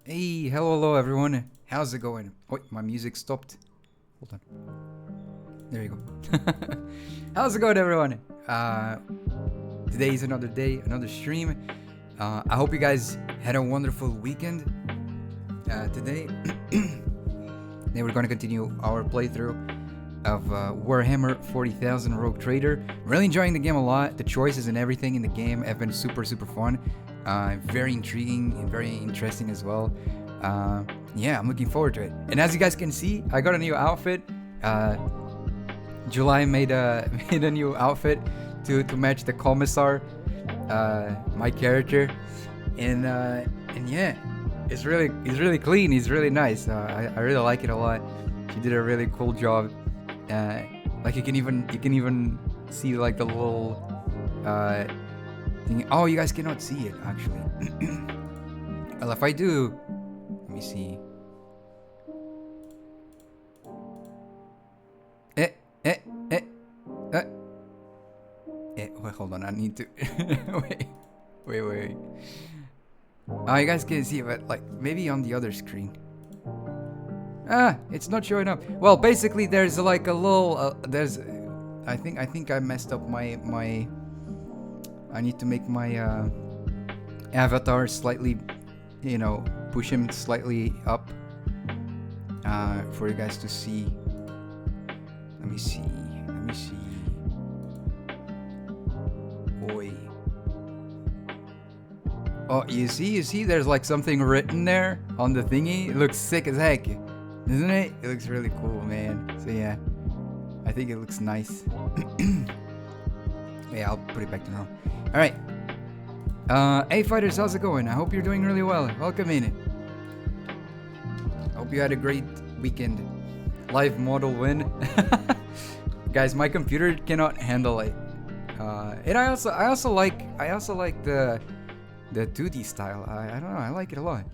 Hey, hello everyone. How's it going? Oh, my music stopped. Hold on. There you go. How's it going, everyone? Today is another day, another stream. I hope you guys had a wonderful weekend. Today, we're gonna continue our playthrough of Warhammer 40,000 Rogue Trader. Really enjoying the game a lot. The choices and everything in the game have been super fun. Very intriguing and very interesting as well. Yeah, I'm looking forward to it. And as you guys can see, I got a new outfit. July made a new outfit to match the commissar, my character, and yeah, it's really clean. He's really nice. I really like it a lot. She did a really cool job. Like you can even see like the little thing. Oh, you guys cannot see it actually. Well, if I do, let me see. Wait, hold on. I need to wait. Oh, you guys can see it, but like maybe on the other screen. It's not showing up. Well, basically, there's like a little. There's. I think I messed up my. I need to make my avatar slightly, push him slightly up for you guys to see. Let me see. Oi. Oh, you see, there's like something written there on the thingy. It looks sick as heck, isn't it? It looks really cool, man. So yeah, I think it looks nice. Yeah, I'll put it back to normal. All right. Hey fighters, how's it going? I hope you're doing really well. Welcome in. Hope you had a great weekend. Live model win. Guys, my computer cannot handle it. And I also like the 2D style. I don't know. I like it a lot.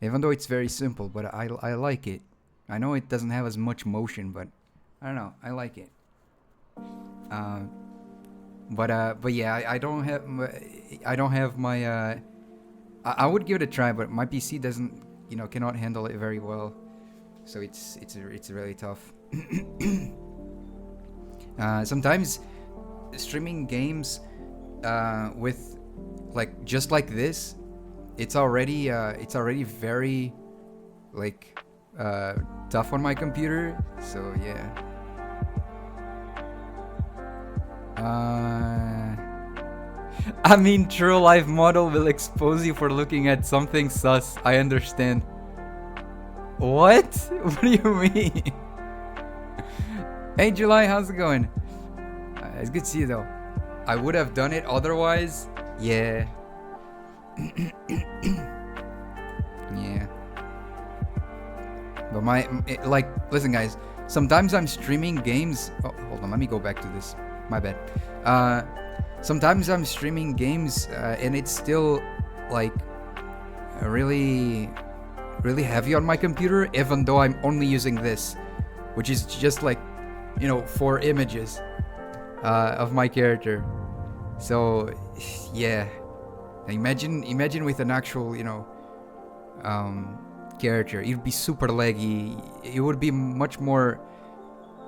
Even though it's very simple, but I like it. I know it doesn't have as much motion, but I don't know. I like it. But yeah, I don't have my. I would give it a try, but my PC doesn't, cannot handle it very well. So it's really tough. Sometimes streaming games with just like this, it's already very tough on my computer. So yeah. I mean, true life model will expose you for looking at something sus. I understand. What? What do you mean? Hey July, how's it going? It's good to see you though. I would have done it otherwise. Yeah. Yeah. But listen guys, sometimes I'm streaming games. Oh, hold on, let me go back to this. My bad. Sometimes I'm streaming games and it's still really heavy on my computer, even though I'm only using this, which is just 4 images of my character. So yeah, imagine with an actual character, it'd be super laggy. It would be much more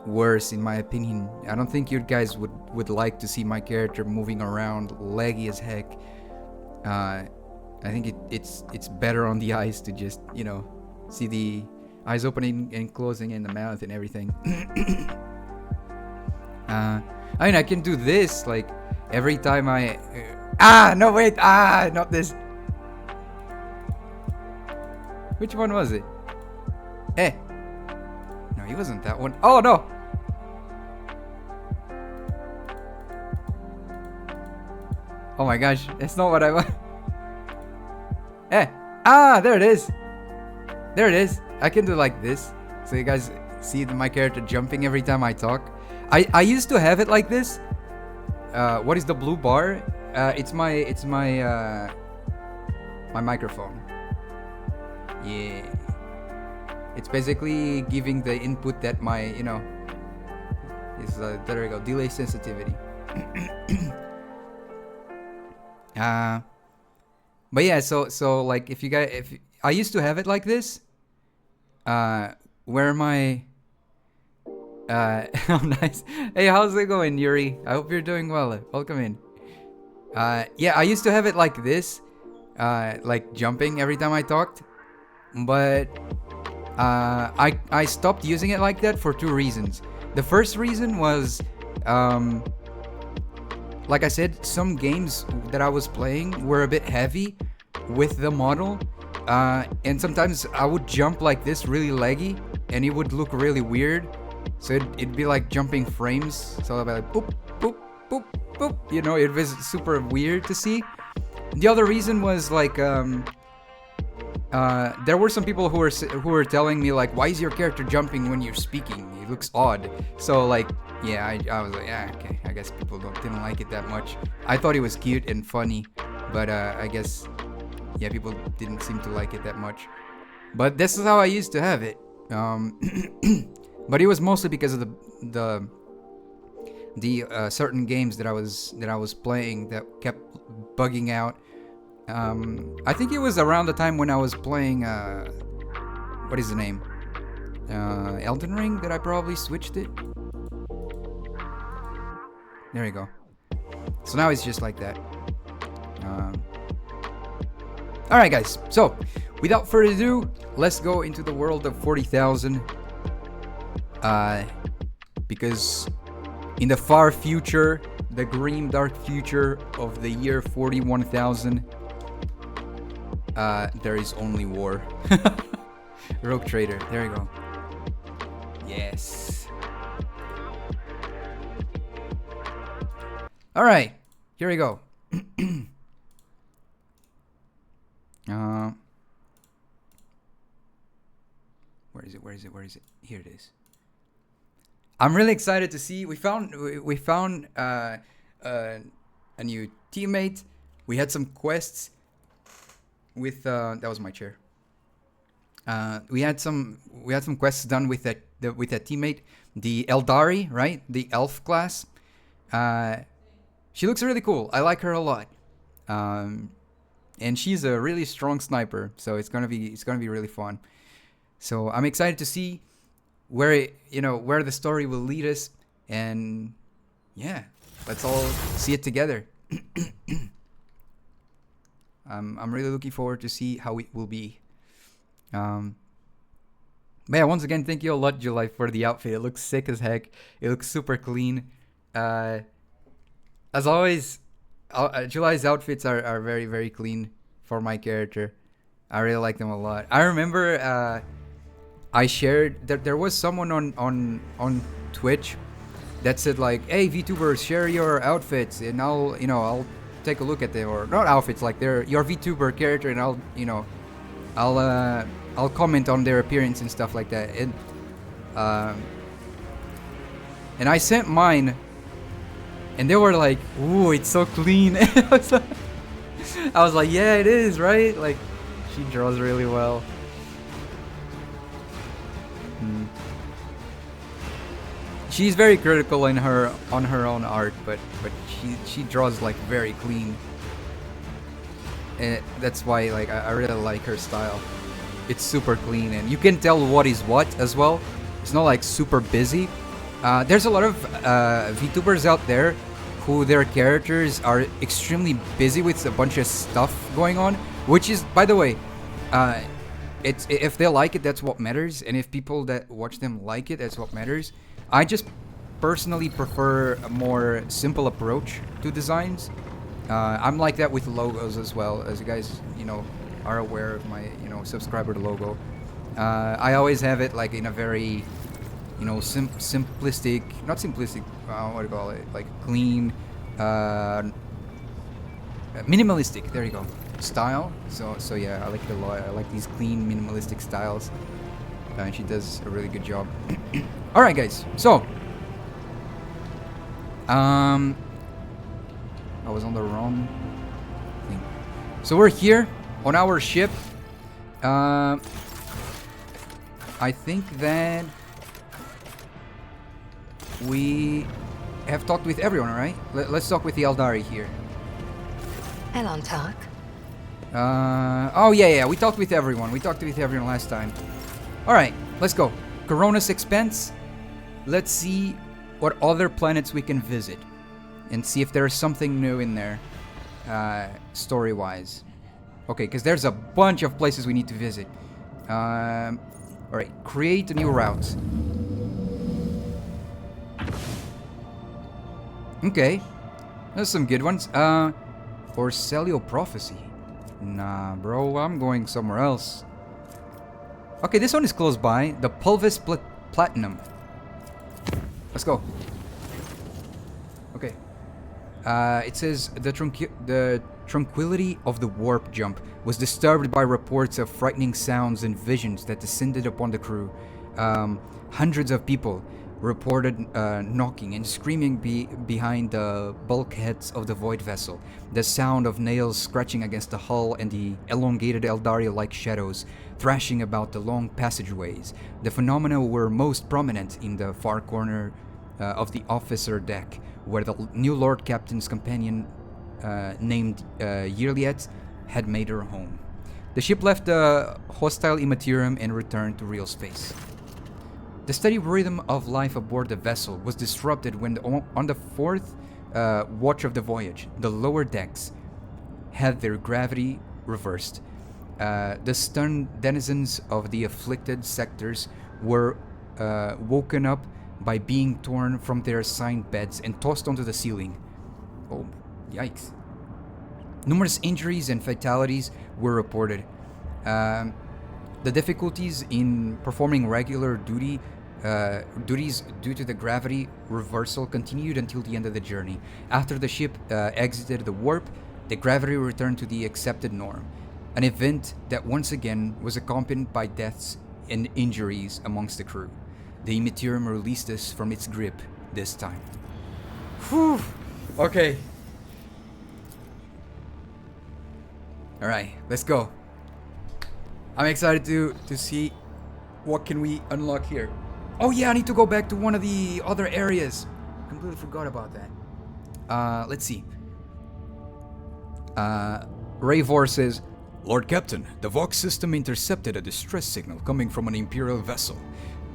worse in my opinion. I don't think you guys would like to see my character moving around laggy as heck. I think it's better on the eyes to just see the eyes opening and closing and the mouth and everything. I mean, I can do this every time I no wait, not this. Which one was it? No, he wasn't that one. Oh no. Oh my gosh, it's not what I want. There it is. There it is. I can do like this, so you guys see my character jumping every time I talk. I used to have it like this. What is the blue bar? It's my microphone. Yeah. It's basically giving the input that my is there we go, delay sensitivity. But yeah, so like if you guys, if I used to have it like this, where my oh nice. Hey, how's it going, Yuri? I hope you're doing well. Welcome in. Yeah, I used to have it like this, like jumping every time I talked, but I stopped using it like that for two reasons. The first reason was, like I said, some games that I was playing were a bit heavy with the model, and sometimes I would jump like this, really laggy, and it would look really weird. So it'd be like jumping frames. So I'd be like boop, boop, boop, boop. You know, it was super weird to see. The other reason was like, there were some people who were telling me like, why is your character jumping when you're speaking? It looks odd. So like, yeah, I was like, yeah, okay. I guess people didn't like it that much. I thought it was cute and funny, but I guess, yeah, people didn't seem to like it that much. But this is how I used to have it. But it was mostly because of the certain games that I was playing that kept bugging out. I think it was around the time when I was playing what is the name? Elden Ring that I probably switched it. There you go. So now it's just like that. Alright guys, so without further ado, let's go into the world of 40,000. Because in the far future, the grim dark future of the year 41,000, there is only war. Rogue Trader, there you go. Yes. Alright, here we go. Where is it? Here it is. I'm really excited to see. We found a new teammate. We had some quests with that was my chair. We had some quests done with that teammate, the Eldari, right? The elf class. She looks really cool. I like her a lot. And she's a really strong sniper, so it's gonna be really fun. So I'm excited to see where the story will lead us, and yeah, let's all see it together. I'm really looking forward to see how it will be. But yeah, once again, thank you a lot, July, for the outfit. It looks sick as heck. It looks super clean. As always, July's outfits are very, very clean for my character. I really like them a lot. I remember I shared that there was someone on Twitch that said like, hey VTubers, share your outfits and I'll take a look at them, or not outfits, like your VTuber character, and I'll comment on their appearance and stuff like that. And I sent mine, and they were like, ooh, it's so clean. I was like, yeah, it is, right? Like, she draws really well. She's very critical on her own art, but she draws like very clean. And that's why like I really like her style. It's super clean, and you can tell what is what as well. It's not like super busy. There's a lot of VTubers out there who their characters are extremely busy with a bunch of stuff going on, which is, by the way, if they like it, that's what matters, and if people that watch them like it, that's what matters. I just personally prefer a more simple approach to designs. I'm like that with logos as well, as you guys are aware of my subscriber logo. I always have it like in a very simplistic, not simplistic, what do you call it, like clean, minimalistic, there you go, style. So yeah, I like it a lot. I like these clean minimalistic styles, and she does a really good job. All right guys, so I was on the wrong thing. So we're here on our ship. I think that we have talked with everyone, right? Let's talk with the Eldari here. Elon Talk. Oh, yeah. We talked with everyone. We talked with everyone last time. Alright, let's go. Koronus Expanse. Let's see what other planets we can visit. And see if there's something new in there. Story-wise. Okay, because there's a bunch of places we need to visit. Alright, create a new route. Okay. There's some good ones. Orcelio Prophecy. Nah, bro, I'm going somewhere else. Okay, this one is close by. The Pulvis Platinum. Let's go. Okay. It says the tranquility of the warp jump was disturbed by reports of frightening sounds and visions that descended upon the crew. Hundreds of people reported knocking and screaming behind the bulkheads of the void vessel. The sound of nails scratching against the hull and the elongated Eldaria-like shadows thrashing about the long passageways. The phenomena were most prominent in the far corner of the officer deck, where the new Lord Captain's companion named Yirliet had made her home. The ship left the hostile Imperium and returned to real space. The steady rhythm of life aboard the vessel was disrupted when, on the fourth watch of the voyage, the lower decks had their gravity reversed. The stunned denizens of the afflicted sectors were woken up by being torn from their assigned beds and tossed onto the ceiling. Oh, yikes. Numerous injuries and fatalities were reported. The difficulties in performing regular duties due to the gravity reversal continued until the end of the journey. After the ship exited the warp, the gravity returned to the accepted norm, an event that once again was accompanied by deaths and injuries amongst the crew. The Imperium released us from its grip this time. Whew. Okay. Alright, let's go. I'm excited to see what can we unlock here. Oh yeah, I need to go back to one of the other areas. Completely forgot about that. Let's see. Rayvor says, Lord Captain, the Vox system intercepted a distress signal coming from an Imperial vessel.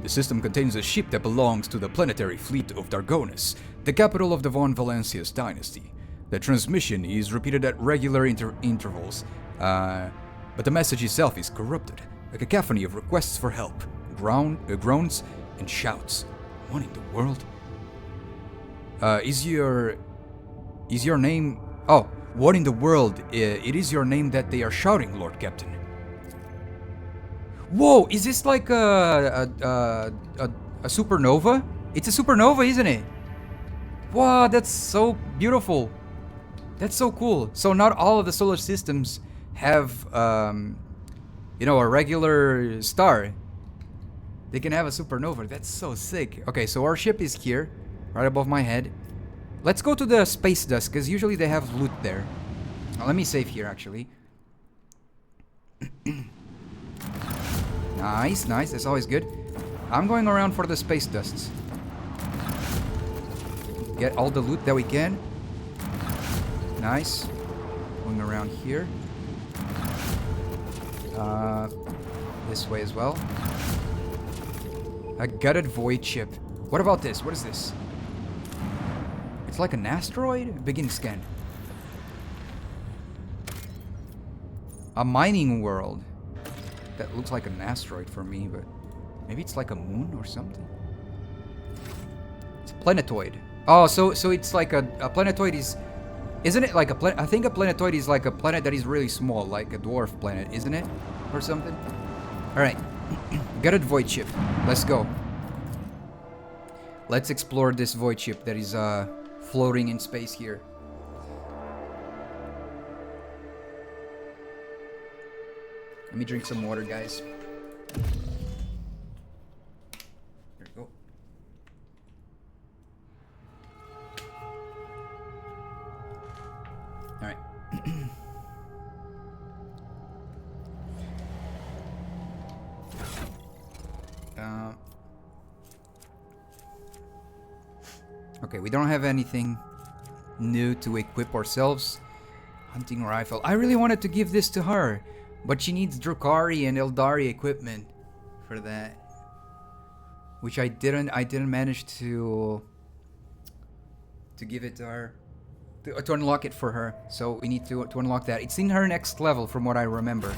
The system contains a ship that belongs to the planetary fleet of Dargonus, the capital of the Von Valencius dynasty. The transmission is repeated at regular intervals, but the message itself is corrupted, a cacophony of requests for help, groans, and shouts. What in the world? Is your name... Oh, what in the world? It is your name that they are shouting, Lord Captain. Whoa, is this like a supernova? It's a supernova, isn't it? Wow, that's so beautiful. That's so cool. So not all of the solar systems have, you know, a regular star. They can have a supernova. That's so sick. Okay, so our ship is here, right above my head. Let's go to the space dust, because usually they have loot there. Now, let me save here, actually. Nice, nice. That's always good. I'm going around for the space dusts. Get all the loot that we can. Nice. Going around here. This way as well. A gutted void ship. What about this? What is this? It's like an asteroid? Begin scan. A mining world. That looks like an asteroid for me, but maybe it's like a moon or something. It's a planetoid. Oh, so it's like a planetoid is... Isn't it like a planet? I think a planetoid is like a planet that is really small, like a dwarf planet, isn't it? Or something? Alright. Gutted void ship. Let's go. Let's explore this void ship that is floating in space here. Let me drink some water, guys. There we go. Alright. Okay, we don't have anything new to equip ourselves. Hunting rifle. I really wanted to give this to her, but she needs Drukhari and Eldari equipment for that, which I didn't manage to give it to her, to unlock it for her. So we need to unlock that. It's in her next level from what I remember.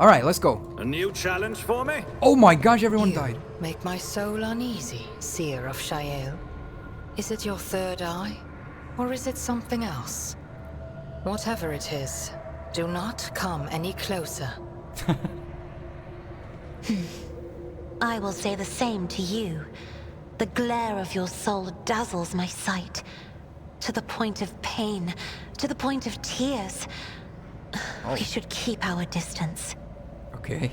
All right, let's go. A new challenge for me? Oh my gosh, everyone died. Make my soul uneasy, seer of Shael. Is it your third eye? Or is it something else? Whatever it is, do not come any closer. I will say the same to you. The glare of your soul dazzles my sight. To the point of pain, to the point of tears. Oh. We should keep our distance. Okay.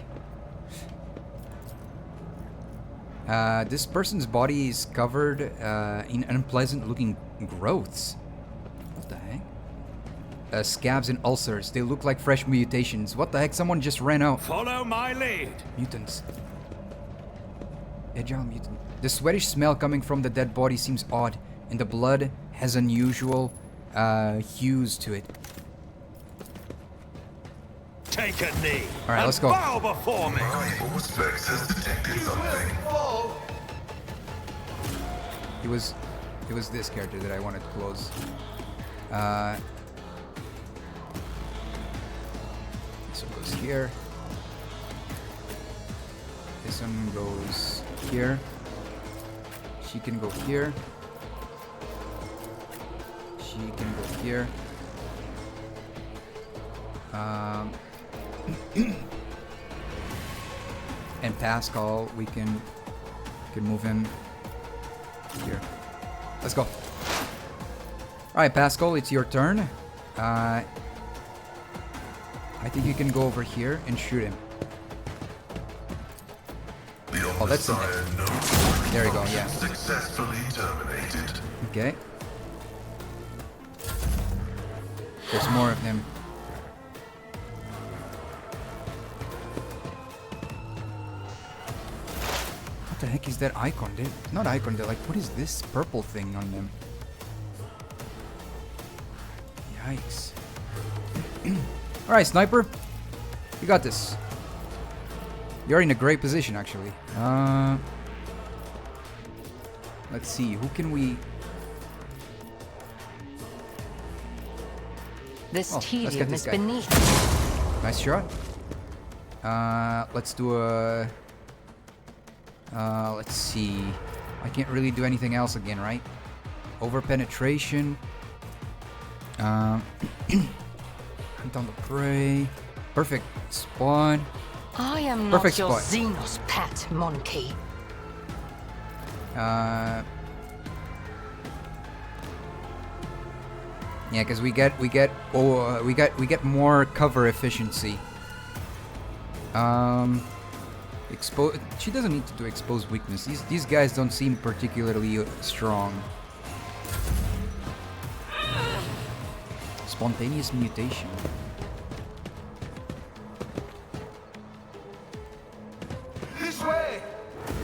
This person's body is covered in unpleasant-looking growths. What the heck? Scabs and ulcers. They look like fresh mutations. What the heck? Someone just ran out. Follow my lead. Mutants. Agile mutant. The sweatish smell coming from the dead body seems odd, and the blood has unusual hues to it. Take a knee. All right, let's go. Bow before me. My Auspex has detected something. It was this character that I wanted to close. This one goes here. This one goes here. She can go here. She can go here. And Pascal, we can move him here. Let's go. All right, Pascal, it's your turn. I think you can go over here and shoot him. Oh, that's in there. There we go. Yeah. Successfully terminated. Okay. There's more of them. What the heck is that icon? Not icon, they're like, what is this purple thing on them? Yikes. Alright, sniper. You got this. You're in a great position, actually. Let's see, who can we... This let's tedium get this is guy. beneath. Nice shot. Let's do a... let's see. I can't really do anything else again, right? Over penetration. Hunt down the prey. Perfect spot. I am Perfect not your spot. Xenos pet, monkey. Yeah, because we get more cover efficiency. She doesn't need to do exposed weakness. These guys don't seem particularly strong. Spontaneous mutation. This way.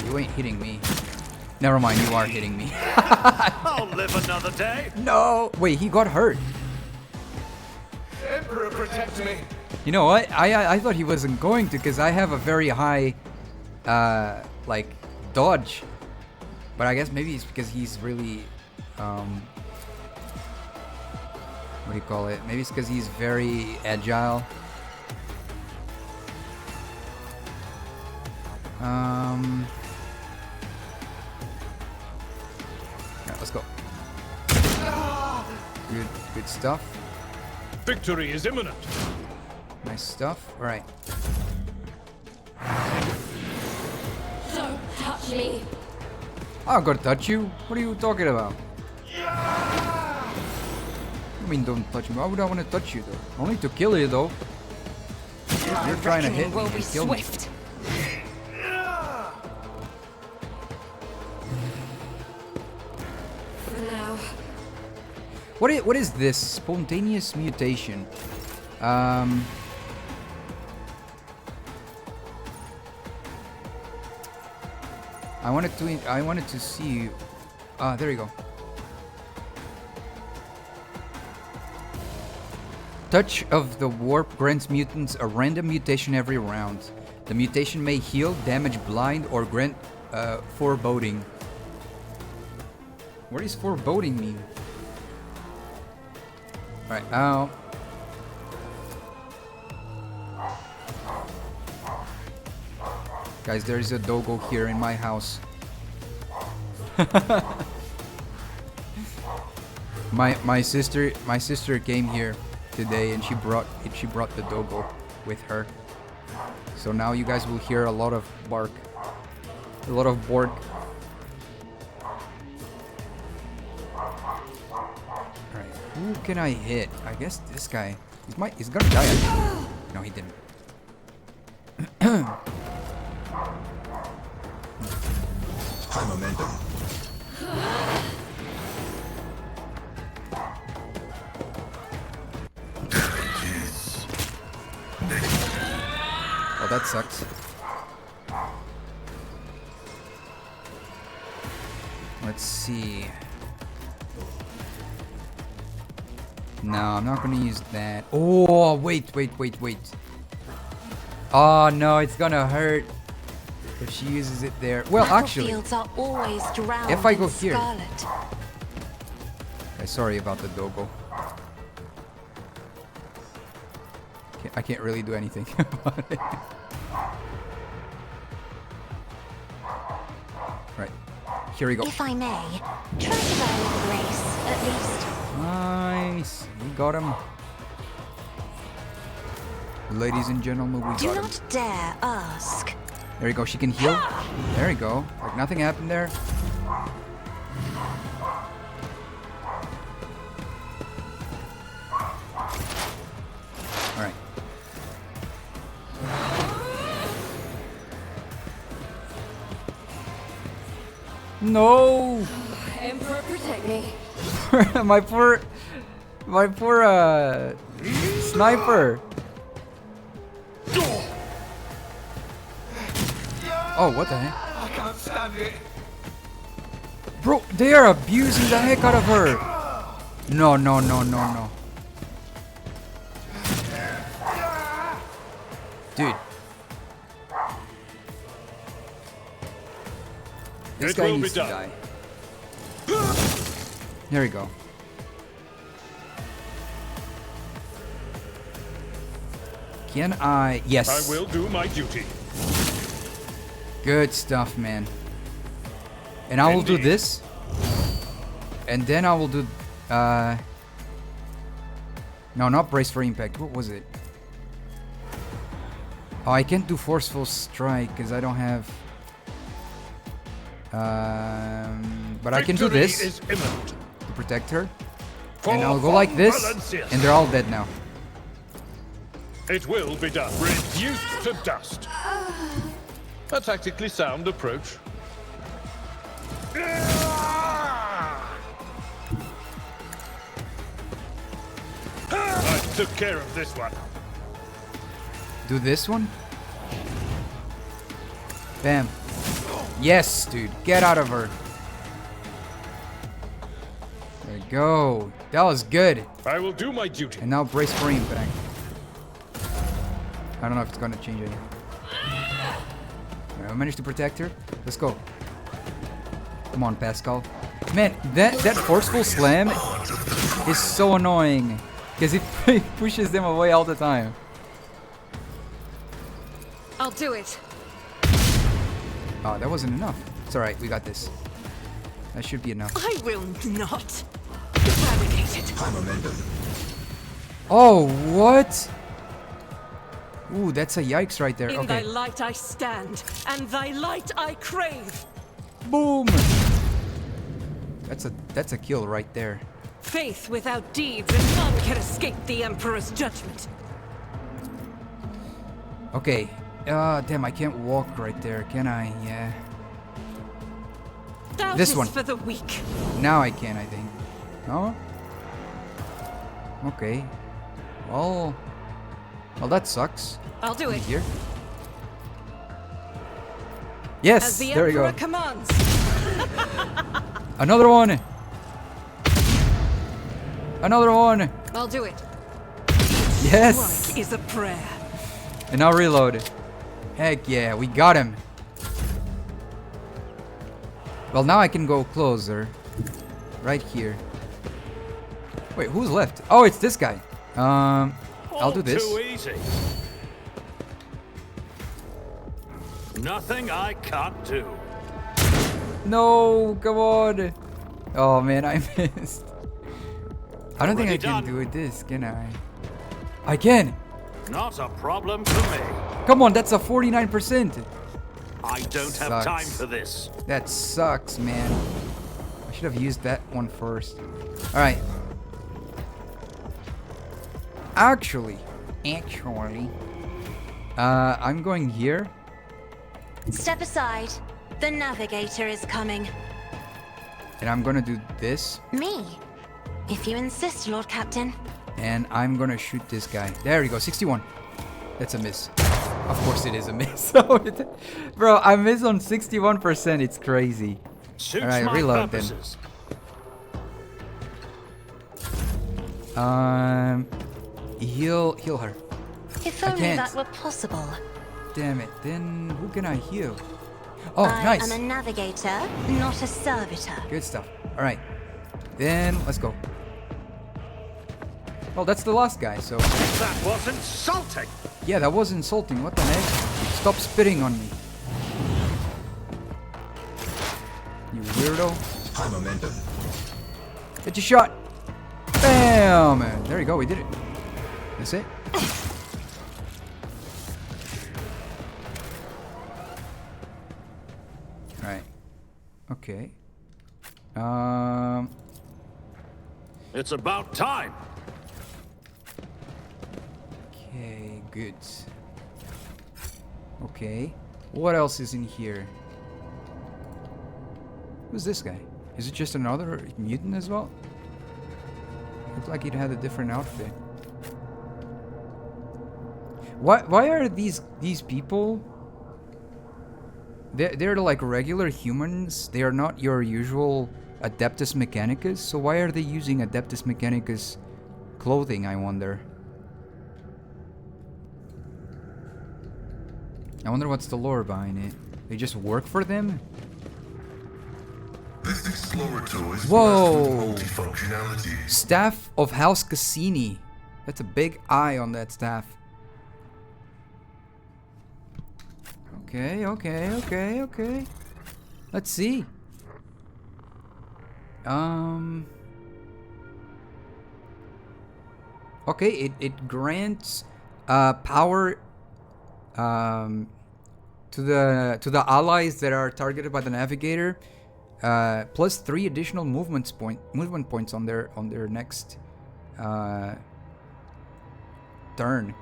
You ain't hitting me. Never mind, you are hitting me. I'll live another day. No! Wait, he got hurt. Emperor, protect me. You know what? I thought he wasn't going to, because I have a very high, like, dodge. But I guess maybe it's because he's really, what do you call it? Maybe it's because he's very agile. Yeah, let's go. Good stuff. Victory is imminent. Nice stuff. All right. Don't touch me. I'm gonna touch you. What are you talking about? I mean, don't touch me. Why would I want to touch you, though? Only to kill you, though. You're trying to hit me will and be kill me. swift. For now. What is this? Spontaneous mutation. I wanted to see. There you go. Touch of the Warp grants mutants a random mutation every round. The mutation may heal, damage, blind, or grant foreboding. What does foreboding mean? Alright, now. Guys, there is a doggo here in my house. my sister came here today and she brought the doggo with her. So now you guys will hear a lot of bark. A lot of bork. Alright, who can I hit? I guess this guy. He's gonna die, I think. No, he didn't. High momentum. Damages. Oh, that sucks. Let's see. No, I'm not gonna use that. Oh, wait. Oh, no, it's gonna hurt if she uses it there. Well, actually, Battlefields are always drowned if I go in here. scarlet. Okay, sorry about the doggo. I can't really do anything about it. Right, here we go. If I may, try to die with grace, at least. Nice, we got him. Ladies and gentlemen, we Do got him. not dare ask. There you go, she can heal. There you go. Like nothing happened there. Alright. No! Emperor, protect me. my poor sniper. Oh, what the heck? I can't stand it. Bro, they are abusing the heck out of her. No. Dude. This It guy will be needs to done. die. There we go. Can I? Yes. I will do my duty. Good stuff, man. And I will do Indeed. this. And then I will do... No, not brace for impact. What was it? Oh, I can't do forceful strike because I don't have... but I can do Victory this is imminent. to protect her. For And I'll go like this. Valencius. And they're all dead now. It will be done. Reduced to dust. A tactically sound approach. I took care of this one. Do this one. Bam. Yes, dude. Get out of her. There you go. That was good. I will do my duty. And now brace for impact. I don't know if it's gonna change anything. I managed to protect her. Let's go. Come on, Pascal. Man, that forceful slam is so annoying. Because it pushes them away all the time. I'll do it. Oh, that wasn't enough. It's alright, we got this. That should be enough. I will not fabricate it. High momentum. Oh, what? Ooh, that's a yikes right there. In thy Okay. light I stand, and thy light I crave. Boom! That's a kill right there. Faith without deeds, and none can escape the Emperor's judgment. Okay. Damn, I can't walk right there, can I? Yeah. Doubt This is one. for the weak. Now I can, I think. No? Okay. Well, that sucks. I'll do it. Here. As Yes, the there we Emperor go. commands. Another one. Another one. I'll do it. Yes! Strike is a prayer. And now reload. Heck yeah, we got him. Well, now I can go closer. Right here. Wait, who's left? Oh, it's this guy. I'll do this. Too easy. Nothing I can't do. No, come on. Oh man, I missed. I don't think I Already can done. do it this, can I? I can. Not a problem for me. Come on, that's a 49%. I don't have time Sucks. for this. That sucks, man. I should have used that one first. Alright. Actually, I'm going here. Step aside. The navigator is coming. And I'm gonna do this. Me? If you insist, Lord Captain. And I'm gonna shoot this guy. There we go, 61. That's a miss. Of course it is a miss. Bro, I miss on 61%. It's crazy. Suits Alright, my reload then. purposes. Heal her. If I only can't. that were possible. Damn it. Then who can I heal? Oh, I nice. am a navigator, not a servitor. Good stuff. Alright. Then let's go. Well, that's the last guy, so That was insulting. yeah, that was insulting. What the heck? Stop spitting on me. You weirdo. High momentum. Get your shot. Bam! There you go, we did it. That's it. Alright. Okay. It's about time. Okay, good. Okay. What else is in here? Who's this guy? Is it just another mutant as well? Looked like it had a different outfit. Why are these people? They're like regular humans. They are not your usual Adeptus Mechanicus. So why are they using Adeptus Mechanicus clothing, I wonder? I wonder what's the lore behind it. They just work for them? This explorator is Whoa! blessed with multifunctionality. Staff of House Cassini. That's a big eye on that staff. Okay. Let's see. Okay, it grants power to the allies that are targeted by the navigator, plus 3 additional movement points on their next turn.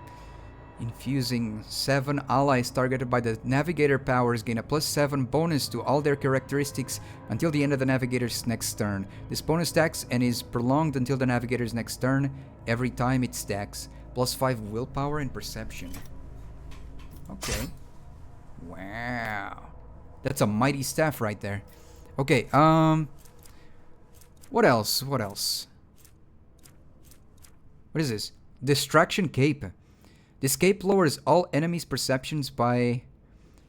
Infusing 7 allies targeted by the navigator powers gain a +7 bonus to all their characteristics until the end of the navigator's next turn. This bonus stacks and is prolonged until the navigator's next turn every time it stacks. +5 willpower and perception. Okay. Wow. That's a mighty staff right there. Okay, what else? What is this? Distraction Cape. This cape lowers all enemies' perceptions by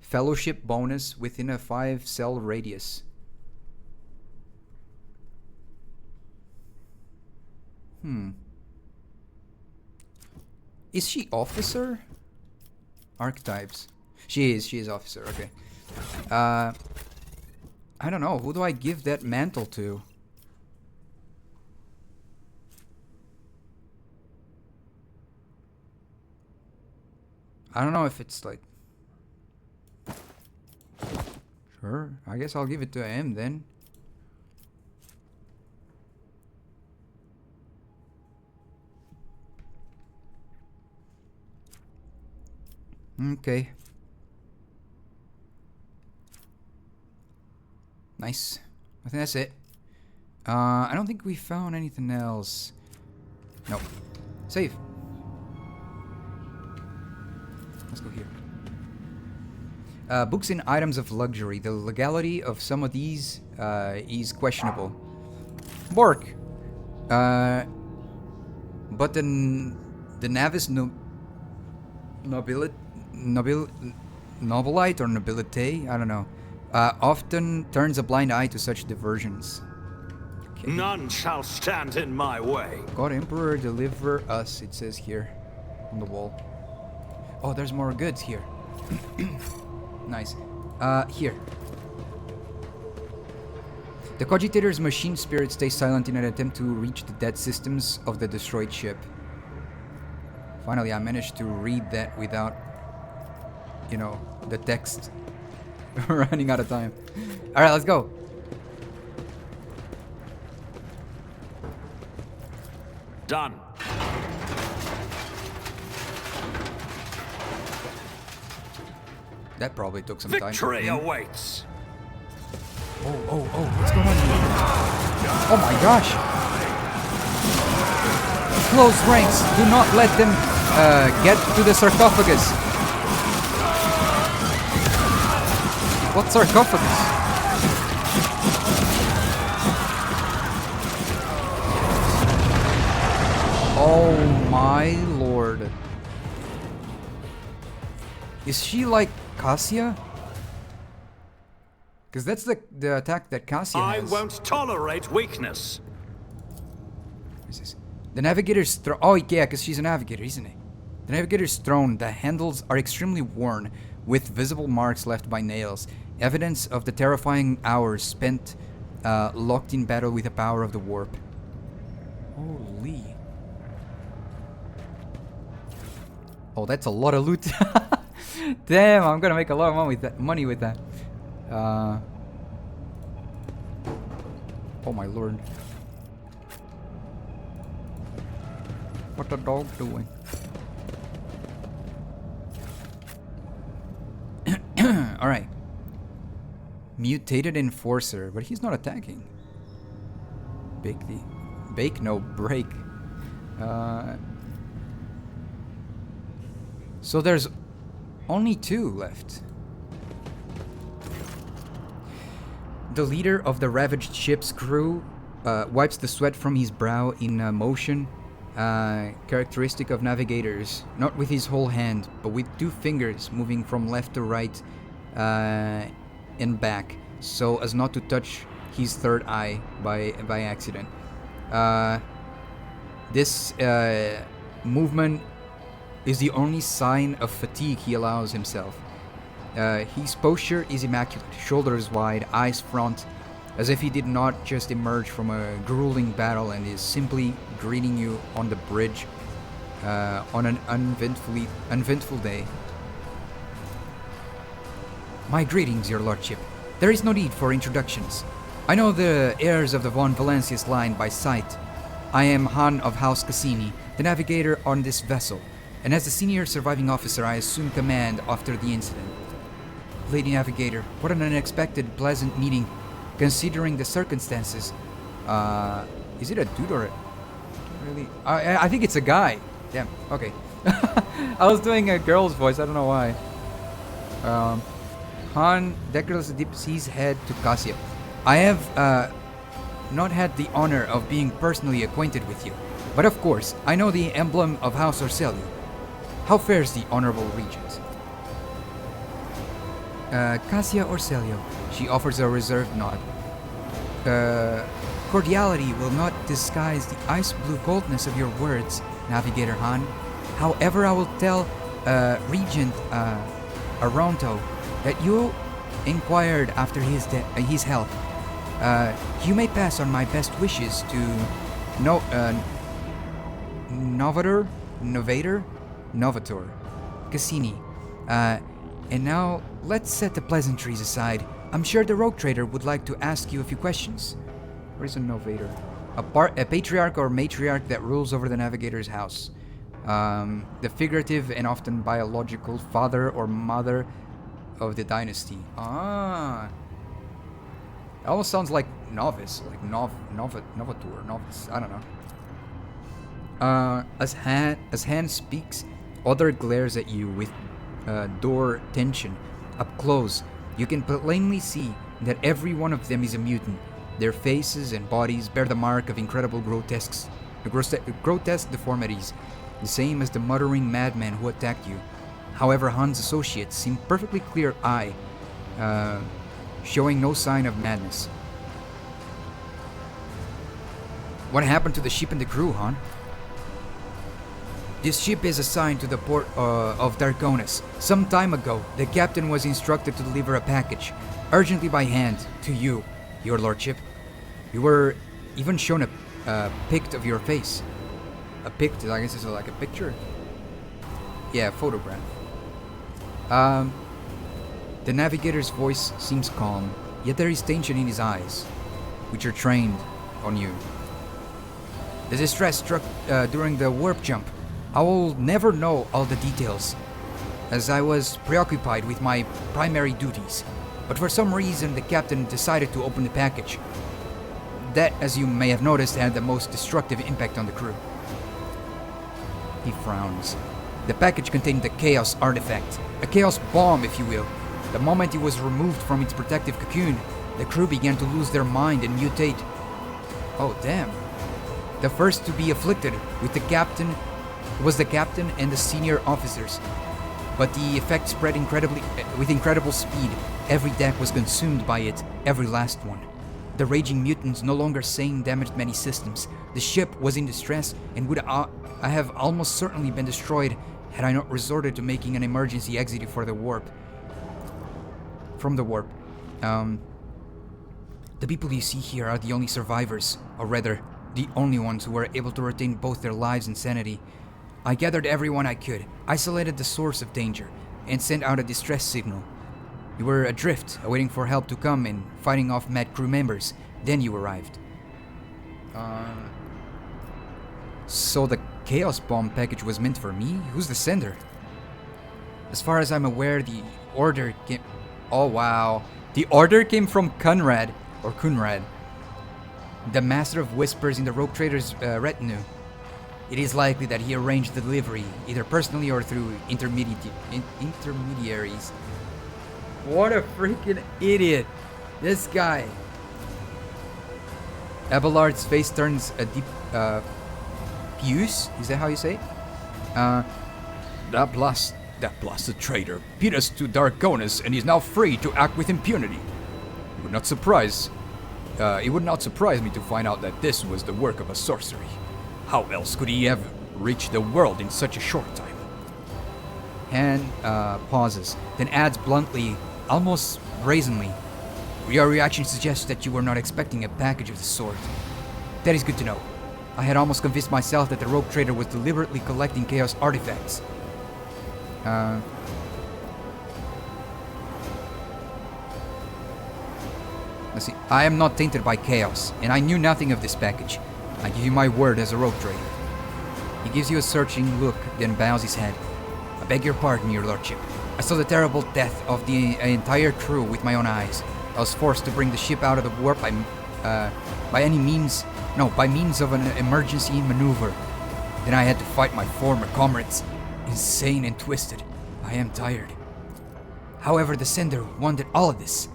fellowship bonus within a 5-cell radius. Is she officer? Archetypes. She is officer, okay. I don't know, who do I give that mantle to? I don't know if it's like... Sure, I guess I'll give it to him then. Okay. Nice. I think that's it. I don't think we found anything else. Nope. Save. Let's go here. Books and items of luxury. The legality of some of these is questionable. Bork. But the The Navis nobilite or nobilite, I don't know, often turns a blind eye to such diversions. Okay. None shall stand in my way. God Emperor, deliver us, it says here on the wall. Oh, there's more goods here. Nice. Here. The Cogitator's machine spirit stays silent in an attempt to reach the dead systems of the destroyed ship. Finally, I managed to read that without, you know, the text running out of time. Alright, let's go. Done. That probably took some Victory time. awaits. Oh, what's going on here? Oh my gosh! Close ranks, do not let them get to the sarcophagus. What sarcophagus? Oh my lord. Is she like Cassia? Because that's the attack that Cassia has. I won't tolerate weakness. What is this? The Navigator's throne. Oh, yeah, because she's a Navigator, isn't it? The Navigator's throne. The handles are extremely worn, with visible marks left by nails. Evidence of the terrifying hours spent locked in battle with the power of the warp. Holy. Oh, that's a lot of loot. Damn, I'm gonna make a lot of money with that. Oh my lord. What the dog doing? Alright. Mutated Enforcer, but he's not attacking. Break. So there's only 2 left. The leader of the ravaged ship's crew wipes the sweat from his brow in motion, characteristic of navigators, not with his whole hand, but with 2 fingers moving from left to right and back, so as not to touch his third eye by accident. This movement is the only sign of fatigue he allows himself. His posture is immaculate, shoulders wide, eyes front, as if he did not just emerge from a grueling battle and is simply greeting you on the bridge on an uneventful day. My greetings, your lordship. There is no need for introductions. I know the heirs of the von Valancius line by sight. I am Han of House Cassini, the navigator on this vessel, and as the senior surviving officer, I assume command after the incident. Lady Navigator, what an unexpected, pleasant meeting, considering the circumstances. Is it a dude or a... Really? I think it's a guy. Damn, okay. I was doing a girl's voice, I don't know why. Han decorously dips his head to Cassia. I have not had the honor of being personally acquainted with you, but of course, I know the emblem of House Orcelio. How fares the Honorable Regent? Cassia Orcelio. She offers a reserved nod. Cordiality will not disguise the ice-blue coldness of your words, Navigator Han. However, I will tell Regent Aronto that you inquired after his health. You may pass on my best wishes to Novator, Cassini. And now, let's set the pleasantries aside. I'm sure the rogue trader would like to ask you a few questions. What is a Novator? A patriarch or matriarch that rules over the navigator's house. The figurative and often biological father or mother of the dynasty. Ah. It almost sounds like novice, like novator, novice, I don't know. As Han speaks, Other glares at you with door tension. Up close, you can plainly see that every one of them is a mutant. Their faces and bodies bear the mark of incredible grotesque deformities. the same as the muttering madman who attacked you. However, Han's associates seem perfectly clear-eyed, showing no sign of madness. What happened to the ship and the crew, Han? This ship is assigned to the port of Koronus. Some time ago, the captain was instructed to deliver a package, urgently by hand, to you, your lordship. You were even shown a pic of your face. A pic, I guess it's like a picture? Yeah, a photograph. The navigator's voice seems calm, yet there is tension in his eyes, which are trained on you. The distress struck during the warp jump. I will never know all the details, as I was preoccupied with my primary duties. But for some reason, the captain decided to open the package. That, as you may have noticed, had the most destructive impact on the crew. He frowns. The package contained the Chaos artifact, a Chaos bomb, if you will. The moment it was removed from its protective cocoon, the crew began to lose their mind and mutate. Oh, damn. The first to be afflicted with the captain was the captain and the senior officers. But the effect spread with incredible speed. Every deck was consumed by it, every last one. The raging mutants no longer sane damaged many systems. The ship was in distress and would have almost certainly been destroyed had I not resorted to making an emergency exit for the warp. From the warp. The people you see here are the only survivors, or rather, the only ones who were able to retain both their lives and sanity. I gathered everyone I could, isolated the source of danger, and sent out a distress signal. You were adrift, awaiting for help to come and fighting off mad crew members. Then you arrived. So the Chaos Bomb package was meant for me? Who's the sender? As far as I'm aware, the order came... Oh, wow. The order came from Kunrad, or Kunrad, the master of whispers in the Rogue Trader's retinue. It is likely that he arranged the delivery, either personally or through intermediaries. What a freaking idiot. This guy. Abelard's face turns a deep... puce? Is that how you say it? That blasted traitor beat us to Koronus and is now free to act with impunity. It would not surprise me to find out that this was the work of a sorcery. How else could he have reached the world in such a short time? Han pauses, then adds bluntly, almost brazenly, "Your reaction suggests that you were not expecting a package of the sort. That is good to know. I had almost convinced myself that the Rogue Trader was deliberately collecting Chaos artifacts. Let's see. I am not tainted by Chaos, and I knew nothing of this package. I give you my word as a Rogue Trader." He gives you a searching look, then bows his head. "I beg your pardon, your lordship. I saw the terrible death of the entire crew with my own eyes. I was forced to bring the ship out of the warp by means of an emergency maneuver. Then I had to fight my former comrades, insane and twisted. I am tired. However, the sender wanted all of this."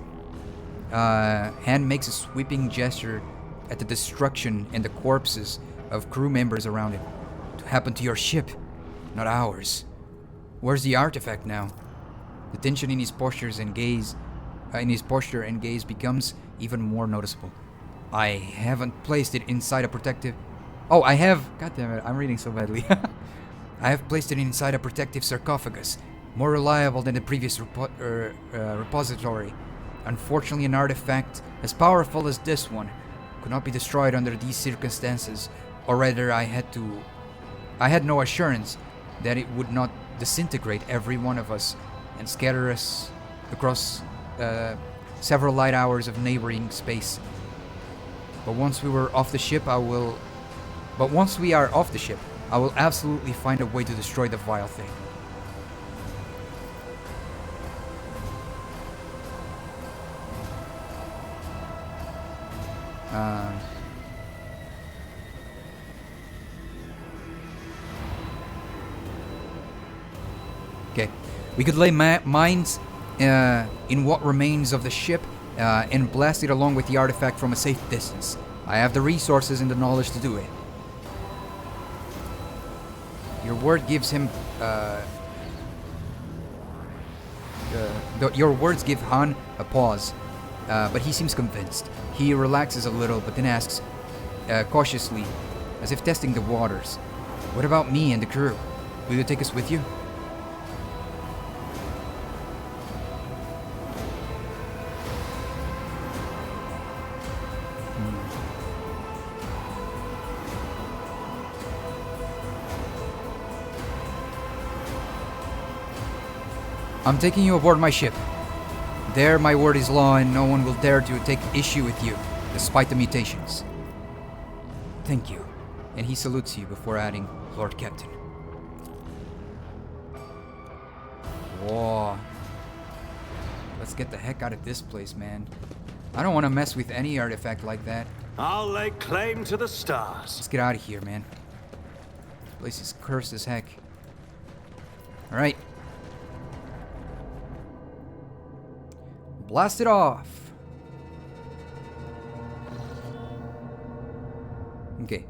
Han makes a sweeping gesture at the destruction and the corpses of crew members around him. "To happen to your ship, not ours. Where's the artifact now?" The tension in his posture and gaze becomes even more noticeable. "I haven't placed it inside a protective... Oh, I have... God damn it, I'm reading so badly. I have placed it inside a protective sarcophagus, more reliable than the previous repository. Unfortunately, an artifact as powerful as this one could not be destroyed under these circumstances, or rather I had no assurance that it would not disintegrate every one of us and scatter us across several light hours of neighboring space. But once we are off the ship, I will absolutely find a way to destroy the vile thing." Okay, we could lay mines in what remains of the ship and blast it along with the artifact from a safe distance. I have the resources and the knowledge to do it. Your word gives him. Your words give Han a pause, but he seems convinced. He relaxes a little, but then asks, cautiously, as if testing the waters, "What about me and the crew? Will you take us with you?" "I'm taking you aboard my ship. There my word is law and no one will dare to take issue with you, despite the mutations." "Thank you." And he salutes you before adding, "Lord Captain." Whoa. Let's get the heck out of this place, man. I don't want to mess with any artifact like that. I'll lay claim to the stars. Let's get out of here, man. This place is cursed as heck. Alright. Blast it off. Okay.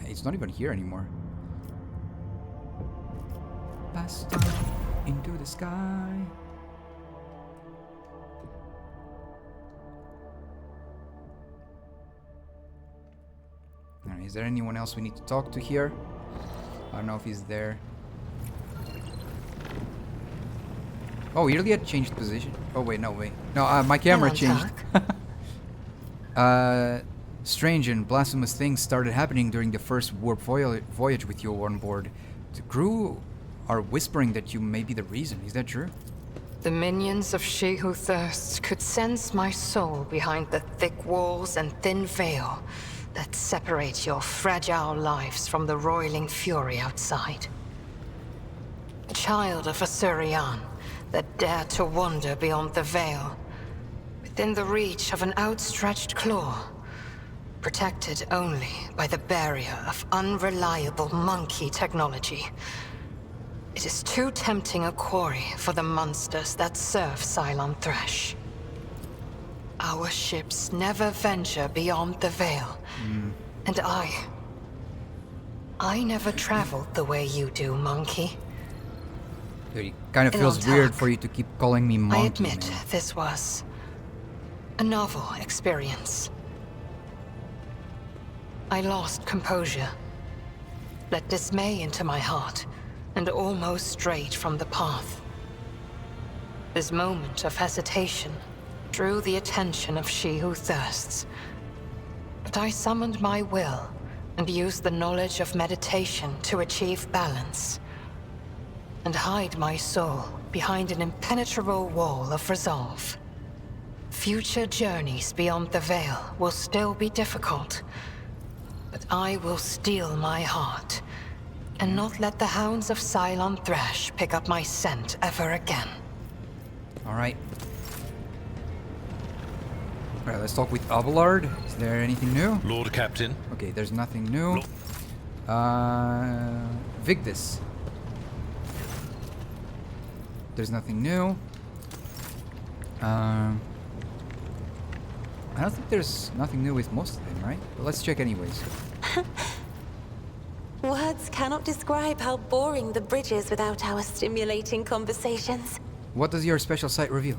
It's not even here anymore. Blast off into the sky. Alright, is there anyone else we need to talk to here? I don't know if he's there. Oh, he really had changed position. Oh, wait, no, wait. No, my camera changed. Strange and blasphemous things started happening during the first warp voyage with you on board. The crew are whispering that you may be the reason. Is that true? The minions of She Who Thirsts could sense my soul behind the thick walls and thin veil that separate your fragile lives from the roiling fury outside. A child of Asurian that dared to wander beyond the veil, within the reach of an outstretched claw, protected only by the barrier of unreliable monkey technology. It is too tempting a quarry for the monsters that serve Cylon Thresh. Our ships never venture beyond the veil, and I never traveled the way you do, monkey. Dude, it kind of feels weird for you to keep calling me monkey. I admit man. this was a novel experience. I lost composure, let dismay into my heart, and almost strayed from the path. This moment of hesitation drew the attention of She Who Thirsts, but I summoned my will and used the knowledge of meditation to achieve balance, and hide my soul behind an impenetrable wall of resolve. Future journeys beyond the veil will still be difficult, but I will steel my heart and not let the hounds of Cylon Thresh pick up my scent ever again. Alright. Alright, let's talk with Abelard. Is there anything new? Lord Captain. Okay, there's nothing new. Victus. There's nothing new. I don't think there's nothing new with most of them, right? But let's check anyways. Words cannot describe how boring the bridge is without our stimulating conversations. What does your special sight reveal?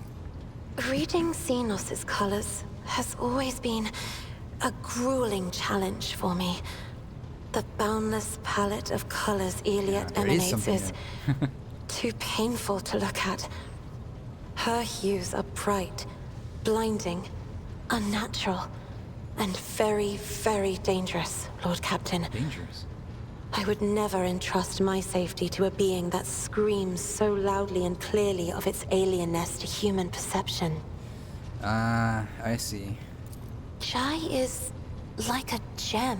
Reading Xenos' colors has always been a grueling challenge for me. The boundless palette of colors Iliad emanates is too painful to look at. Her hues are bright, blinding, unnatural, and very, very dangerous, Lord Captain. Dangerous? I would never entrust my safety to a being that screams so loudly and clearly of its alienness to human perception. I see. Jai is like a gem.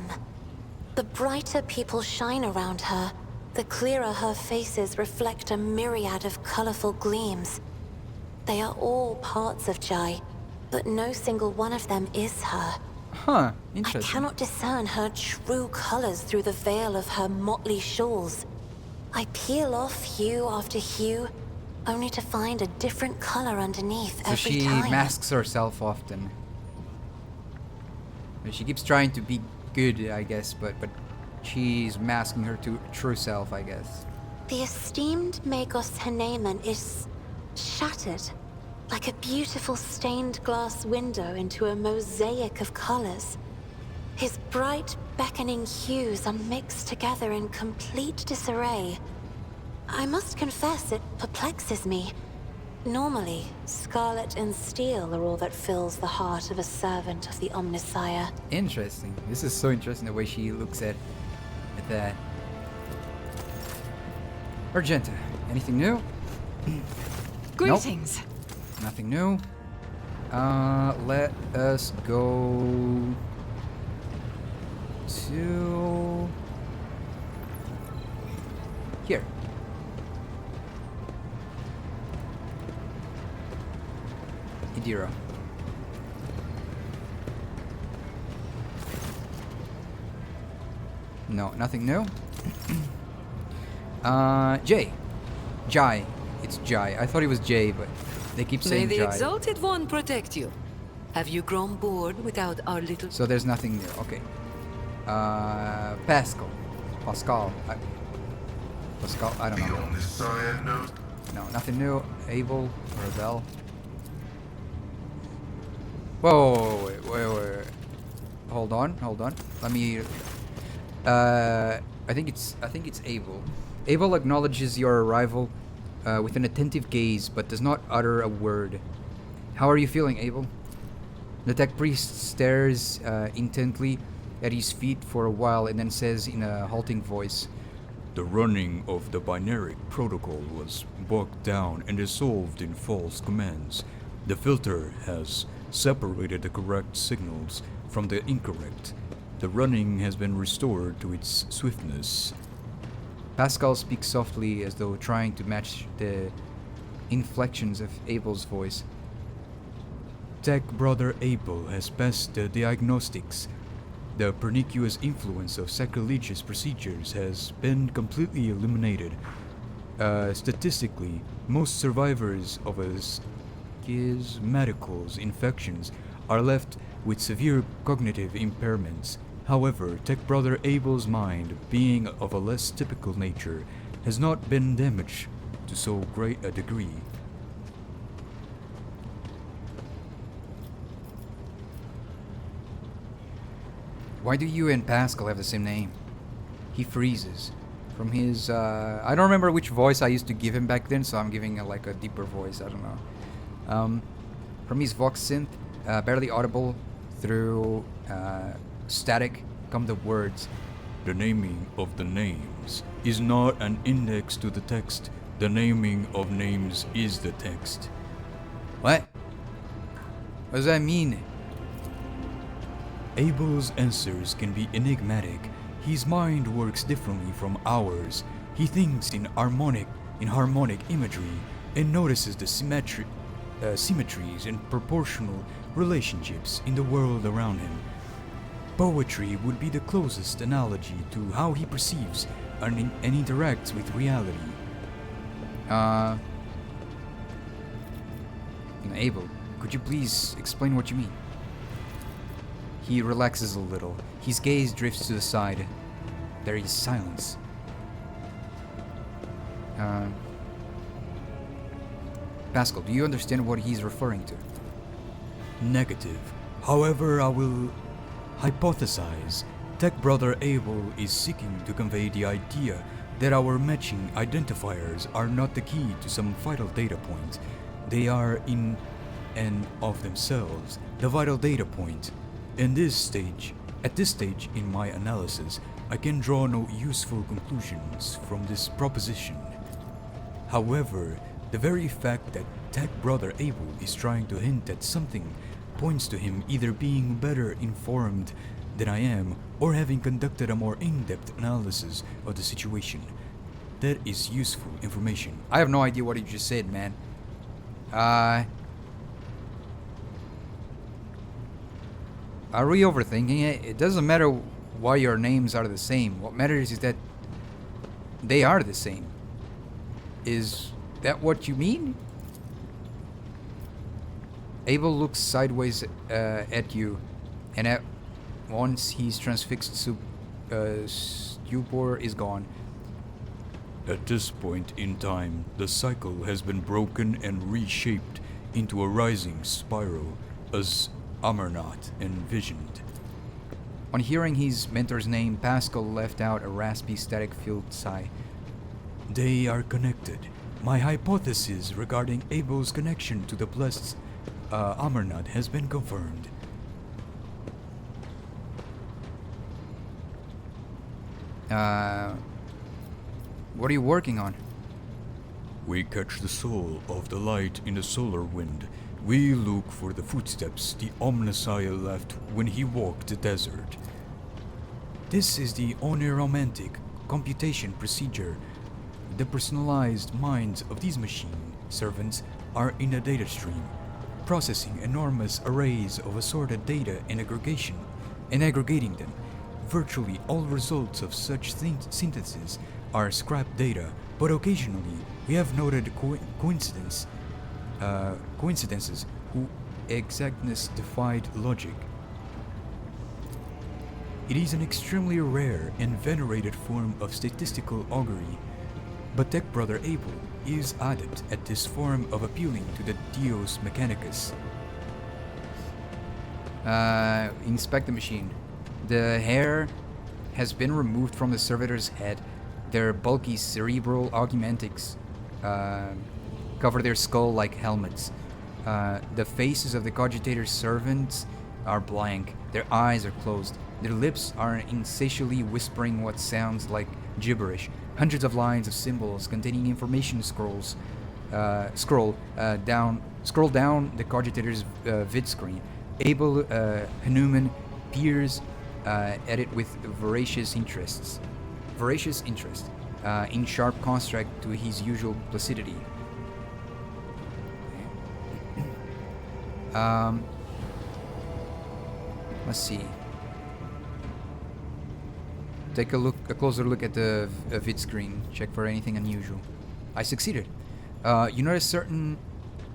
The brighter people shine around her, the clearer her faces reflect a myriad of colorful gleams. They are all parts of Jai, but no single one of them is her. Huh, I interesting. cannot discern her true colors through the veil of her motley shawls. I peel off hue after hue, only to find a different color underneath So every she time. masks herself often. She keeps trying to be good, I guess, but she's masking her true self, I guess. The esteemed Magos Haneman is shattered, like a beautiful stained glass window into a mosaic of colors. His bright, beckoning hues are mixed together in complete disarray. I must confess, it perplexes me. Normally, scarlet and steel are all that fills the heart of a servant of the Omnissiah. Interesting. This is so interesting the way she looks at that. Argenta, anything new? Greetings. Nope. Nothing new. Let us go to here. Idira. No, nothing new. Jay. Jai. It's Jai. I thought it was Jay, but they keep saying May the Jai. Exalted One protect you. Have you grown bored without our little... So there's nothing new. Okay. Pascal. Pascal. Pascal. I don't The know. Omnissiah knows. No, nothing new. Abel. Rebel. Whoa, wait. Hold on. Let me. I think it's Abel. Abel acknowledges your arrival with an attentive gaze, but does not utter a word. How are you feeling, Abel? The tech priest stares intently at his feet for a while and then says in a halting voice, The running of the binary protocol was bogged down and dissolved in false commands. The filter has separated the correct signals from the incorrect. The running has been restored to its swiftness. Pascal speaks softly as though trying to match the inflections of Abel's voice. Tech Brother Abel has passed the diagnostics. The pernicious influence of sacrilegious procedures has been completely eliminated. Statistically, most survivors of a schismatical's infections are left with severe cognitive impairments. However, Tech Brother Abel's mind, being of a less typical nature, has not been damaged to so great a degree. Why do you and Pascal have the same name? He freezes. From his, I don't remember which voice I used to give him back then, so I'm giving like a deeper voice, I don't know. From his vox synth, barely audible through static, come the words. The naming of the names is not an index to the text. The naming of names is the text. What? What does that mean? Abel's answers can be enigmatic. His mind works differently from ours. He thinks in harmonic imagery and notices the symmetries and proportional relationships in the world around him. Poetry would be the closest analogy to how he perceives and interacts with reality. Abel, could you please explain what you mean? He relaxes a little. His gaze drifts to the side. There is silence. Pascal, do you understand what he's referring to? Negative. However, I will hypothesize. Tech Brother Abel is seeking to convey the idea that our matching identifiers are not the key to some vital data point. They are in and of themselves the vital data point. At this stage in my analysis, I can draw no useful conclusions from this proposition. However, the very fact that Tech Brother Abel is trying to hint at something points to him either being better informed than I am or having conducted a more in-depth analysis of the situation. That is useful information. I have no idea what you just said, man. Are we overthinking it? It doesn't matter why your names are the same. What matters is that they are the same. Is that what you mean? Abel looks sideways at you, and at once he's transfixed stupor is gone. At this point in time, the cycle has been broken and reshaped into a rising spiral, as Amarnath envisioned. On hearing his mentor's name, Pascal let out a raspy, static-filled sigh. They are connected. My hypothesis regarding Abel's connection to the blessed Amarnath has been confirmed. What are you working on? We catch the soul of the light in the solar wind. We look for the footsteps the Omnissiah left when he walked the desert. This is the oniromantic computation procedure. The personalized minds of these machine servants are in a data stream, processing enormous arrays of assorted data and aggregating them. Virtually all results of such synthesis are scrap data, but occasionally we have noted coincidences whose exactness defied logic. It is an extremely rare and venerated form of statistical augury, but Tech Brother Abel is adept at this form of appealing to the Deus Mechanicus. Inspect the machine. The hair has been removed from the servitor's head. Their bulky cerebral augmentics cover their skull like helmets. The faces of the cogitator's servants are blank. Their eyes are closed. Their lips are insatiably whispering what sounds like gibberish. Hundreds of lines of symbols containing information scroll down the cogitator's vid screen. Abel Hanuman peers at it with voracious interest, in sharp contrast to his usual placidity. Let's see. Take a closer look at the vid screen. Check for anything unusual. I succeeded. You notice certain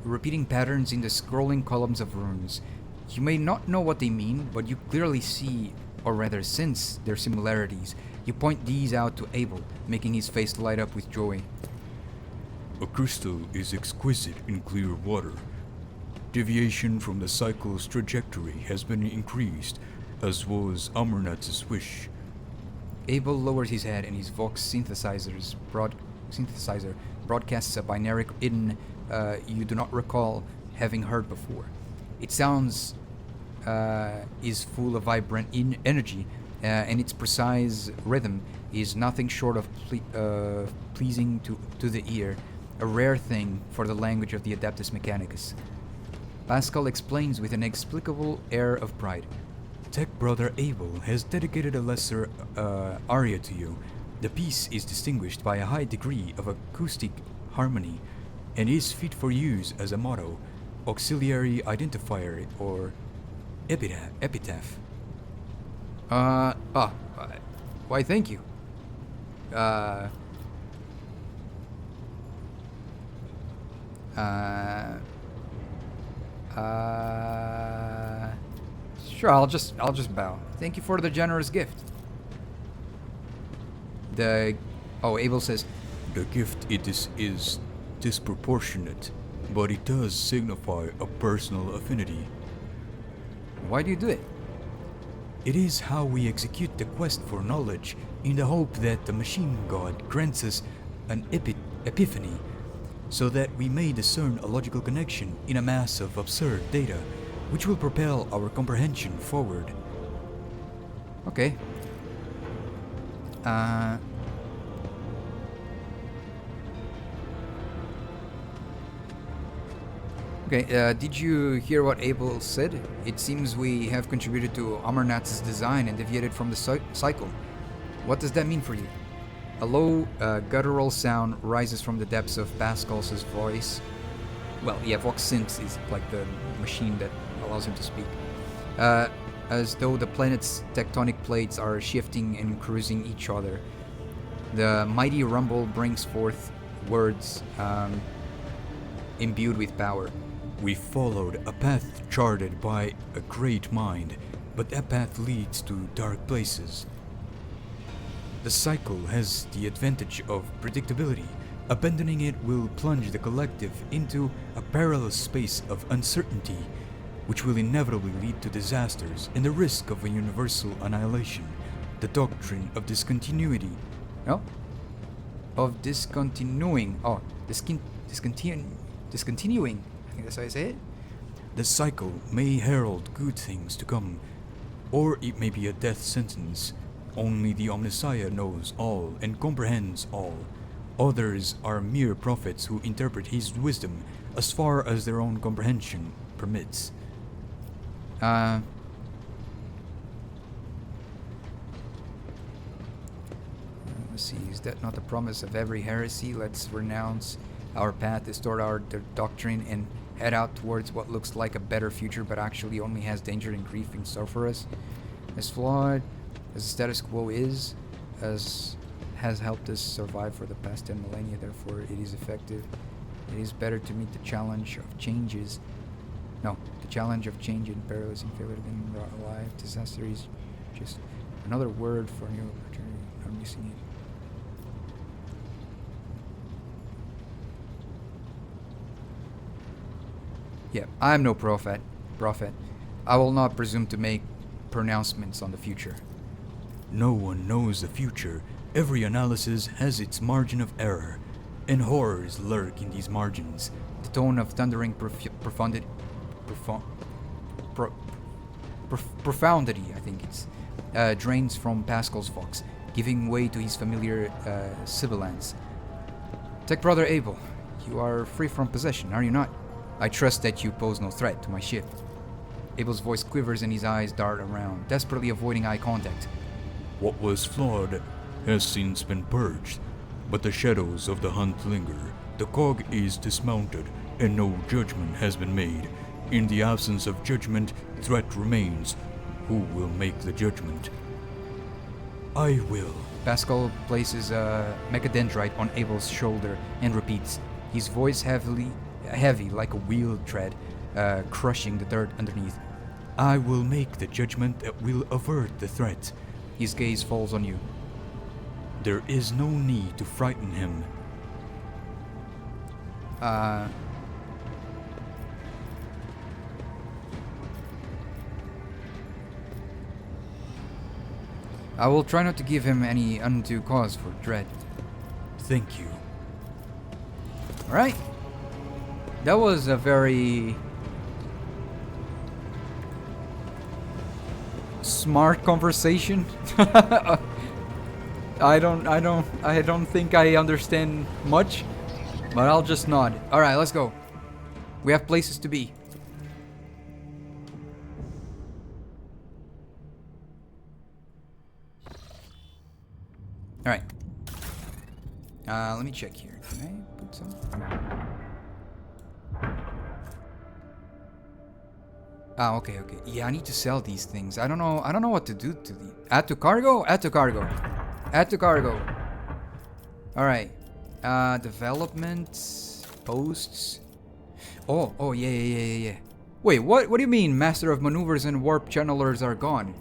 repeating patterns in the scrolling columns of runes. You may not know what they mean, but you clearly see, or rather sense, their similarities. You point these out to Abel, making his face light up with joy. A crystal is exquisite in clear water. Deviation from the cycle's trajectory has been increased, as was Amarnath's wish. Abel lowers his head and his Vox synthesizer broadcasts a binary hidden you do not recall having heard before. Its sounds is full of vibrant energy, and its precise rhythm is nothing short of pleasing to the ear, a rare thing for the language of the Adeptus Mechanicus. Pascal explains with an inexplicable air of pride. Tech Brother Abel has dedicated a lesser aria to you. The piece is distinguished by a high degree of acoustic harmony and is fit for use as a motto, auxiliary identifier, or epitaph. Why, thank you. Sure, I'll just bow. Thank you for the generous gift. Abel says, the gift is disproportionate, but it does signify a personal affinity. Why do you do it? It is how we execute the quest for knowledge, in the hope that the machine god grants us an epiphany, so that we may discern a logical connection in a mass of absurd data, which will propel our comprehension forward. Okay. Did you hear what Abel said? It seems we have contributed to Amarnath's design and deviated from the cycle. What does that mean for you? A low, guttural sound rises from the depths of Pascal's voice. Well, yeah, Vox Synth is like the machine that allows him to speak. As though the planet's tectonic plates are shifting and cruising each other. The mighty rumble brings forth words imbued with power. We followed a path charted by a great mind, but that path leads to dark places. The cycle has the advantage of predictability. Abandoning it will plunge the collective into a perilous space of uncertainty, which will inevitably lead to disasters and the risk of a universal annihilation. The doctrine of discontinuity. No? Of discontinuing. Oh, discontinuing. I think that's how I say it. The cycle may herald good things to come, or it may be a death sentence. Only the Omnissiah knows all and comprehends all. Others are mere prophets who interpret his wisdom as far as their own comprehension permits. Let's see, is that not the promise of every heresy? Let's renounce our path, distort our doctrine, and head out towards what looks like a better future but actually only has danger and grief in store for us. As flawed as the status quo is, as has helped us survive for the past 10 millennia, therefore it is effective. It is better to meet the challenge of changes. No, the challenge of change in perilous and failure than alive. Disaster is just another word for new opportunity. I'm missing it. Yeah, I'm no prophet. I will not presume to make pronouncements on the future. No one knows the future. Every analysis has its margin of error, and horrors lurk in these margins. The tone of thundering profundity, I think it's, drains from Pascal's vox, giving way to his familiar sibilance. Tech Brother Abel, you are free from possession, are you not? I trust that you pose no threat to my ship. Abel's voice quivers and his eyes dart around, desperately avoiding eye contact. What was flawed has since been purged, but the shadows of the hunt linger. The cog is dismounted, and no judgment has been made. In the absence of judgment, threat remains. Who will make the judgment? I will. Pascal places a mechadendrite on Abel's shoulder and repeats, his voice heavy like a wheel tread, crushing the dirt underneath. I will make the judgment that will avert the threat. His gaze falls on you. There is no need to frighten him. I will try not to give him any undue cause for dread. Thank you. Alright. That was a very smart conversation. I don't think I understand much, but I'll just nod. Alright, let's go. We have places to be. Alright. Let me check here. Can I put some? Ah, okay. Yeah, I need to sell these things. I don't know what to do to the add to cargo. All right. Development posts. Oh, yeah. Wait, what do you mean? Master of Maneuvers and Warp Channelers are gone.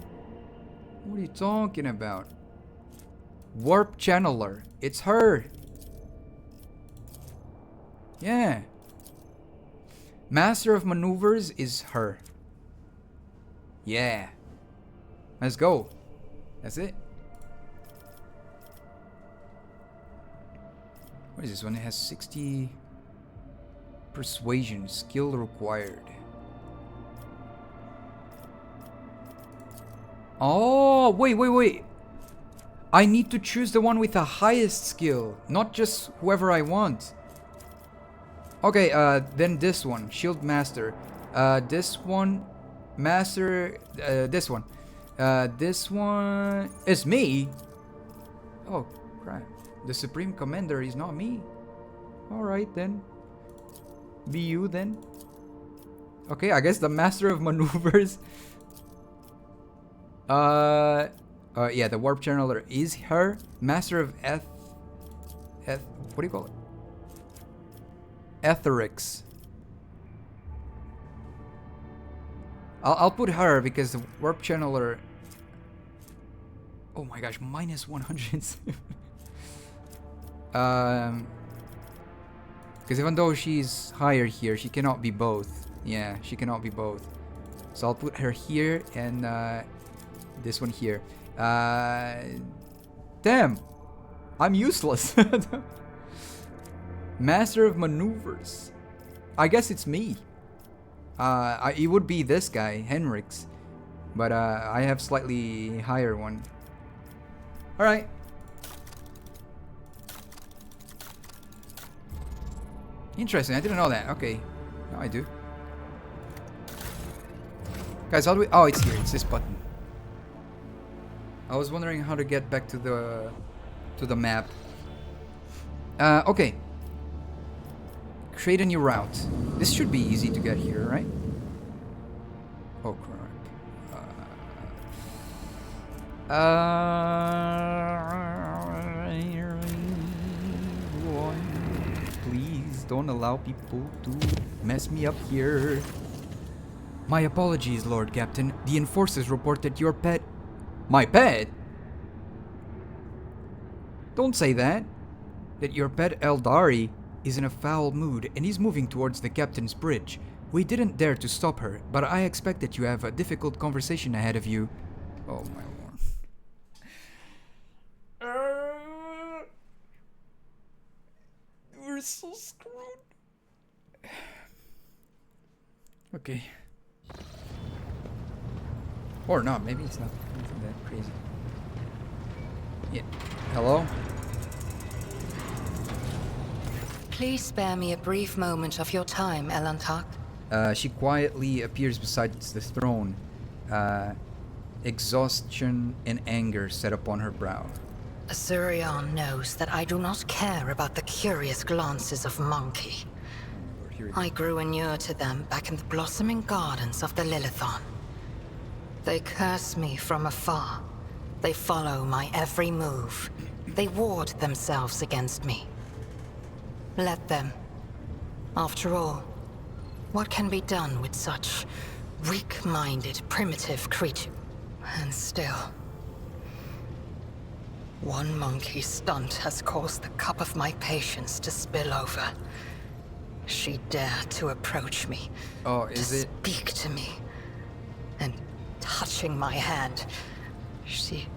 What are you talking about? Warp Channeler. It's her. Yeah. Master of Maneuvers is her. Yeah. Let's go. That's it. What is this one? It has 60 persuasion. Skill required. Oh, wait. I need to choose the one with the highest skill, not just whoever I want. Okay, then this one, Shield Master. This one, Master. This one. This one is me. Oh, crap. The Supreme Commander is not me. Alright then. Be you then. Okay, I guess the Master of Maneuvers. Yeah, the Warp Channeler is her. Master of what do you call it? Etherics. I'll put her because the Warp Channeler. Oh my gosh, minus 100. Because even though she's higher here, she cannot be both. Yeah, she cannot be both. So I'll put her here and this one here. Damn! I'm useless. Master of Maneuvers. I guess it's me. It would be this guy, Henrik's. But I have slightly higher one. Alright. Interesting, I didn't know that. Okay, now I do. Guys, how do we... Oh, it's here. It's this button. I was wondering how to get back to the map. Okay. Create a new route. This should be easy to get here, right? Oh, crap. Please don't allow people to mess me up here. My apologies, Lord Captain. The enforcers reported your pet... My pet? Don't say that. That your pet Eldari is in a foul mood and is moving towards the captain's bridge. We didn't dare to stop her, but I expect that you have a difficult conversation ahead of you. Oh my lord. We're so screwed. Okay. Or not, maybe it's not that crazy. Yeah. Hello? Please spare me a brief moment of your time, Elantak. She quietly appears beside the throne. Exhaustion and anger set upon her brow. Asurion knows that I do not care about the curious glances of Monkey. I grew inured to them back in the blossoming gardens of the Lilithon. They curse me from afar. They follow my every move. They ward themselves against me. Let them. After all, what can be done with such weak-minded, primitive creatures? And still, one monkey stunt has caused the cup of my patience to spill over. She dared to approach me, to speak to me, and touching my hand, she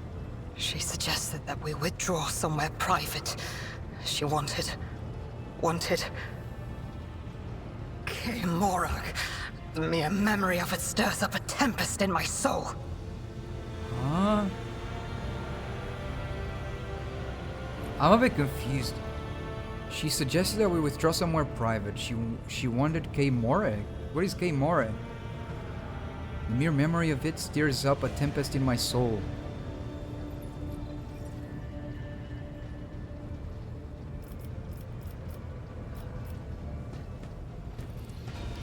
suggested that we withdraw somewhere private. She wanted Morag. The mere memory of it stirs up a tempest in my soul. Huh? I'm a bit confused. She suggested that we withdraw somewhere private. She wanted K Morag. What is K Morag? The mere memory of it stirs up a tempest in my soul.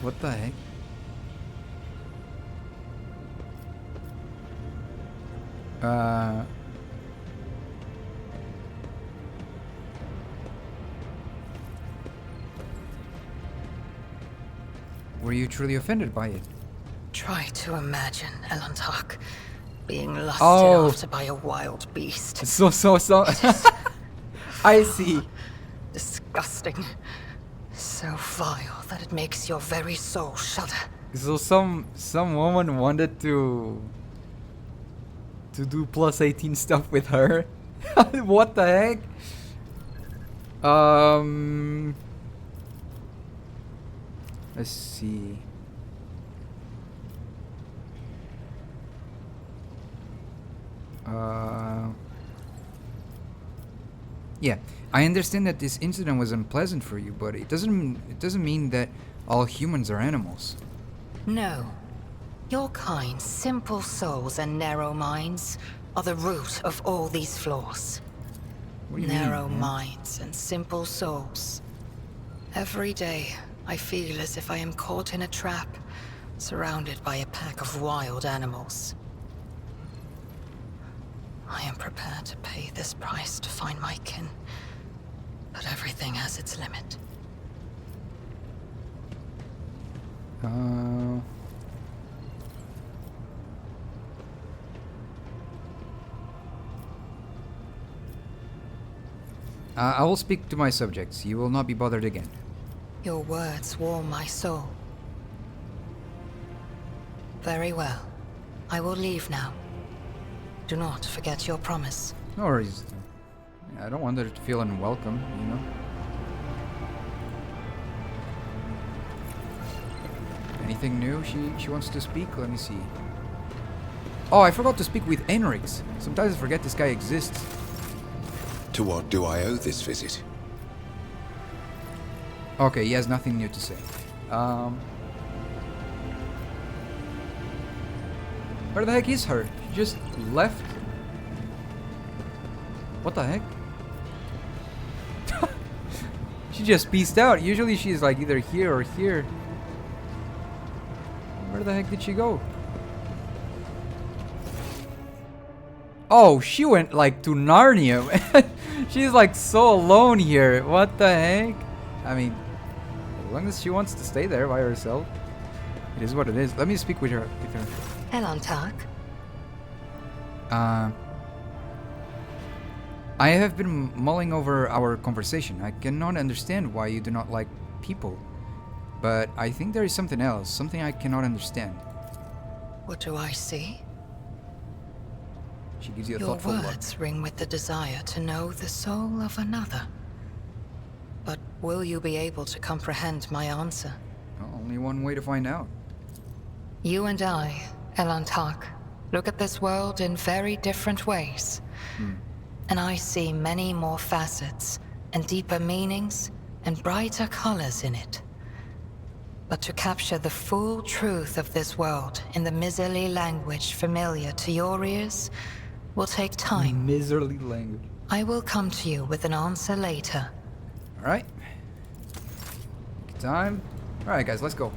What the heck? Were you truly offended by it? Try to imagine, Elantak, being lusted after by a wild beast. So. I see. Disgusting. So vile that it makes your very soul shudder. So some woman wanted to do plus 18 stuff with her. What the heck? Let's see. Yeah, I understand that this incident was unpleasant for you, but it doesn't mean that all humans are animals. No. Your kind, simple souls and narrow minds are the root of all these flaws. What do you Narrow mean, minds and simple souls. Every day, I feel as if I am caught in a trap, surrounded by a pack of wild animals. I am prepared to pay this price to find my kin, but everything has its limit. I will speak to my subjects. You will not be bothered again. Your words warm my soul. Very well. I will leave now. Do not forget your promise. No worries. I don't want her to feel unwelcome, you know? Anything new she wants to speak? Let me see. Oh, I forgot to speak with Enrix. Sometimes I forget this guy exists. To what do I owe this visit? Okay, he has nothing new to say. Where the heck is her? She just left? What the heck? She just peaced out. Usually she's like either here or here. Where the heck did she go? Oh, she went like to Narnia. She's like so alone here. What the heck? I mean, as long as she wants to stay there by herself, it is what it is. Let me speak with her. Elantark? I have been mulling over our conversation. I cannot understand why you do not like people. But I think there is something else, something I cannot understand. What do I see? She gives you a Your thoughtful look. words ring with the desire to know the soul of another. But will you be able to comprehend my answer? Well, only one way to find out. You and I, Elantark, look at this world in very different ways. And I see many more facets, and deeper meanings, and brighter colors in it. But to capture the full truth of this world in the miserly language familiar to your ears will take time. Miserly language. I will come to you with an answer later. Alright. Time. Alright guys, let's go.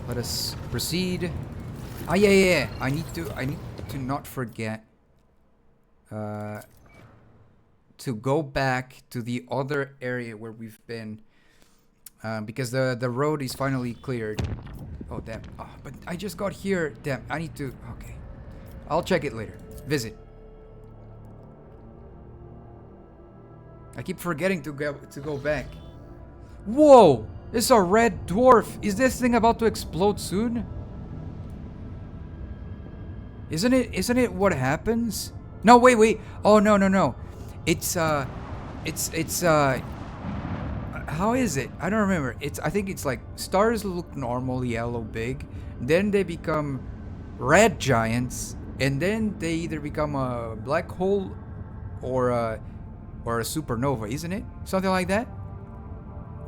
Let us proceed. Ah, yeah. I need to not forget to go back to the other area where we've been, because the road is finally cleared. Oh damn! Oh, but I just got here. Damn! I need to. Okay, I'll check it later. Visit. I keep forgetting to go back. Whoa! It's a red dwarf. Is this thing about to explode soon? Isn't it what happens? No, wait. Oh, no. It's how is it? I don't remember. I think it's like stars look normal, yellow, big. Then they become red giants, and then they either become a black hole or a supernova, isn't it? Something like that?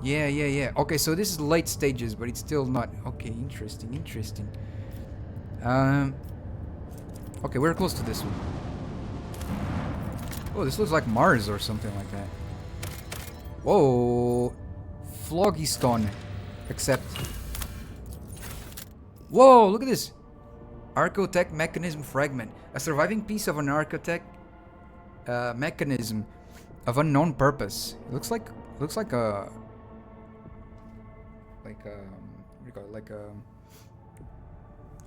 Yeah. Okay, so this is late stages, but it's still not. Okay, interesting. Okay, we're close to this one. Oh, this looks like Mars or something like that. Whoa. Phlogiston. Accept. Whoa, look at this. Archotech mechanism fragment. A surviving piece of an Archotech mechanism of unknown purpose. It looks like a what do you call it?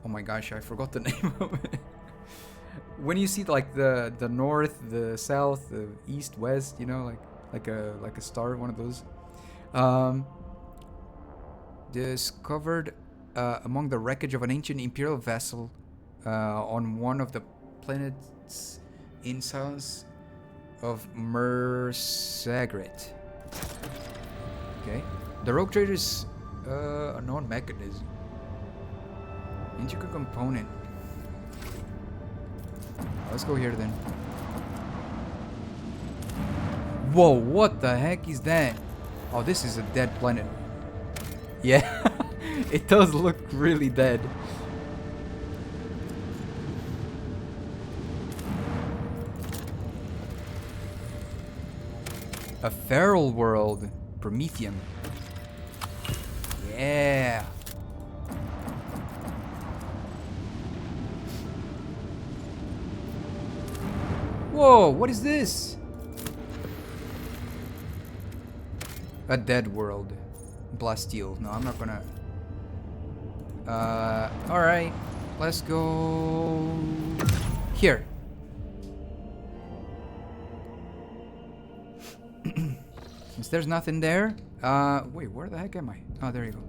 Oh my gosh, I forgot the name of it. When you see like the north, the south, the east, west, you know, like a star, one of those. Discovered among the wreckage of an ancient imperial vessel on one of the planets in silence of Mersagret. Okay. The rogue trader's unknown mechanism. Intricate component. Let's go here then. Whoa, what the heck is that? Oh, this is a dead planet. Yeah, it does look really dead. A feral world. Prometheum. Yeah. Whoa, what is this? A dead world. Blasteel. No, I'm not gonna... alright. Let's go... here. Since there's nothing there, wait, where the heck am I? Oh, there you go.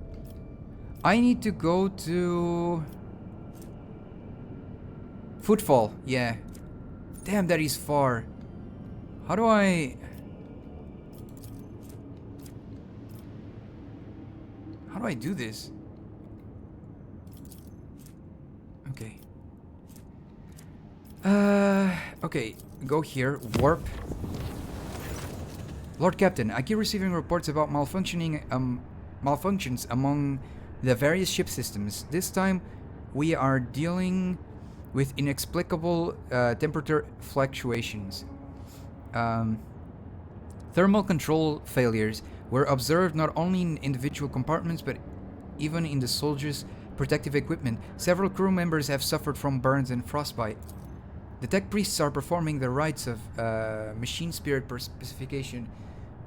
I need to go to Footfall. Yeah. Damn, that is far. How do I do this? Okay. Okay, go here, warp. Lord Captain, I keep receiving reports about malfunctions among the various ship systems. This time, we are dealing with inexplicable temperature fluctuations. Thermal control failures were observed not only in individual compartments, but even in the soldiers' protective equipment. Several crew members have suffered from burns and frostbite. The tech priests are performing the rites of machine spirit specification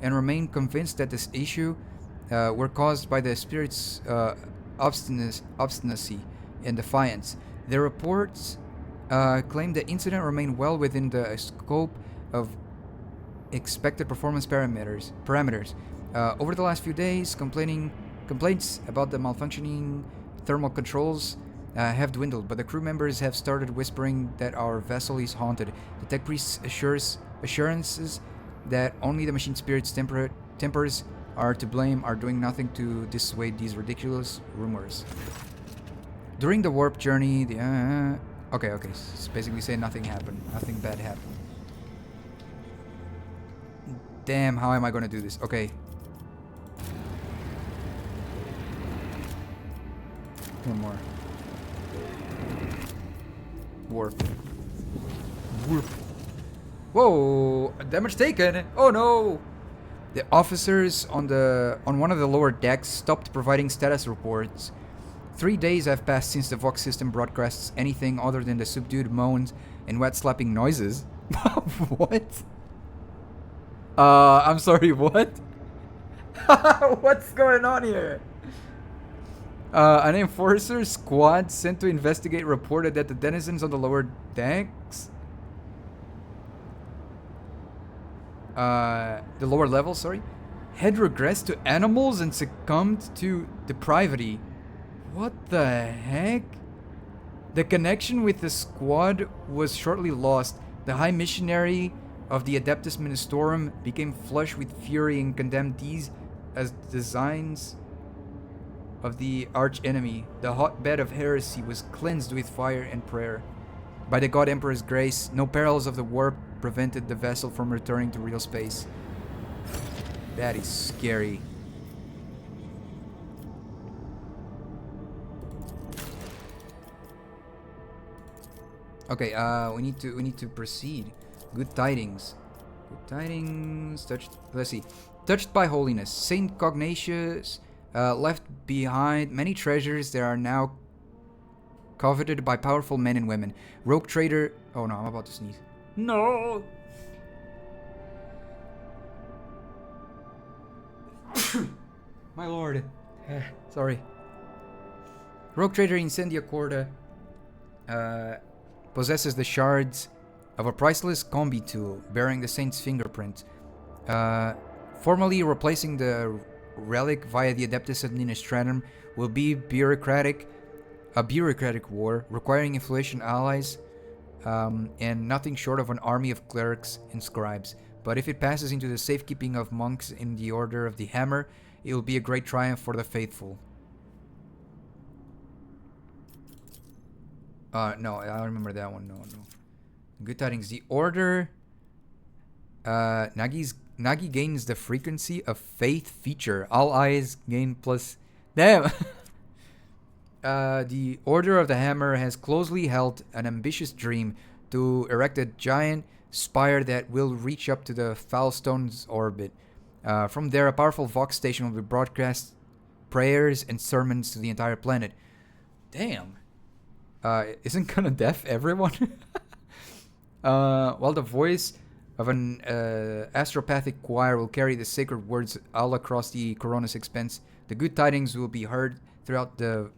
and remain convinced that this issue were caused by the spirit's obstinacy and defiance. Their reports claim the incident remained well within the scope of expected performance parameters. Over the last few days, complaints about the malfunctioning thermal controls have dwindled, but the crew members have started whispering that our vessel is haunted. The tech priest's assurances that only the machine spirit's tempers are to blame are doing nothing to dissuade these ridiculous rumors. During the warp journey, okay, it's basically saying nothing happened. Nothing bad happened. Damn, how am I gonna do this? Okay. One more. Warp. Warp. Whoa! Damage taken! Oh no! The officers on one of the lower decks stopped providing status reports. 3 days have passed since the Vox system broadcasts anything other than the subdued moans and wet slapping noises. What? I'm sorry, what? What's going on here? An enforcer squad sent to investigate reported that the denizens on the lower decks, the lower level, had regressed to animals and succumbed to depravity. What the heck? The connection with the squad was shortly lost. The High Missionary of the Adeptus Ministorum became flush with fury and condemned these as designs of the arch-enemy. The hotbed of heresy was cleansed with fire and prayer. By the God Emperor's grace, no perils of the warp prevented the vessel from returning to real space. That is scary. Okay, we need to proceed. Good tidings. Good tidings. Let's see. Touched by holiness, Saint Cognatius left behind many treasures that are now coveted by powerful men and women. Rogue trader. Oh no, I'm about to sneeze. No. My lord. Sorry. Rogue trader Incendia Corda possesses the shards of a priceless combi tool bearing the saint's fingerprint, formally replacing the relic via the Adeptus Administratum will be a bureaucratic war requiring influential allies and nothing short of an army of clerics and scribes. But if it passes into the safekeeping of monks in the Order of the Hammer, it will be a great triumph for the faithful. No, I don't remember that one. No. Good tidings. The Order... Nagi gains the frequency of faith feature. All eyes gain plus... Damn! The Order of the Hammer has closely held an ambitious dream to erect a giant spire that will reach up to the Foulstone's orbit. From there, a powerful Vox station will broadcast prayers and sermons to the entire planet. Damn! Isn't gonna deaf everyone? While the voice of an astropathic choir will carry the sacred words all across the Koronus Expanse, the good tidings will be heard throughout the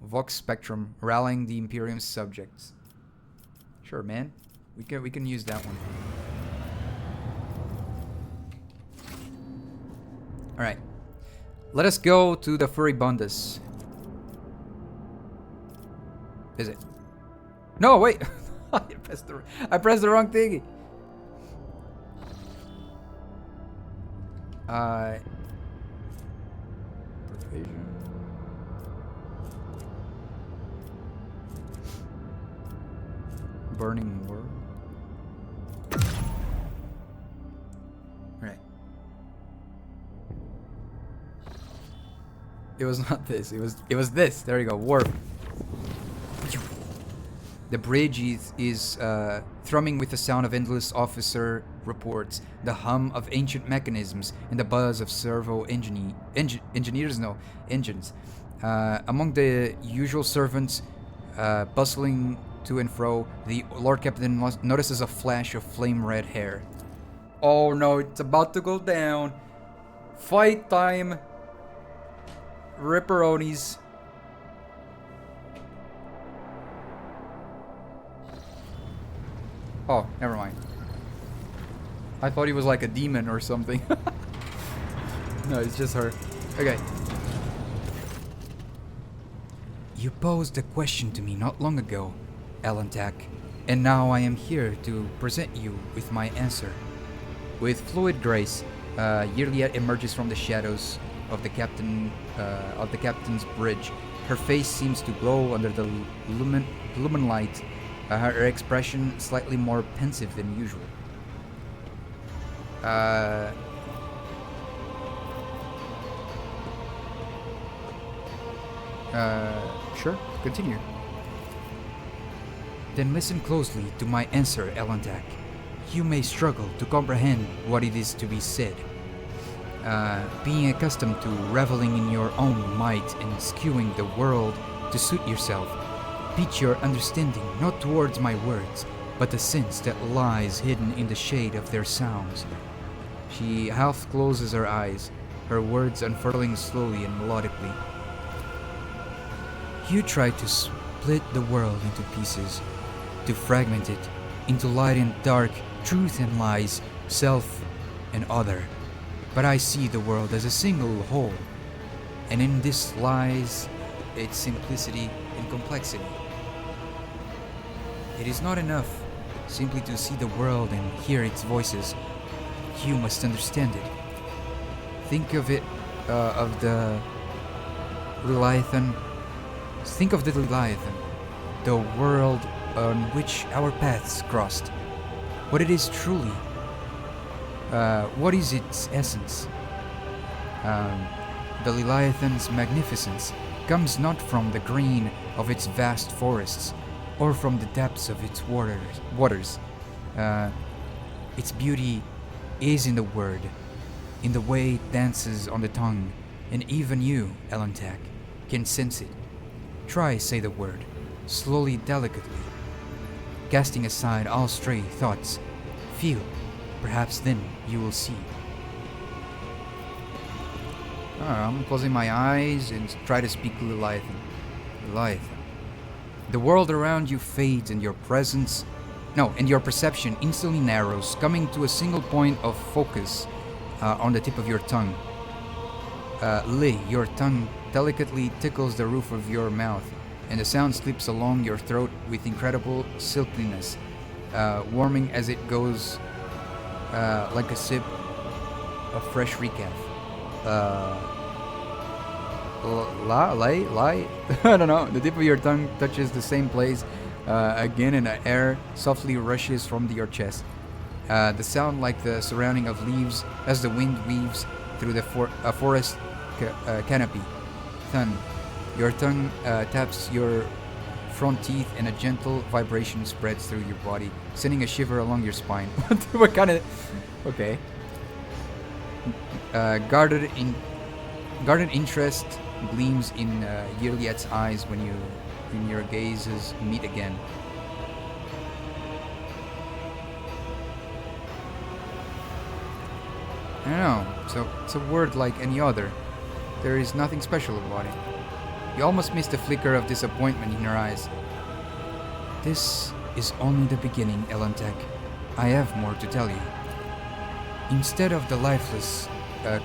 Vox spectrum, rallying the Imperium's subjects. Sure, man. We can use that one. Alright. Let us go to the Furibundas. Is it? No, wait! I pressed the wrong thingy. Persuasion. Burning World. Right. It was not this. It was this. There you go. Warp. The bridge is thrumming with the sound of endless officer reports, the hum of ancient mechanisms, and the buzz of servo engines. Among the usual servants bustling to and fro, the Lord Captain notices a flash of flame red hair. Oh no, it's about to go down. Fight time. Ripperonis. Oh, never mind. I thought he was like a demon or something. No, it's just her. Okay. You posed a question to me not long ago, Alantak, and now I am here to present you with my answer. With fluid grace, Yirliet emerges from the shadows of the captain's bridge. Her face seems to glow under the lumen light. Her expression slightly more pensive than usual. Sure, continue. Then listen closely to my answer, Elantak. You may struggle to comprehend what it is to be said. Being accustomed to reveling in your own might and skewing the world to suit yourself, beat your understanding not towards my words, but the sense that lies hidden in the shade of their sounds. She half closes her eyes, her words unfurling slowly and melodically. You try to split the world into pieces, to fragment it into light and dark, truth and lies, self and other. But I see the world as a single whole, and in this lies its simplicity and complexity. It is not enough simply to see the world and hear its voices. You must understand it. Think of it, of the Leviathan. Think of the Leviathan, the world on which our paths crossed. What it is truly. What is its essence? The Leviathan's magnificence comes not from the green of its vast forests, or from the depths of its waters. Its beauty is in the word, in the way it dances on the tongue, and even you, Elantak, can sense it. Try say the word, slowly, delicately, casting aside all stray thoughts. Feel, perhaps then you will see. I'm closing my eyes and try to speak Leviathan. Leviathan. The world around you fades and your perception instantly narrows, coming to a single point of focus on the tip of your tongue. Your tongue delicately tickles the roof of your mouth, and the sound slips along your throat with incredible silkiness, warming as it goes like a sip of fresh recaf. I don't know. The tip of your tongue touches the same place again, and the air softly rushes from your chest. The sound like the surrounding of leaves as the wind weaves through the forest canopy. Thun. Your tongue taps your front teeth, and a gentle vibration spreads through your body, sending a shiver along your spine. What kind of... Okay. Guarded interest gleams in Yirliet's eyes when your gazes meet again. I don't know. So it's a word like any other. There is nothing special about it. You almost missed the flicker of disappointment in her eyes. This is only the beginning, Elantek. I have more to tell you. Instead of the lifeless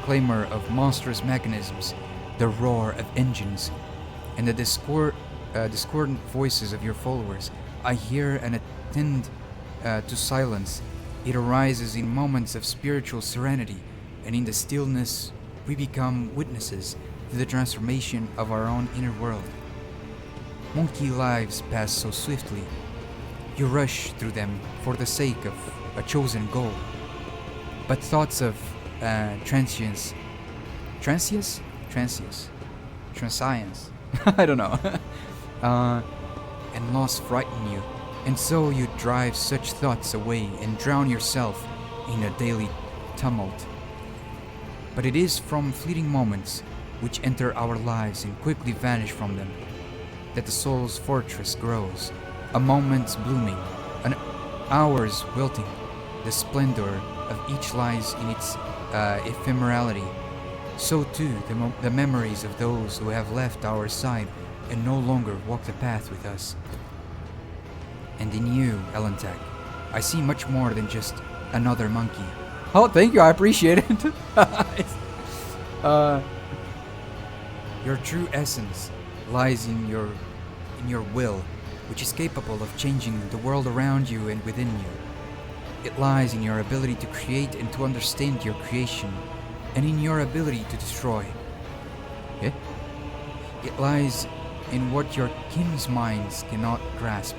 clamor of monstrous mechanisms, the roar of engines, and the discordant voices of your followers, I hear and attend to silence. It arises in moments of spiritual serenity, and in the stillness we become witnesses to the transformation of our own inner world. Monkey lives pass so swiftly. You rush through them for the sake of a chosen goal. But thoughts of transience, I don't know, and loss frighten you, and so you drive such thoughts away and drown yourself in a daily tumult. But it is from fleeting moments which enter our lives and quickly vanish from them that the soul's fortress grows, a moment's blooming, an hour's wilting. The splendor of each lies in its ephemerality. So too the memories of those who have left our side and no longer walk the path with us. And in you, Elentak, I see much more than just another monkey. Oh, thank you, I appreciate it. Your true essence lies in your will, which is capable of changing the world around you and within you. It lies in your ability to create and to understand your creation, and in your ability to destroy. Yeah? It lies in what your kin's minds cannot grasp,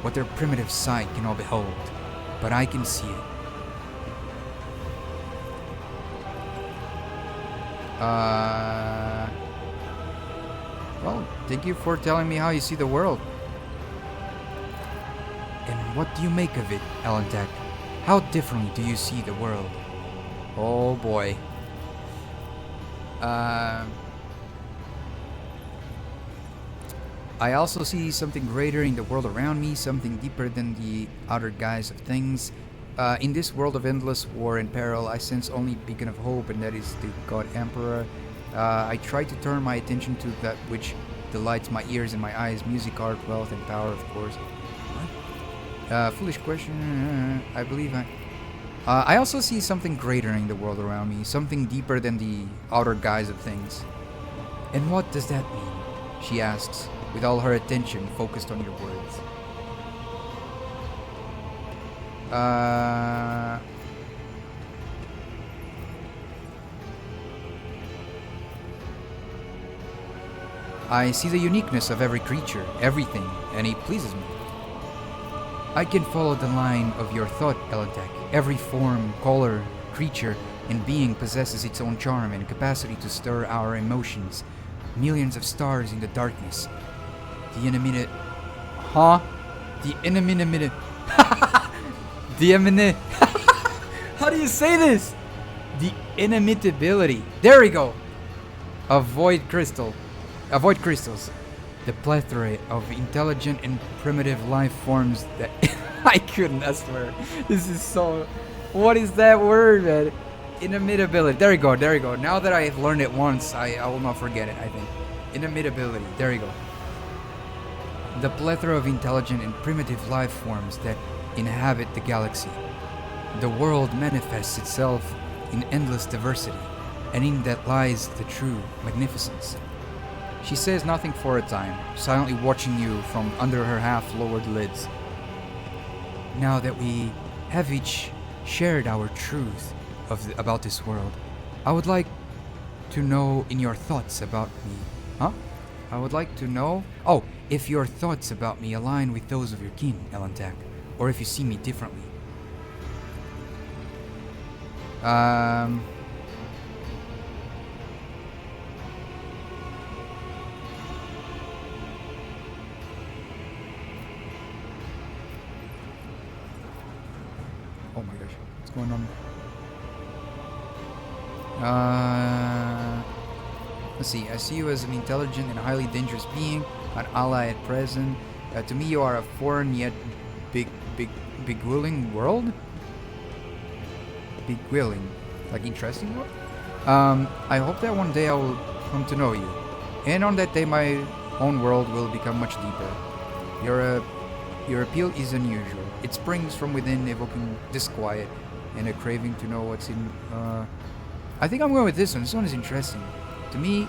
what their primitive sight cannot behold, but I can see it. Well, thank you for telling me how you see the world. And what do you make of it, Elentak? How differently do you see the world? Oh boy. I also see something greater in the world around me, something deeper than the outer guise of things. In this world of endless war and peril, I sense only a beacon of hope, and that is the God Emperor. I try to turn my attention to that which delights my ears and my eyes, music, art, wealth, and power, of course. What? Foolish question. I believe I also see something greater in the world around me, something deeper than the outer guise of things. And what does that mean? She asks, with all her attention focused on your words. I see the uniqueness of every creature, everything, and it pleases me. I can follow the line of your thought, Elentak. Every form, color, creature, and being possesses its own charm and capacity to stir our emotions. Millions of stars in the darkness. The inimitable... Huh? The inimitable... How do you say this? The inimitability. There we go. Avoid crystals. The plethora of intelligent and primitive life forms that... I couldn't, I swear. This is so... What is that word, man? Inimitability. There we go. Now that I have learned it once, I will not forget it, I think. Inimitability. There we go. The plethora of intelligent and primitive life forms that inhabit the galaxy. The world manifests itself in endless diversity, and in that lies the true magnificence. She says nothing for a time, silently watching you from under her half-lowered lids. Now that we have each shared our truth about this world, I would like to know in your thoughts about me. Huh? I would like to know... Oh, if your thoughts about me align with those of your kin, Elentak, or if you see me differently. Oh my gosh, what's going on? Let's see, I see you as an intelligent and highly dangerous being, an ally at present. To me you are a foreign yet big-willing world? Big-willing, like interesting world? I hope that one day I will come to know you. And on that day my own world will become much deeper. Your appeal is unusual. It springs from within, evoking disquiet and a craving to know what's in... I think I'm going with this one. This one is interesting. To me,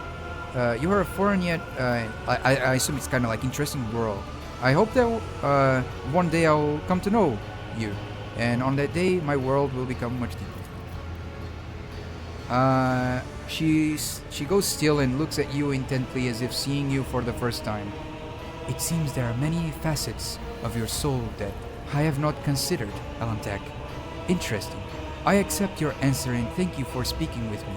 you are a foreign yet, I assume it's kind of like interesting world. I hope that one day I'll come to know you, and on that day my world will become much deeper. She goes still and looks at you intently as if seeing you for the first time. It seems there are many facets of your soul that I have not considered, Alantak. Interesting. I accept your answer and thank you for speaking with me.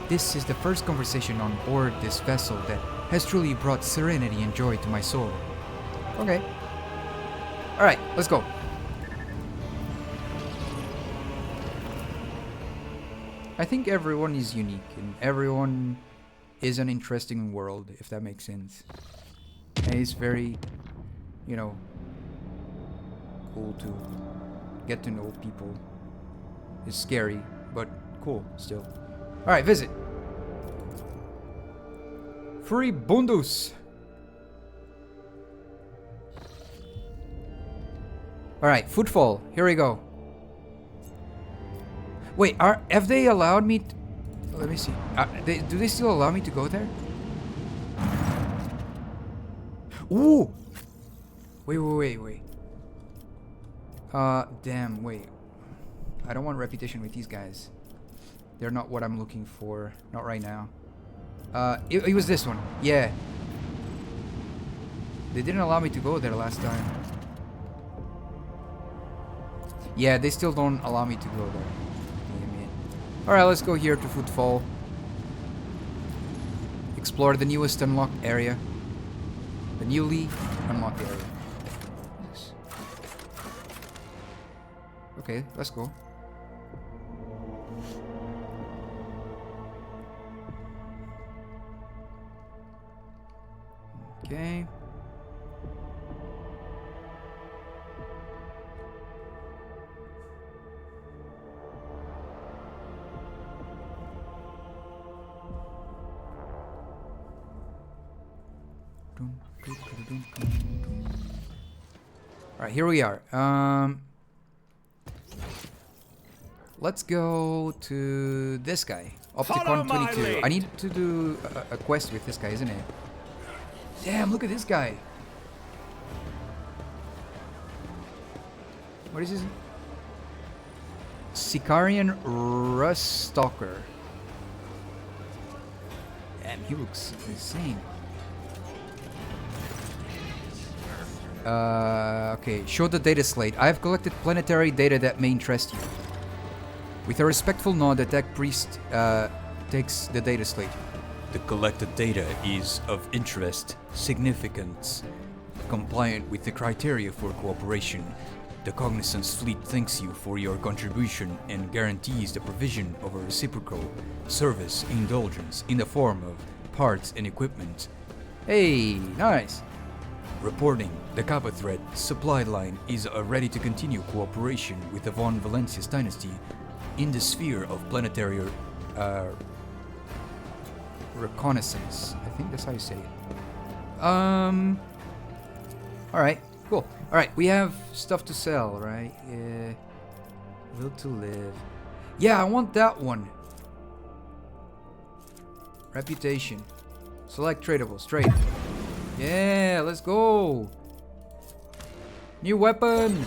This is the first conversation on board this vessel that has truly brought serenity and joy to my soul. Okay. Alright, let's go. I think everyone is unique and everyone is an interesting world, if that makes sense. And it's very, you know, cool to get to know people. It's scary, but cool still. Alright, visit. Free Bundus. Alright, footfall. Here we go. Wait, have they allowed me to, let me see. Do they still allow me to go there? Ooh! Wait. Damn, wait. I don't want reputation with these guys. They're not what I'm looking for. Not right now. It was this one. Yeah. They didn't allow me to go there last time. Yeah, they still don't allow me to go there. Alright, let's go here to Footfall. Explore the newest unlocked area. The newly unlocked area. Yes. Okay, let's go. Okay. Alright, here we are. Let's go to this guy. Opticon 22. I need to do a quest with this guy, isn't it? Damn, look at this guy. What is his? Sicarian Rust Stalker. Damn, he looks insane. Okay, show the data slate. I have collected planetary data that may interest you. With a respectful nod, the tech priest takes the data slate. The collected data is of interest, significance, compliant with the criteria for cooperation. The Cognizance fleet thanks you for your contribution and guarantees the provision of a reciprocal service indulgence in the form of parts and equipment. Hey, nice. Reporting, the Kappa thread supply line is ready to continue cooperation with the Von Valencius dynasty in the sphere of planetary reconnaissance. I think that's how you say it. Alright, cool. Alright, we have stuff to sell, right? Yeah. Will to live. Yeah, I want that one. Reputation. Select tradables. Trade. Yeah, let's go. New weapon.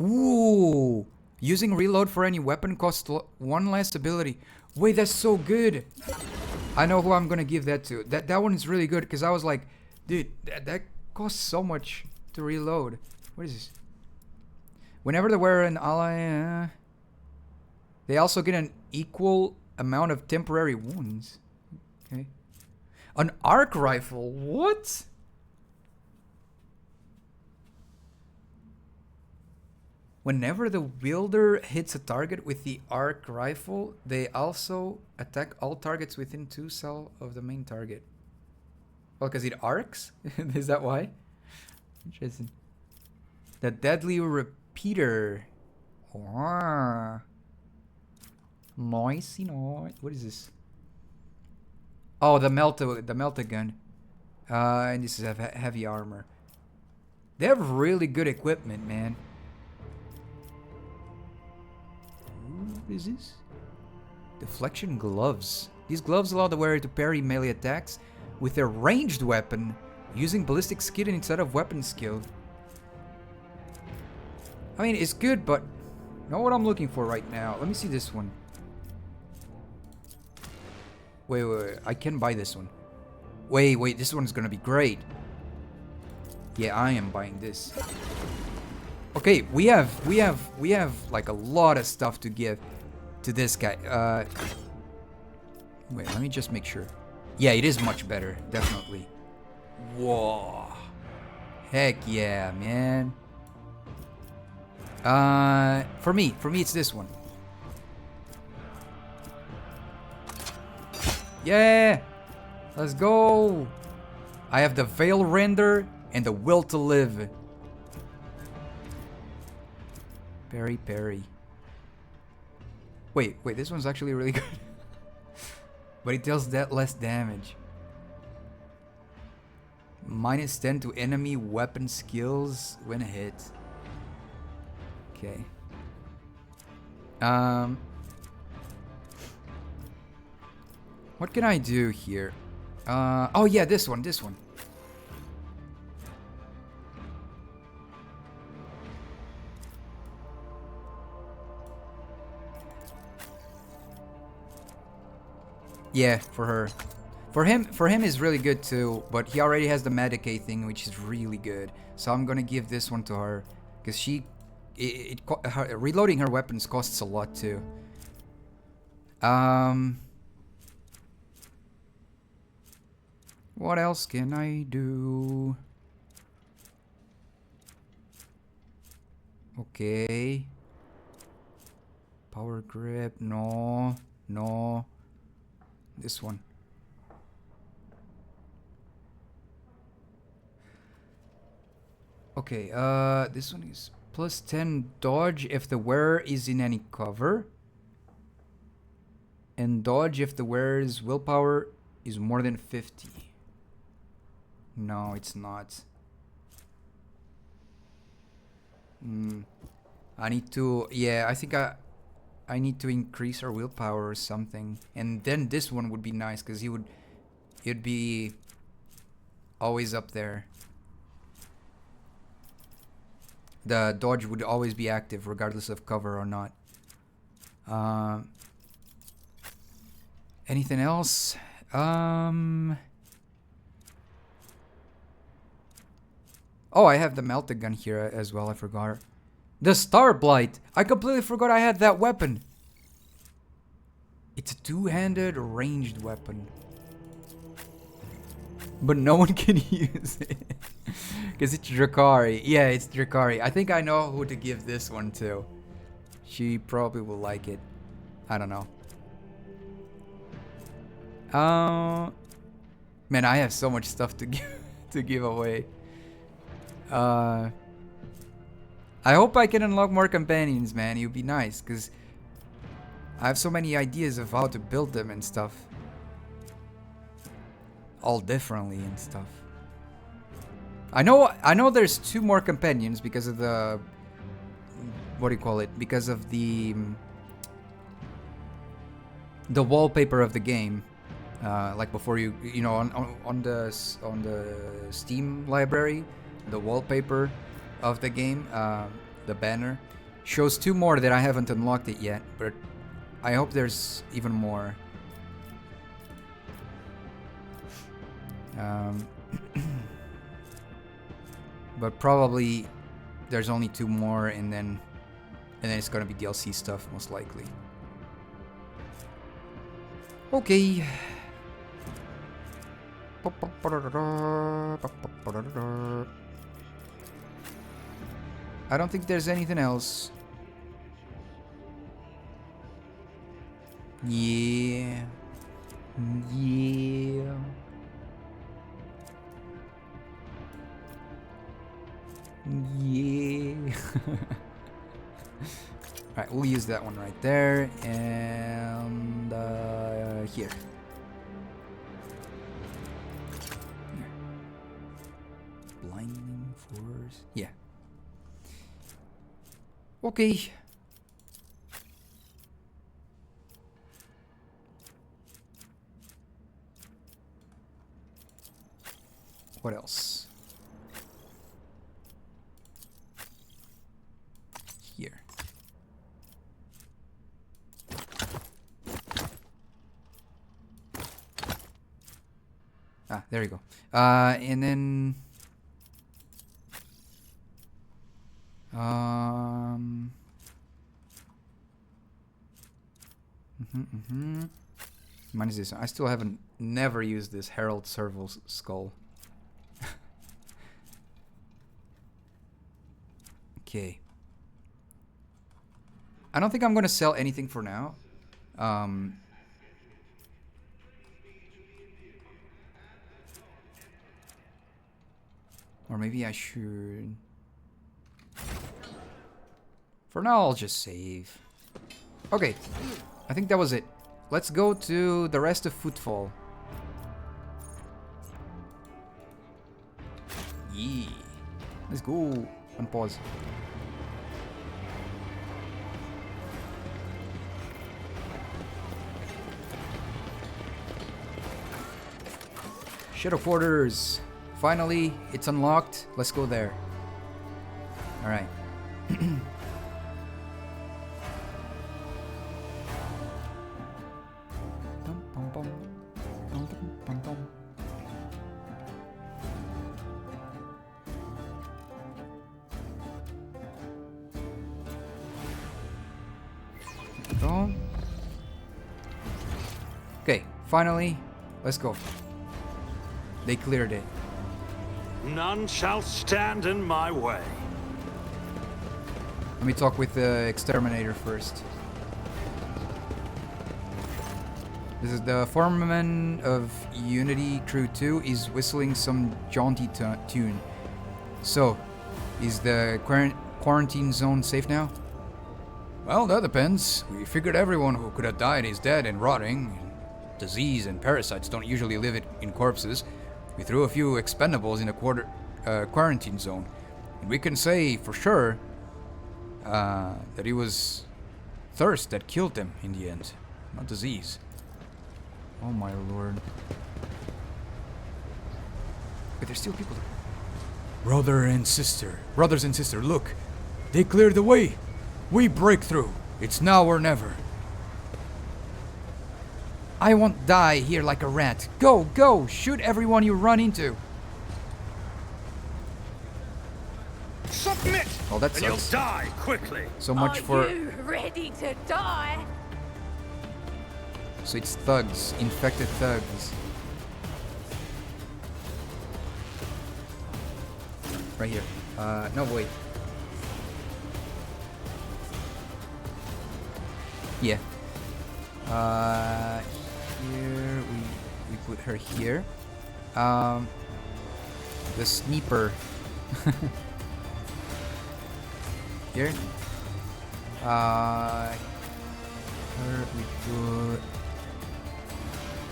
Ooh. Using reload for any weapon costs one less ability. Wait, that's so good. I know who I'm gonna give that to. That one is really good because I was like, dude, that costs so much to reload. What is this? Whenever they wear an ally, they also get an equal amount of temporary wounds. Okay. An arc rifle? What? Whenever the wielder hits a target with the arc rifle, they also attack all targets within 2 cell of the main target. Well, because it arcs? Is that why? Interesting. The deadly repeater. Oh. Noisy noise. What is this? Oh, the melta gun. And this is heavy armor. They have really good equipment, man. What is this? Deflection gloves. These gloves allow the wearer to parry melee attacks with their ranged weapon using ballistic skill instead of weapon skill. I mean, it's good, but not what I'm looking for right now. Let me see this one. Wait. I can buy this one. Wait. This one's gonna be great. Yeah, I am buying this. Okay, we have like a lot of stuff to give to this guy. Wait, let me just make sure. Yeah, it is much better, definitely. Whoa. Heck yeah, man. For me, it's this one. Yeah, let's go. I have the Veil Render and the Will to Live. Parry. Wait, this one's actually really good. But it deals that less damage. -10 to enemy weapon skills when hit. Okay. What can I do here? Oh yeah, this one. Yeah, for her. For him is really good too, but he already has the Medicaid thing, which is really good. So I'm gonna give this one to her, because reloading her weapons costs a lot too. What else can I do? Okay. Power grip, no. This one. Okay, this one is +10 dodge if the wearer is in any cover. And dodge if the wearer's willpower is more than 50. No, it's not. I need to... Yeah, I think I need to increase our willpower or something. And then this one would be nice, because he'd be always up there. The dodge would always be active regardless of cover or not. Anything else? Oh, I have the melted gun here as well. I forgot. The Star Blight. I completely forgot I had that weapon. It's a two-handed ranged weapon. But no one can use it. Because it's Drakari. Yeah, it's Drakari. I think I know who to give this one to. She probably will like it. I don't know. Man, I have so much stuff to give away. I hope I can unlock more companions, man. It would be nice, because I have so many ideas of how to build them and stuff. All differently and stuff. I know there's 2 more companions because of the... What do you call it? Because of the wallpaper of the game. Like before you know, on the Steam library, the wallpaper of the game, the banner shows 2 more that I haven't unlocked it yet, but I hope there's even more. But probably there's only 2 more, and then it's gonna be DLC stuff most likely. Okay. I don't think there's anything else. Yeah. Alright, we'll use that one right there. And here. Binding force. Yeah. Okay. What else? Here. Ah, there you go. And then mine is this. I still haven't never used this Herald Serval's skull. Okay. I don't think I'm gonna sell anything for now. Or maybe I should. For now, I'll just save. Okay, I think that was it. Let's go to the rest of Footfall. Yeah. Let's go. Unpause. Shadow Quarters. Finally, it's unlocked. Let's go there. Alright. Okay, finally, let's go. They cleared it. None shall stand in my way. Let me talk with the exterminator first. This is the foreman of Unity Crew 2 is whistling some jaunty tune. So, is the quarantine zone safe now? Well, that depends. We figured everyone who could have died is dead and rotting. Disease and parasites don't usually live in corpses. We threw a few expendables in the quarantine zone. And we can say for sure that it was thirst that killed them in the end, not disease. Oh my lord. But there's still people there. Brothers and sister, look. They cleared the way. We break through. It's now or never. I won't die here like a rat. Go, go! Shoot everyone you run into. Submit! Oh, that and you'll sucks. die quickly. So much for... Are you ready to die? So it's thugs. Infected thugs. Right here. No, wait. Yeah. Here we put her here. The sniper. Here. Her we put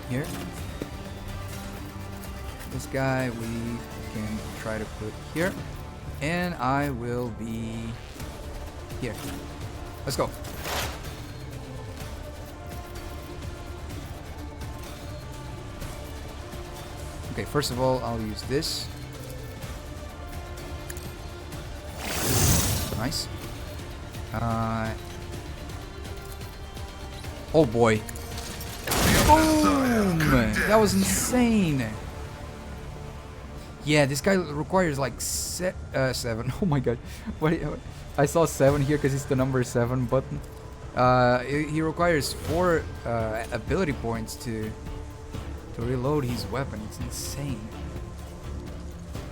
here. This guy we can try to put here. And I will be here. Let's go. Okay, first of all, I'll use this. Nice. Oh boy. Boom! That was insane. Yeah, this guy requires like 7. Oh my god. What? I saw 7 here because it's the number 7 button. He requires 4 ability points to reload his weapon. It's insane.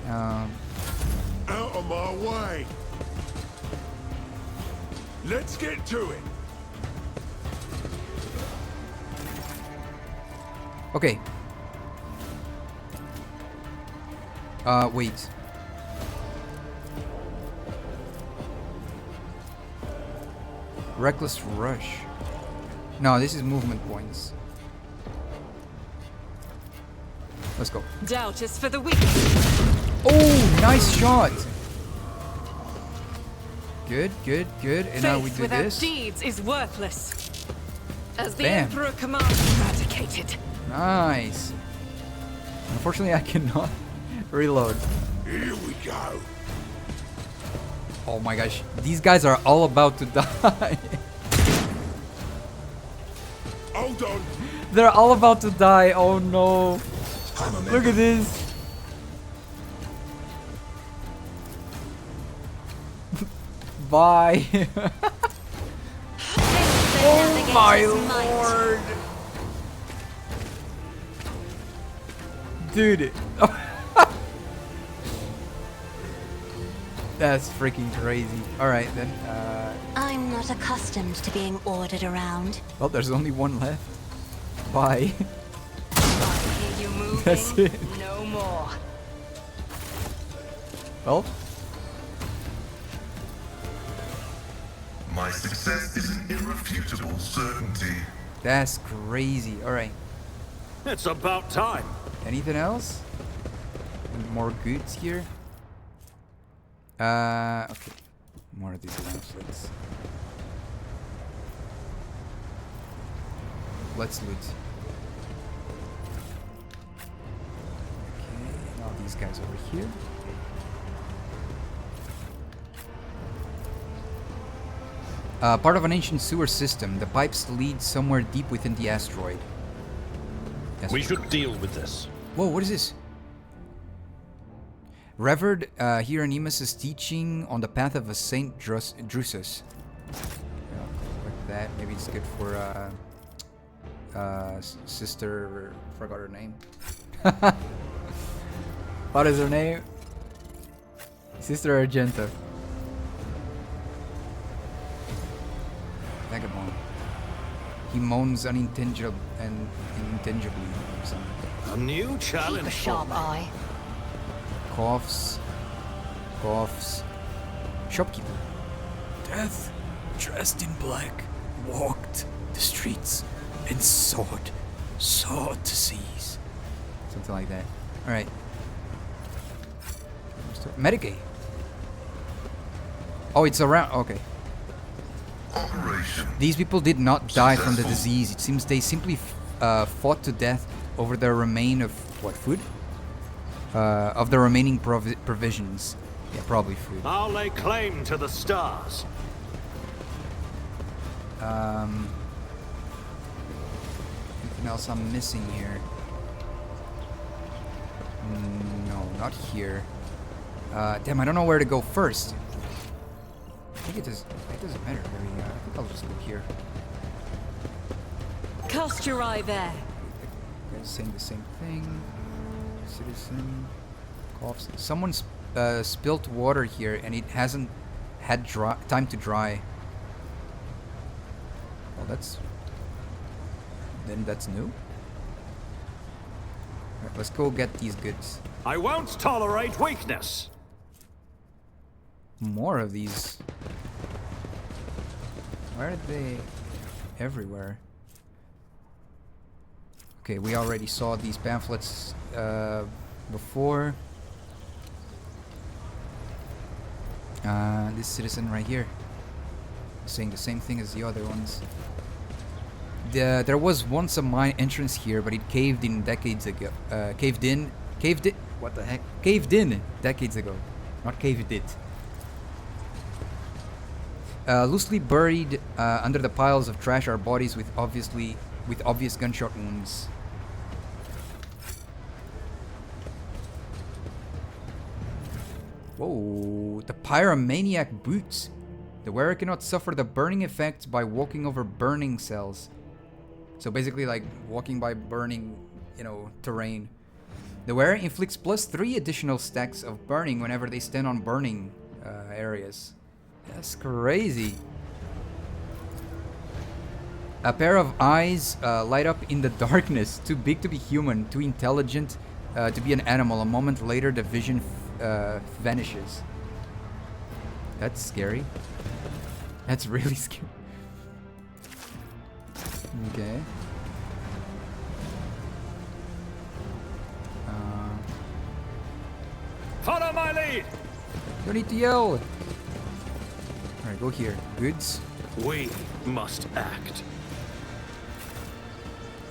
Out of my way. Let's get to it. Okay. Wait. Reckless rush. No, this is movement points. Let's go. Doubt is for the weak. Oh, nice shot. Good, good, good. And now we Faith do without this. deeds is worthless. As the Bam. Emperor commands, eradicated. Nice. Unfortunately, I cannot reload. Here we go. Oh my gosh. These guys are all about to die. Hold on. They're all about to die. Oh no. Look at this. Bye. Oh My lord. Dude. That's freaking crazy. Alright then. I'm not accustomed to being ordered around. Well, there's only one left. Bye. I hear you moving. That's it. No more. Well, My success is an irrefutable certainty. that's crazy. Alright. It's about time. Anything else? Any more goods here? Okay. More of these pamphlets. Let's loot. Okay, and all these guys over here. Part of an ancient sewer system. The pipes lead somewhere deep within the asteroid. We should deal with this. Whoa, what is this? Revered Hieronymus' teaching on the path of a Saint Drusus. Like that. Maybe it's good for sister. Forgot her name. What is her name? Sister Argenta. Vagabond. He moans unintelligibly and intangibly or something. A new challenge. Keep a for sharp me. eye. Coughs. Coughs. Shopkeeper. Death, dressed in black, walked the streets and sought to seize. Something like that. Alright. Medicaid. Oh, it's around. Okay. Operation. These people did not die from the disease. It seems they simply fought to death over the remain of what, food? Of the remaining provisions. Yeah, probably food. I'll lay claim to the stars. Anything else I'm missing here? No, not here. Damn, I don't know where to go first. I think it doesn't matter really. I think I'll just go here. Cast your eye there. Okay, saying the same thing. Citizen. Coughs. Someone's spilt water here and it hasn't had time to dry. Well, that's new. Alright, let's go get these goods. I won't tolerate weakness. More of these. Why are they everywhere? Okay, we already saw these pamphlets before. This citizen right here saying the same thing as the other ones. There was once a mine entrance here, but it caved in decades ago. Caved in. What the heck? Caved in decades ago, not caved it. Loosely buried under the piles of trash are bodies with obvious gunshot wounds. Whoa, the pyromaniac boots. The wearer cannot suffer the burning effects by walking over burning cells. So basically like walking by burning, terrain. The wearer inflicts +3 additional stacks of burning whenever they stand on burning areas. That's crazy. A pair of eyes light up in the darkness. Too big to be human, too intelligent to be an animal. A moment later, the vision vanishes. That's scary. That's really scary. Okay. Follow my lead! Don't need to yell. Alright, go here. Goods. We must act.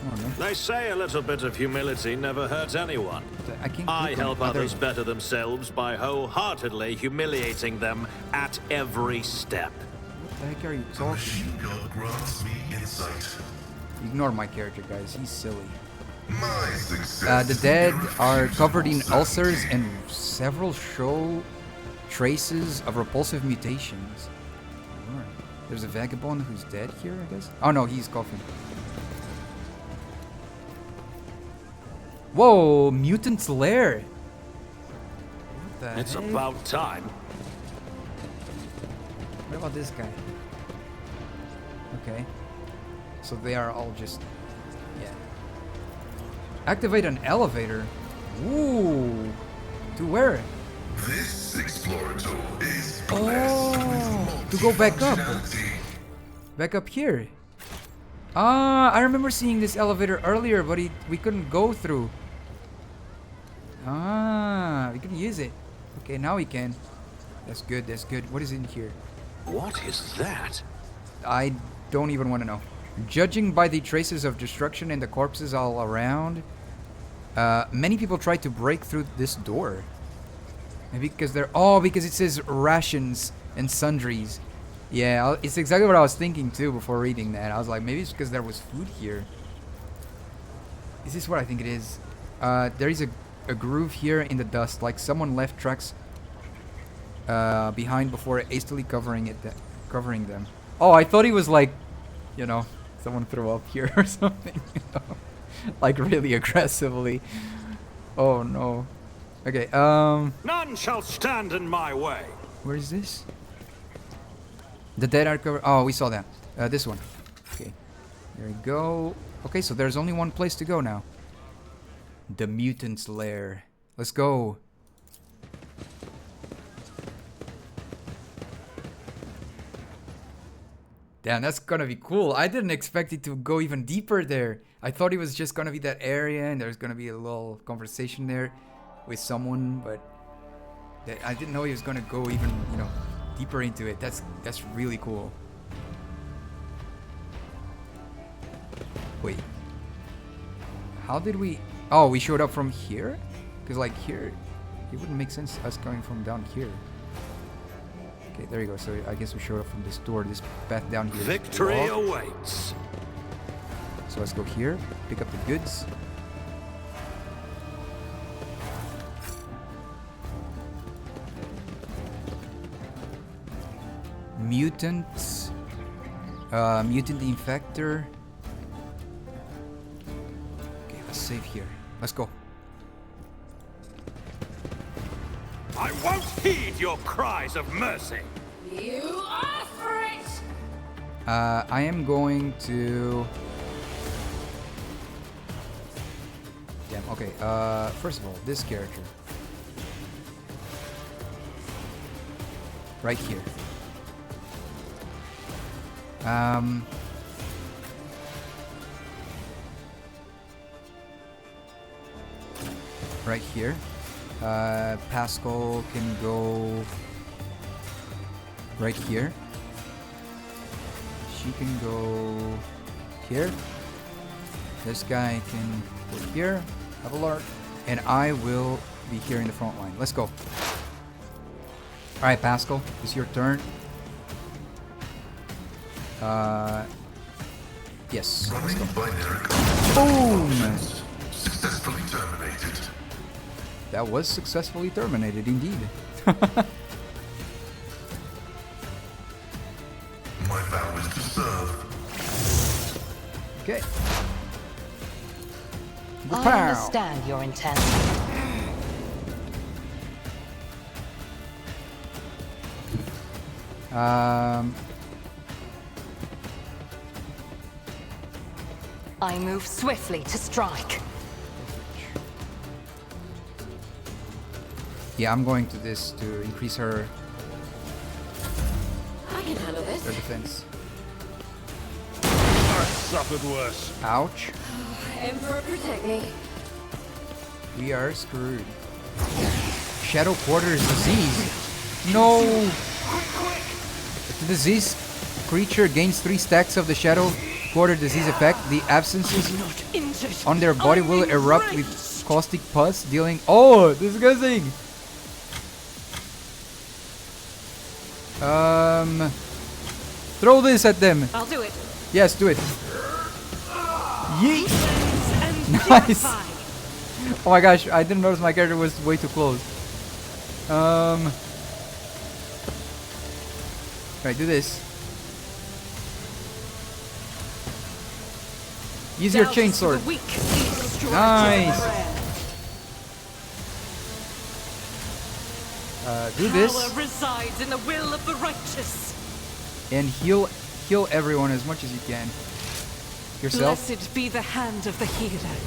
Come on, man. They say a little bit of humility never hurts anyone. I can't I click on help other- others better themselves by wholeheartedly humiliating them at every step. What the heck are you The talking? machine gun grants me insight. Ignore my character, guys. He's silly. My success The is dead irrefutable are covered in certainty. ulcers and several show traces of repulsive mutations. Alright. There's a vagabond who's dead here, I guess. Oh no, he's coughing. Whoa, mutant's lair. What the It's heck? about time. What about this guy? Okay. So they are all just... Yeah. Activate an elevator. Ooh. To where? This explorer tool is blessed Oh, with to go back up. multifunctionality. Back up here. Ah, I remember seeing this elevator earlier, but we couldn't go through. Ah, we couldn't use it. Okay, now we can. That's good, that's good. What is in here? What is that? I don't even want to know. Judging by the traces of destruction and the corpses all around, many people tried to break through this door. Maybe because they're... Oh, because it says rations and sundries. Yeah, it's exactly what I was thinking too before reading that. I was like, maybe it's because there was food here. Is this what I think it is? There is a groove here in the dust, like someone left tracks behind before hastily covering them. Oh, I thought he was like, you know, someone threw up here or something. You know? Like really aggressively. Oh no. Okay, None shall stand in my way. where is this? The dead are covered. Oh, we saw that. This one. Okay. There we go. Okay, so there's only one place to go now. The mutant's lair. Let's go. Damn, that's gonna be cool. I didn't expect it to go even deeper there. I thought it was just gonna be that area and there's gonna be a little conversation there with someone, but I didn't know he was gonna go even, you know, deeper into it. That's really cool. Wait. How did we... Oh, we showed up from here? Because like here, it wouldn't make sense us going from down here. Okay, there you go. So I guess we showed up from this door. This path down here. Victory awaits. So let's go here, pick up the goods. Mutants. Mutant infector. Okay, let's save here. Let's go. I won't heed your cries of mercy. You asked for it! I am going to... Damn, okay. First of all, this character. Right here. Right here. Pascal can go right here. She can go here. This guy can go here. Have a lark. And I will be here in the front line. Let's go. Alright, Pascal. It's your turn. Yes. Let's go. Running binary Boom! successfully terminated. That was successfully terminated, indeed. My vow is to serve. Okay. I understand your intent. I move swiftly to strike. Yeah, I'm going to this to increase her I can handle this. defense. I suffered worse. Ouch. Emperor, protect me. We are screwed. Shadow Quarter's disease. No! If the disease creature gains 3 stacks of the Shadow Quarter disease effect, the abscences on their body will erupt with caustic pus, dealing... Oh! Disgusting! Throw this at them. I'll do it. Yes, do it. Yeet! Nice! Oh my gosh, I didn't notice my character was way too close. Right, do this. Use your chainsword. Nice! Do this. Power resides in the will of the righteous. And heal everyone as much as you can. Yourself. Blessed be the hand of the healer.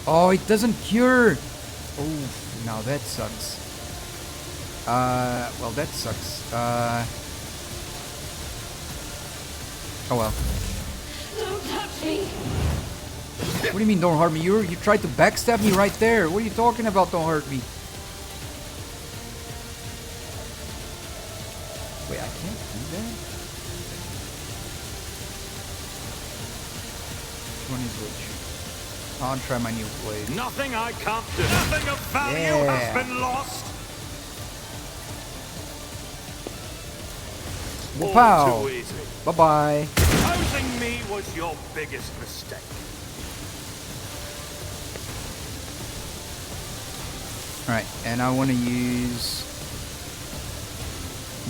Oh, it doesn't cure. Oh, now that sucks. Well, that sucks. Oh well. Don't touch me. What do you mean don't hurt me? You tried to backstab me right there. What are you talking about? Don't hurt me. Wait, I can't do that? Which one is which? I'll try my new blade. Nothing I can't do. Nothing of value has been lost. Wow. All too easy. Bye-bye. Opposing me was your biggest mistake. Alright, and I want to use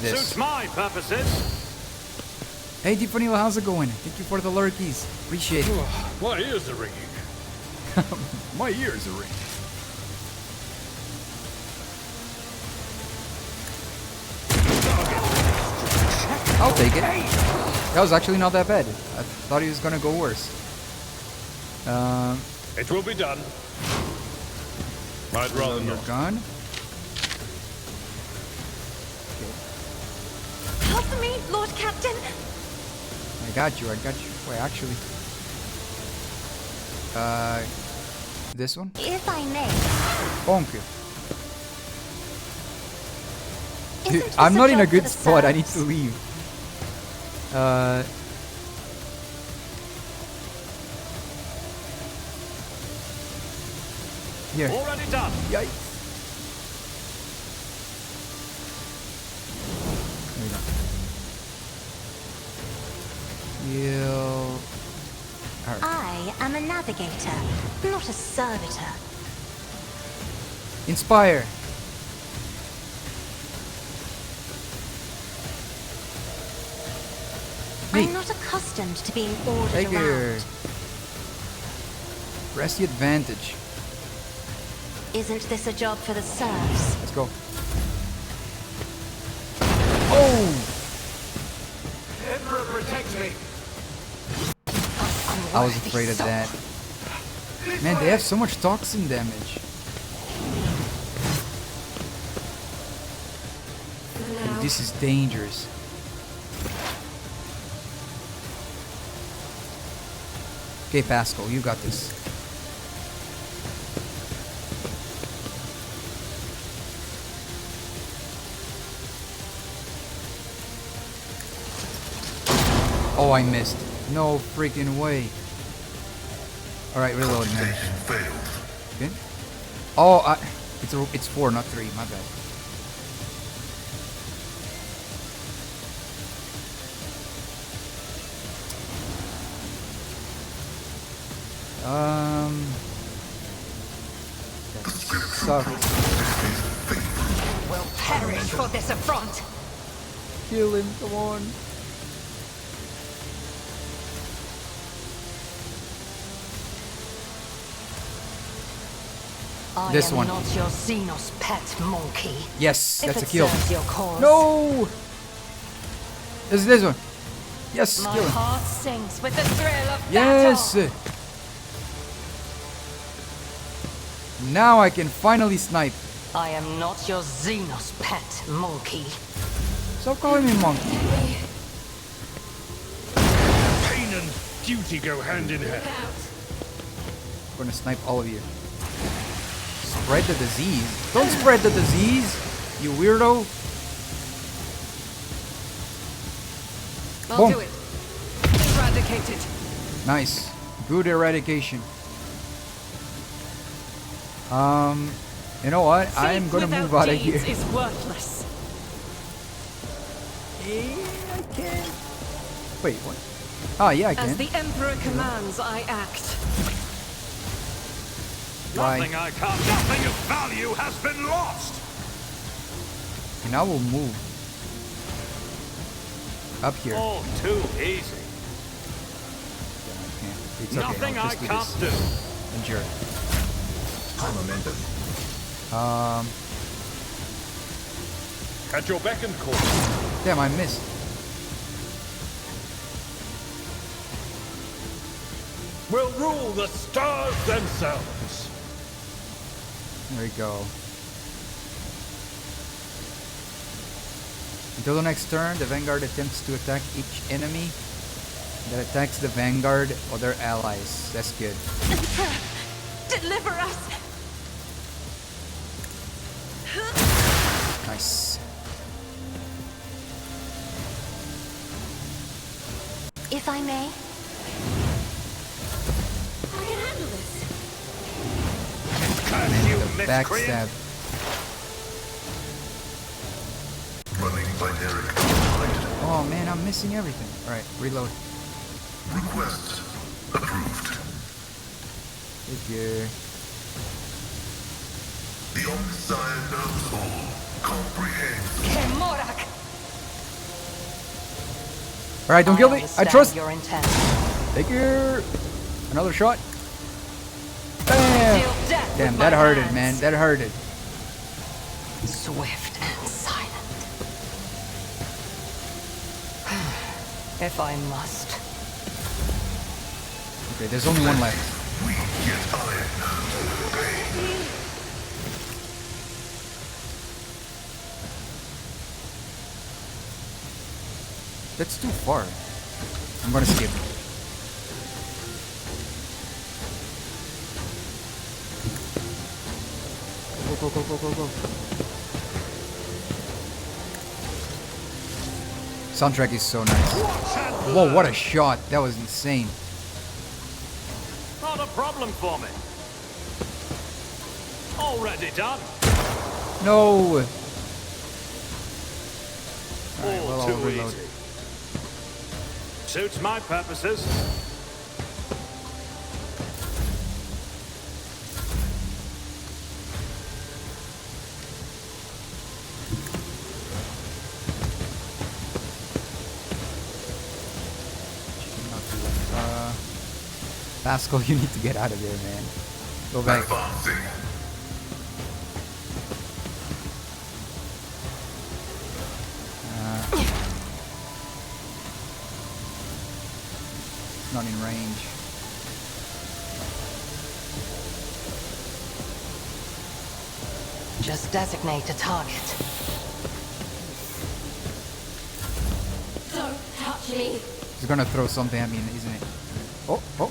this. Suits my purposes. Hey, Tiffany, how's it going? Thank you for the lurkies. Appreciate it. My ears are ringing. My ears are ringing. I'll take it. That was actually not that bad. I thought he was gonna go worse. It will be done. I'd rather You're not. gone. Help me, Lord Captain. I got you. Wait, actually. This one? If I may. Bonk you. Isn't Dude, this I'm not in a job for good the spot. I need serfs? to leave. Here. Already done. Yikes. There we go. Heal. Her. I am a navigator, not a servitor. Inspire. I'm not accustomed to being ordered Take around. her. Press the advantage. Isn't this a job for the serfs? Let's go. Oh! Emperor, protect me. I was afraid of that. Man, they have so much toxin damage. Dude, this is dangerous. Okay, Pascal, you got this. Oh, I missed. No freaking way. Alright, reload, man. Station failed. Okay. Oh, it's 4, not 3. My bad. That sucks. Will perish for this affront. Kill him, come on. This I am one. not your Xenos pet monkey. Yes, If that's a it kill. serves your cause, No! This one. Yes, my kill him. heart sings with the thrill of Yes! battle. Now I can finally snipe. I am not your Xenos pet monkey. Stop calling me monkey. Pain and duty go hand in hand. I'm gonna snipe all of you. spread the disease. Don't spread the disease, you weirdo. I'll Boom. do it. Eradicate it. Nice. Good eradication. You know what? I am gonna move out of here. Faith is worthless. I can't. Wait, what? Oh, yeah, I can. As the Emperor commands, I act. Why? Nothing I can't, nothing of value has been lost. And I will move up here. All too easy. I can't. It's okay. Nothing I'll I just do can't this. do. Endure. Momentum. At your beck and call. Damn, I missed. Will rule the stars themselves. There we go. Until the next turn, the Vanguard attempts to attack each enemy that attacks the Vanguard or their allies. That's good. Deliver us! Nice. If I may. I can handle this. Curse you, The miscreant. backstab. Running binary conflict. Oh man, I'm missing everything. Alright, reload. Request approved. Thank you. The Omniscient knows all. Comprehends. Kemorak! Alright, don't kill me. I understand trust. your intent. Thank you. Another shot. Bam. Deal death Damn, with that my hurted, hands. man. That hurted. Swift and silent. If I must. Okay, there's only one left. We get iron. Pain. That's too far. I'm gonna skip. Go, go, go, go, go, go. Soundtrack is so nice. Whoa, what a shot. That was insane. Not a problem for me. Already done. No. Alright, All well, I'll too reload. easy. Suits my purposes. Pascal, you need to get out of there, man. Go back. Advancing. Not in range. Just designate a target. Don't touch me. He's gonna throw something at me, isn't it? Oh, oh.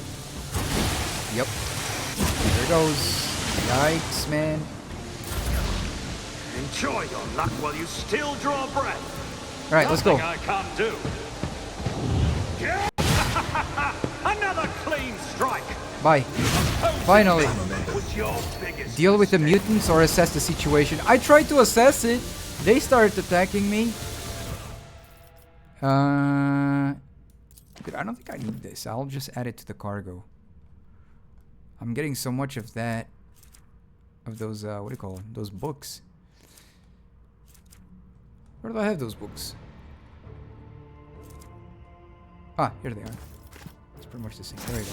Yep. There it goes. Yikes, man. Enjoy your luck while you still draw breath. Alright, let's go. Nothing I can't do. Another clean strike. Bye. Finally. Was your biggest Deal with the mistake. mutants or assess the situation. I tried to assess it. They started attacking me. Dude, I don't think I need this. I'll just add it to the cargo. I'm getting so much of that. Of those, what do you call them? Those books. Where do I have those books? Ah, here they are. It's pretty much the same. There we go.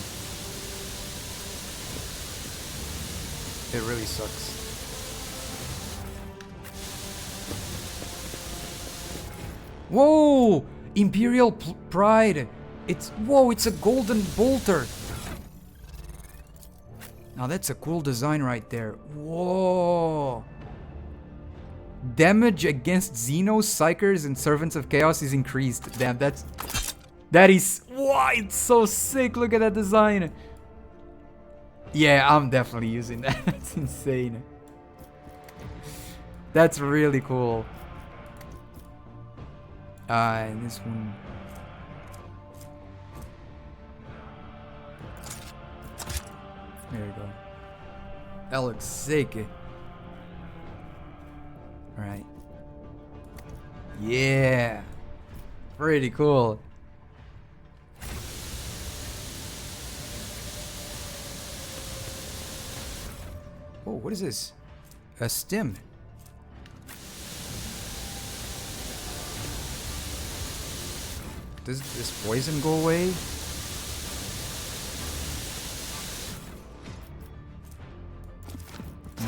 It really sucks. Whoa! Imperial Pride! Whoa, it's a golden bolter! Now that's a cool design right there. Whoa! Damage against Xenos, Psychers, and Servants of Chaos is increased. Damn, that is... Wow, it's so sick! Look at that design! Yeah, I'm definitely using that. That's insane. That's really cool. And this one. There you go. That looks sick. Alright. Yeah. Pretty cool. Oh, what is this? A stem. Does this poison go away?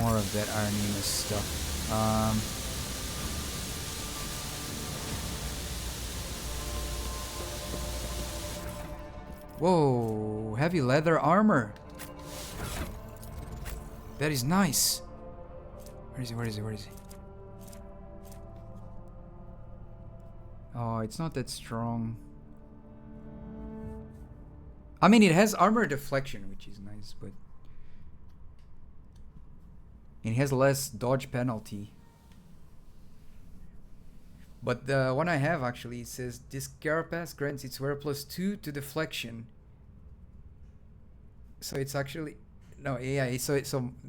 More of that Arnimus stuff. Whoa, heavy leather armor. That is nice. Where is he? Where is he? Where is he? Oh, it's not that strong. I mean, it has armor deflection, which is nice, but it has less dodge penalty. But the one I have actually, it says this carapace grants its wearer +2 to deflection. So it's actually no, yeah. So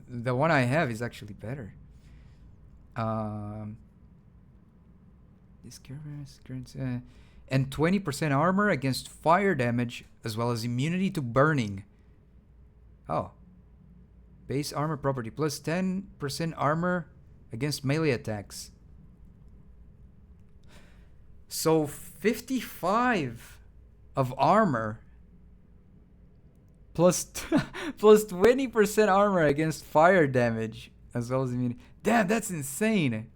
the one I have is actually better. This carapace grants and 20% armor against fire damage, as well as immunity to burning. Oh. Base armor property plus 10% armor against melee attacks. So 55 of armor plus plus 20% armor against fire damage, as well as immunity. Damn, that's insane.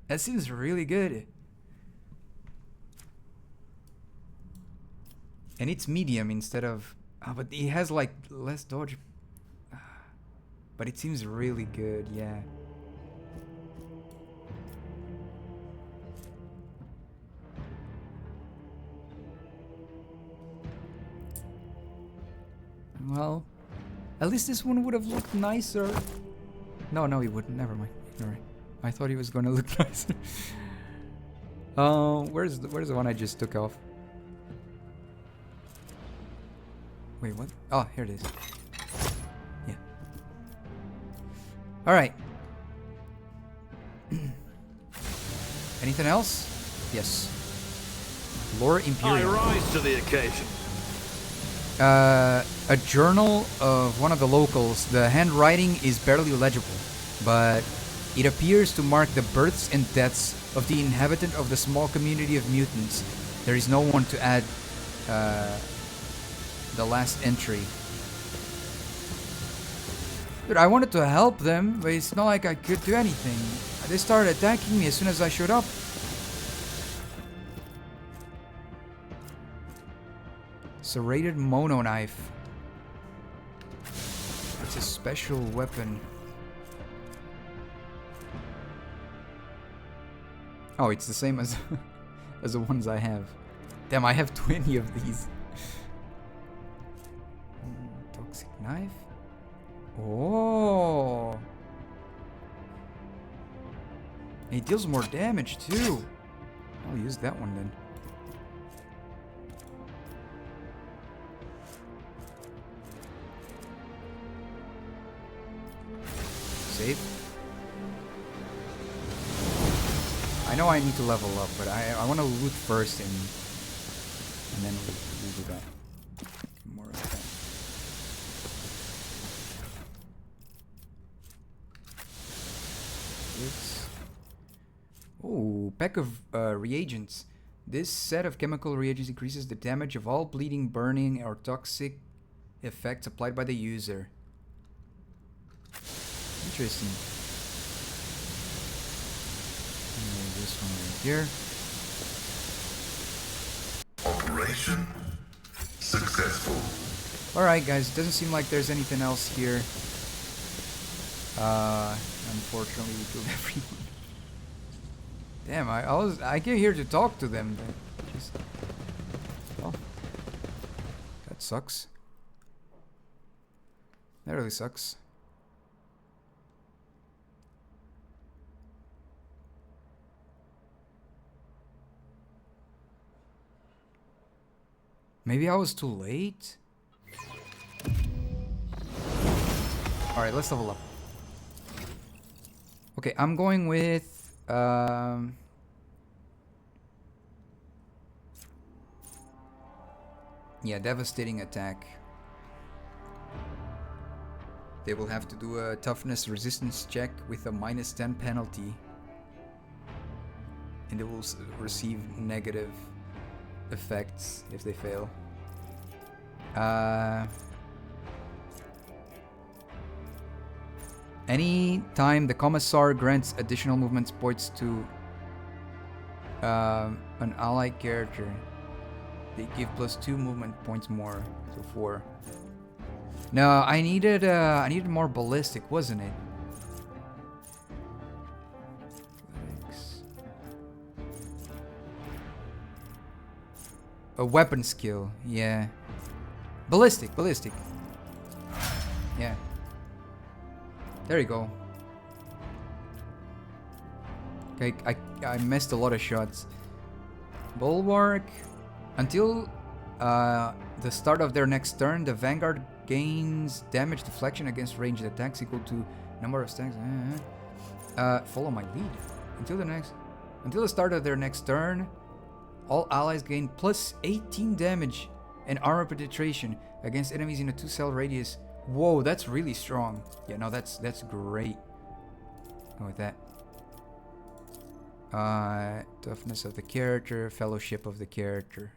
That seems really good. And it's medium instead of... but it has like less dodge. But it seems really good, yeah. Well, at least this one would have looked nicer. No, it wouldn't. Never mind. Alright. I thought he was gonna look nicer. Where's the one I just took off? Wait, what? Oh, here it is. Yeah. Alright. Anything else? Yes. Lore Imperium. I rise to the occasion. A journal of one of the locals. The handwriting is barely legible, but it appears to mark the births and deaths of the inhabitant of the small community of mutants. There is no one to add the last entry. Dude, I wanted to help them, but it's not like I could do anything. They started attacking me as soon as I showed up. Serrated mono knife. It's a special weapon. Oh, it's the same as as the ones I have. Damn, I have 20 of these. Toxic knife. Oh. It deals more damage too. I'll use that one then. Save. I know I need to level up, but I want to loot first and then we'll do that. More of that. Oh, pack of reagents. This set of chemical reagents increases the damage of all bleeding, burning, or toxic effects applied by the user. Interesting. This one right here. Operation successful. Alright guys, doesn't seem like there's anything else here. Unfortunately we killed everyone. Damn, I came here to talk to them, but just... Oh. That sucks. That really sucks. Maybe I was too late? Alright, let's level up. Okay, I'm going with... yeah, devastating attack. They will have to do a toughness resistance check with a -10 penalty. And they will receive negative effects if they fail. Any time the Commissar grants additional movement points to an allied character, they give +2 movement points more, so 4. No, I needed more ballistic, wasn't it? Athletics. A weapon skill, yeah. Ballistic. Yeah. There you go. Okay, I missed a lot of shots. Bulwark. Until the start of their next turn, the Vanguard gains damage deflection against ranged attacks equal to number of stacks. Follow my lead. Until the start of their next turn, all allies gain +18 damage and armor penetration against enemies in a 2-cell radius. Whoa, that's really strong. Yeah, no, that's great. Go with that. Toughness of the character, fellowship of the character.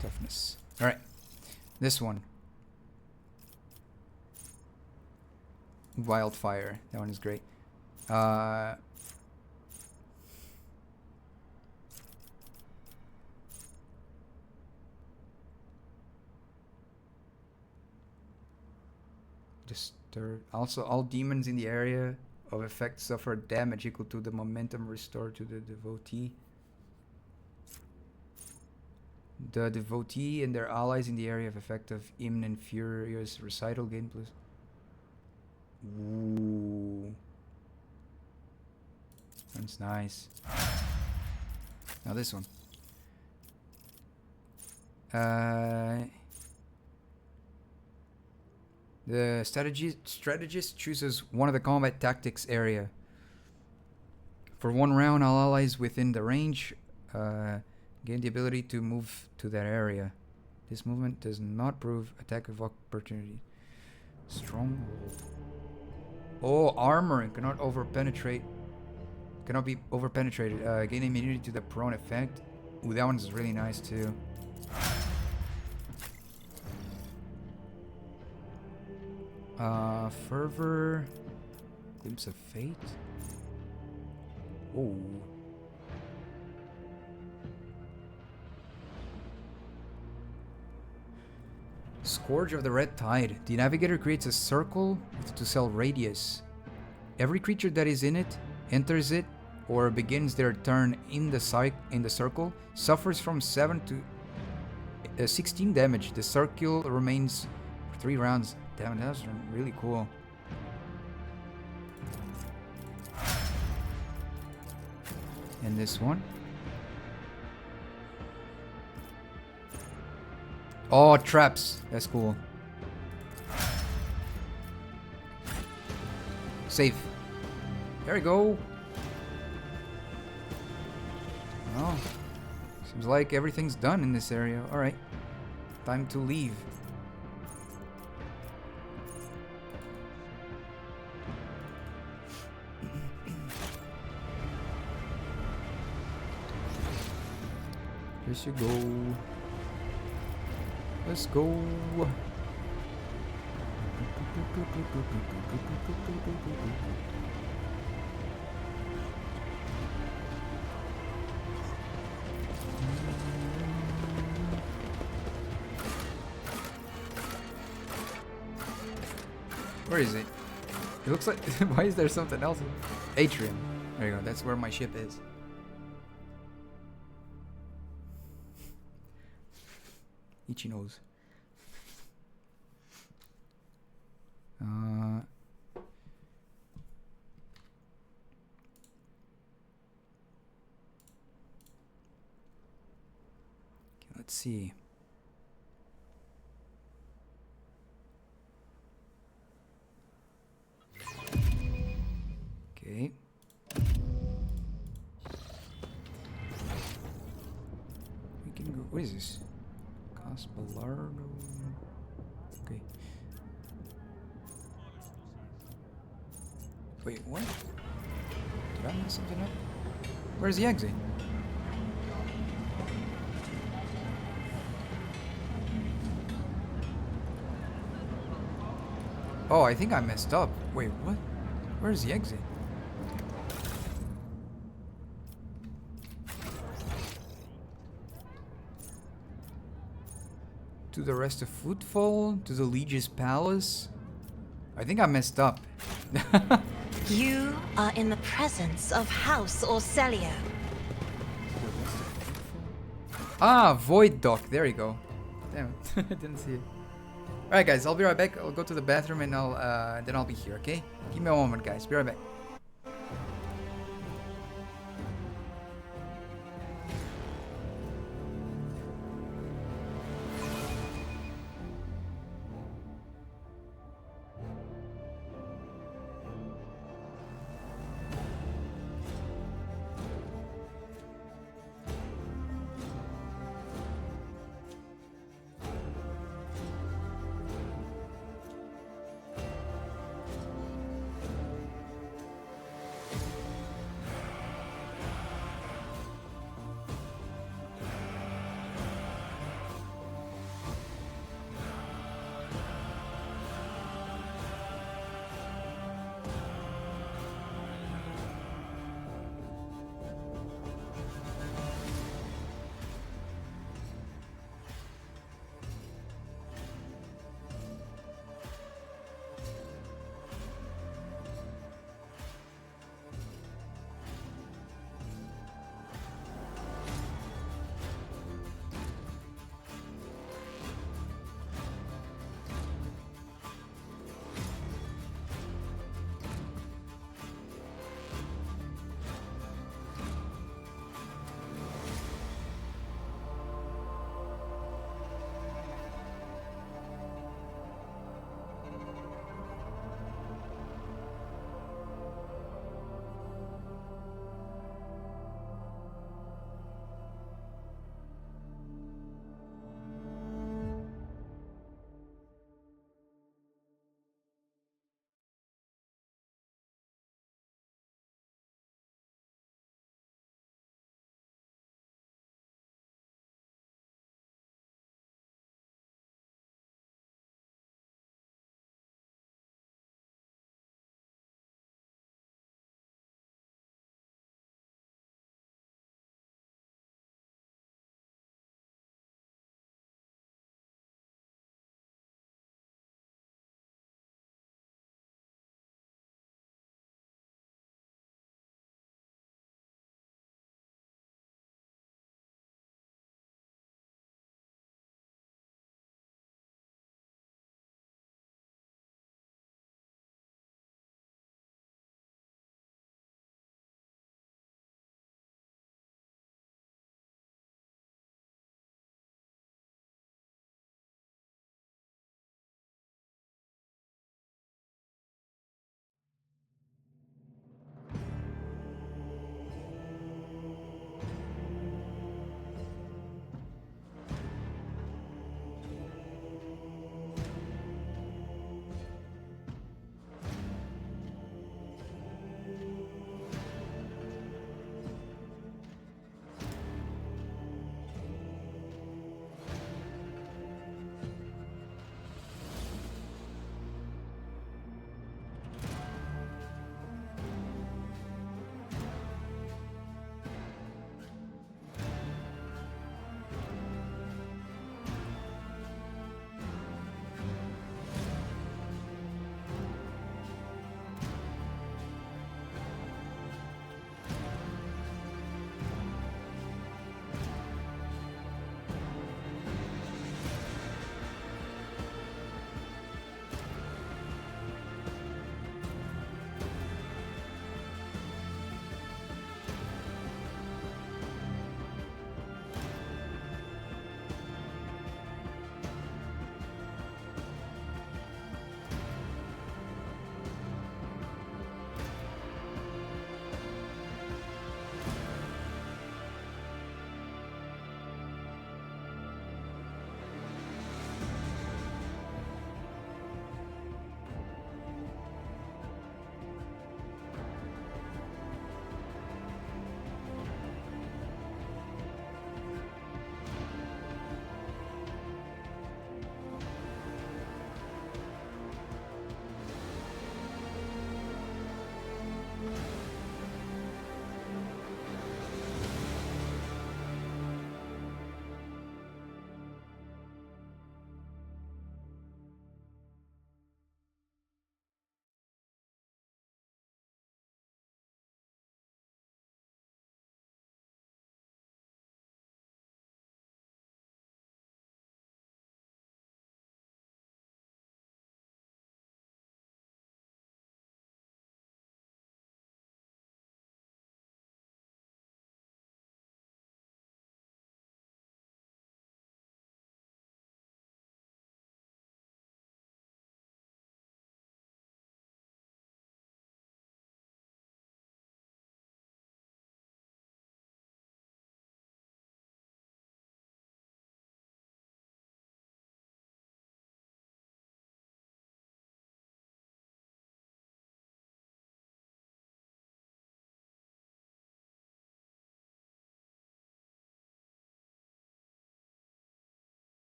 Toughness. Alright. This one. Wildfire. That one is great. Disturb. Also, all demons in the area of effect suffer damage equal to the momentum restored to the devotee. The devotee and their allies in the area of effect of imminent furious recital gain plus. Ooh. That's nice. Now this one. The strategist chooses one of the combat tactics area. For 1 round, all allies within the range gain the ability to move to that area. This movement does not prove attack of opportunity. Stronghold. Oh, armor cannot be overpenetrated. Gain immunity to the prone effect. Ooh, that one is really nice too. Fervor. Glimpse of Fate. Oh. Scourge of the Red Tide. The navigator creates a circle with a 2-cell radius. Every creature that is in it, enters it, or begins their turn in the circle suffers from 7 to 16 damage. The circle remains for 3 rounds. Damn, that's really cool. And this one. Oh, traps. That's cool. Save. There we go. Well, seems like everything's done in this area. Alright. Time to leave. Here you go. Let's go. Where is it? It looks like... Why is there something else? Atrium. There you go. That's where my ship is. Itchy nose. Okay, let's see. is this? Caspalardo. Okay. Wait, what? Did I mess something up? Where's the exit? Oh, I think I messed up. Wait, what? Where's the exit? To the rest of Footfall? To the Liege's Palace? I think I messed up. You are in the presence of House Orcellia. Ah, Void Dock. There you go. Damn it. I didn't see it. Alright guys, I'll be right back. I'll go to the bathroom and then I'll be here, okay? Give me a moment guys. Be right back.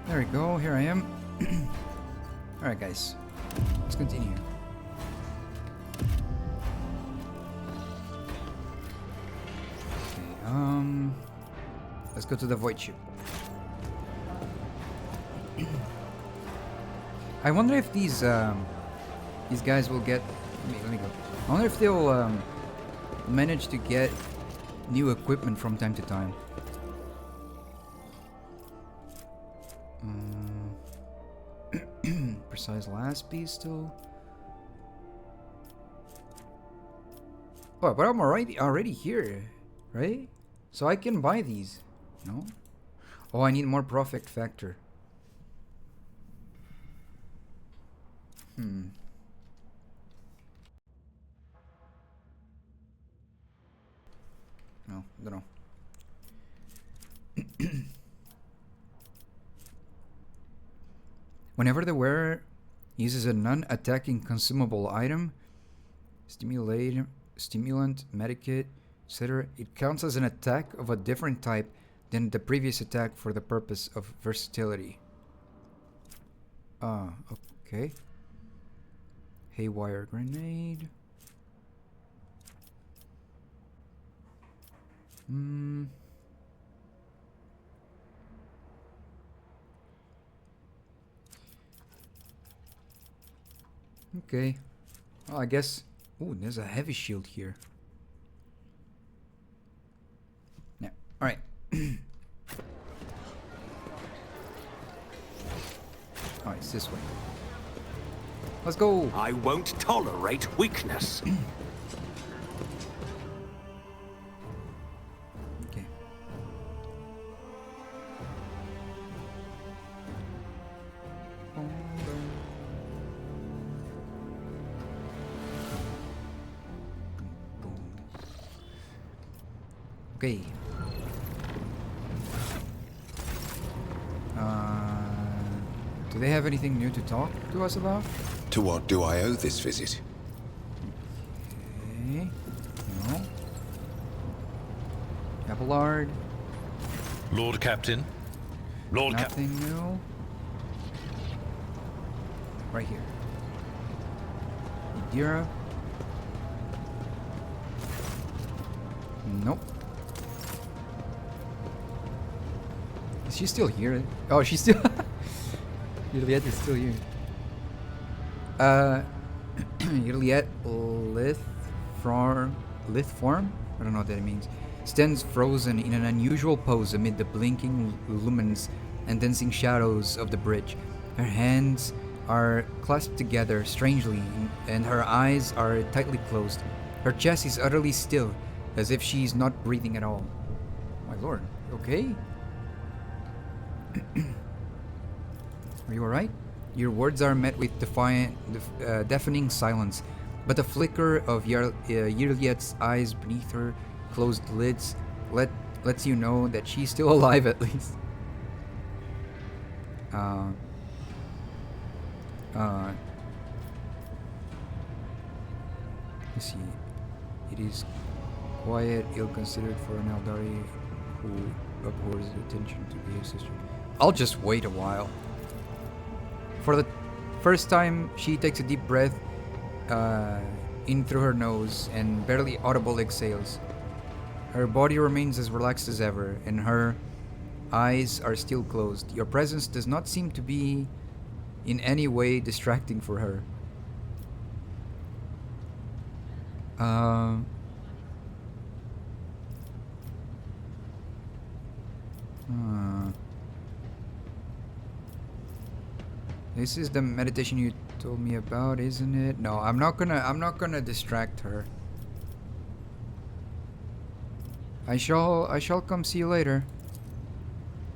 There we go, here I am. Alright guys, let's continue. Okay, let's go to the voidship. I wonder if these guys will get... Let me go. I wonder if they'll manage to get new equipment from time to time. Precise last piece still. Oh, but I'm already here, right? So I can buy these, no? Oh, I need more profit factor. No, don't know. Whenever the wearer uses a non-attacking consumable item, stimulant, medikit, etc., it counts as an attack of a different type than the previous attack for the purpose of versatility. Okay. Haywire grenade. Okay. Well, I guess... Ooh, there's a heavy shield here. Yeah. Alright. Alright, it's this way. Let's go! I won't tolerate weakness. Okay. Okay. Do they have anything new to talk to us about? To what do I owe this visit? Okay. No. Abelard. Lord Captain. Lord Captain. Nothing new. Right here. Idira. Nope. Is she still here? Oh, she's still... Juliet is still here. Juliet Lithform? I don't know what that means. Stands frozen in an unusual pose amid the blinking lumens and dancing shadows of the bridge. Her hands are clasped together strangely, and her eyes are tightly closed. Her chest is utterly still, as if she is not breathing at all. My lord, okay? Are you alright? Your words are met with deafening silence, but the flicker of Juliet's eyes beneath her closed lids lets you know that she's still alive at least. Let's see. It is quiet, ill-considered for an Eldari who abhors attention to be a sister. I'll just wait a while. For the first time, she takes a deep breath in through her nose and barely audible exhales. Her body remains as relaxed as ever, and her eyes are still closed. Your presence does not seem to be in any way distracting for her. This is the meditation you told me about, isn't it? No, I'm not gonna distract her. I shall come see you later.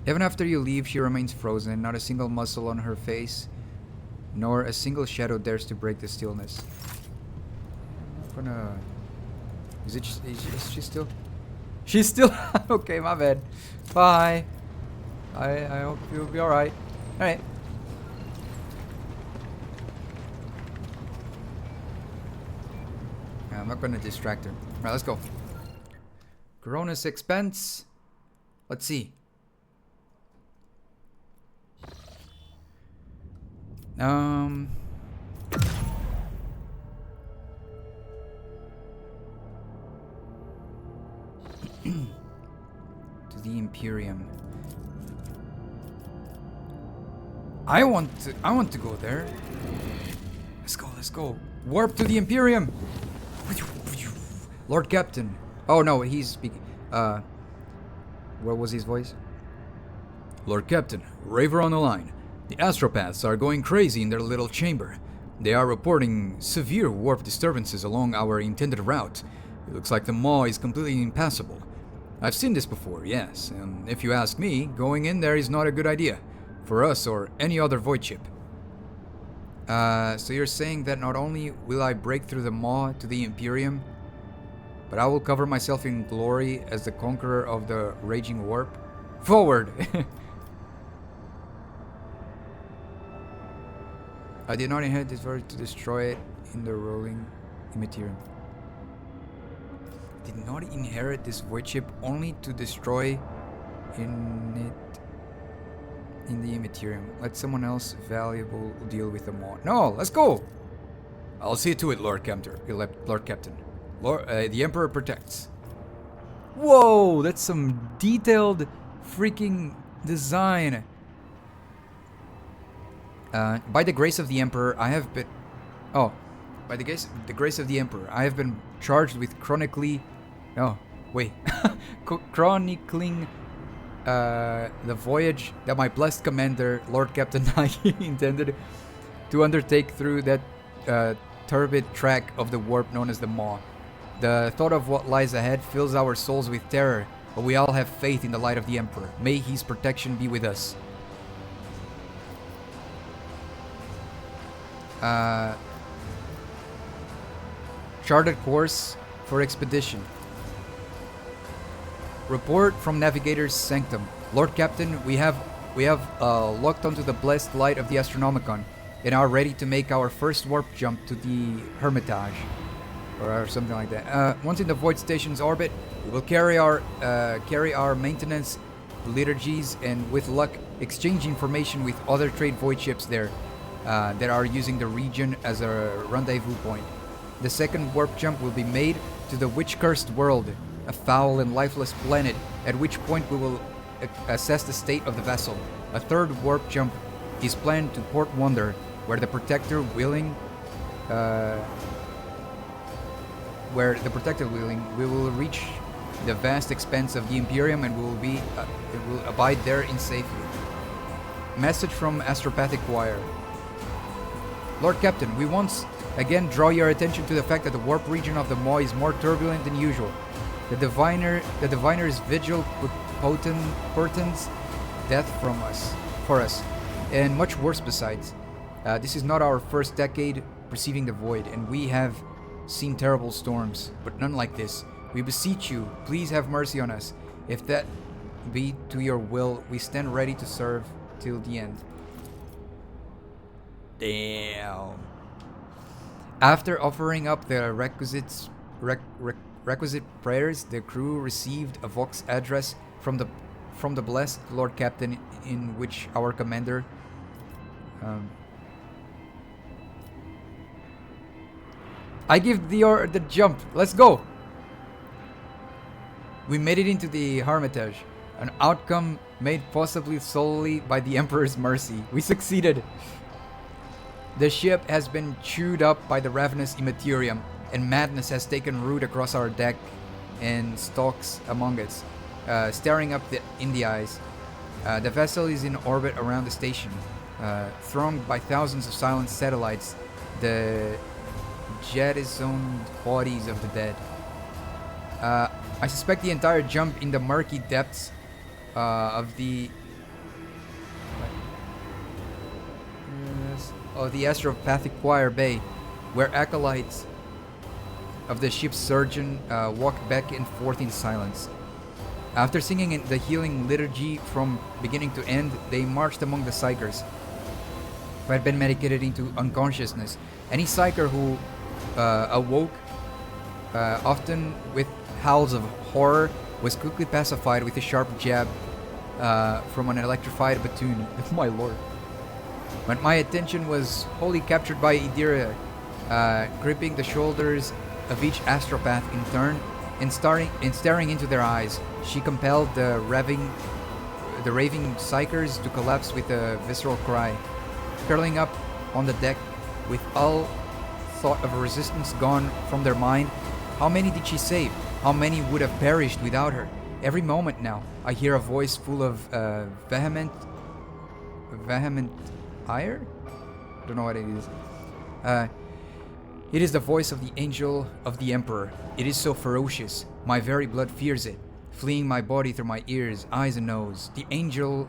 Even after you leave, she remains frozen, not a single muscle on her face, nor a single shadow dares to break the stillness. I'm not gonna... Is she still? She's still... Okay, my bad. Bye. I hope you'll be alright. Alright. I'm not gonna distract her. Alright, let's go. Koronus Expanse. Let's see. Um. To the Imperium. I want to go there. Let's go. Warp to the Imperium. Lord Captain. Oh no, he's speaking. What was his voice? Lord Captain, Raver on the line. The astropaths are going crazy in their little chamber. They are reporting severe warp disturbances along our intended route. It looks like the maw is completely impassable. I've seen this before, yes, and if you ask me, going in there is not a good idea. For us or any other void ship. So you're saying that not only will I break through the maw to the Imperium, but I will cover myself in glory as the conqueror of the raging warp? Forward! I did not inherit this verse to destroy it in the rolling Imperium. Did not inherit this void ship only to destroy in the Imperium. Let someone else valuable deal with the maw. No, let's go! I'll see to it, Lord Captain. The Emperor protects. Whoa, that's some detailed freaking design. By the grace of the Emperor, I have been... Oh, by the grace of the Emperor, I have been charged with chronicling the voyage that my blessed commander, Lord Captain Nike, intended to undertake through that turbid track of the warp known as the Maw. The thought of what lies ahead fills our souls with terror, but we all have faith in the light of the Emperor. May his protection be with us. Charted course for expedition. Report from Navigator's Sanctum. Lord Captain, we have locked onto the blessed light of the Astronomicon and are ready to make our first warp jump to the Hermitage. Or something like that. Once in the Void Station's orbit, we will carry our maintenance liturgies and, with luck, exchange information with other trade void ships there that are using the region as a rendezvous point. The second warp jump will be made to the witch-cursed world, a foul and lifeless planet, at which point we will assess the state of the vessel. A third warp jump is planned to Port Wonder, where the Protector willing, we will reach the vast expanse of the Imperium and will abide there in safety. Message from Astropathic Wire. Lord Captain, we once again draw your attention to the fact that the warp region of the Maw is more turbulent than usual. The Diviner's vigil portends death for us, and much worse besides. This is not our first decade perceiving the void, and we have seen terrible storms, but none like this. We beseech you, please have mercy on us. If that be to your will, we stand ready to serve till the end. Damn. After offering up the requisite prayers, the crew received a vox address from the blessed Lord Captain, in which our commander I give the jump. Let's go. We made it into the Hermitage, an outcome made possibly solely by the Emperor's mercy. We succeeded. The ship has been chewed up by the ravenous Imperium, and madness has taken root across our deck and stalks among us, staring up in the eyes. The vessel is in orbit around the station, thronged by thousands of silent satellites, the jettisoned bodies of the dead. I suspect the entire jump in the murky depths of the Astropathic Choir Bay, where acolytes of the ship's surgeon walk back and forth in silence. After singing the healing liturgy from beginning to end, they marched among the psychers who had been medicated into unconsciousness. Any psycher who awoke, often with howls of horror, was quickly pacified with a sharp jab from an electrified battoon. My lord. But my attention was wholly captured by Idira, gripping the shoulders of each astropath in turn and staring into their eyes. She compelled the raving psychers to collapse with a visceral cry. Curling up on the deck with all thought of resistance gone from their mind, how many did she save? How many would have perished without her? Every moment now, I hear a voice full of vehement ire? Don't know what it is. It is the voice of the angel of the Emperor. It is so ferocious. My very blood fears it, fleeing my body through my ears, eyes and nose. The angel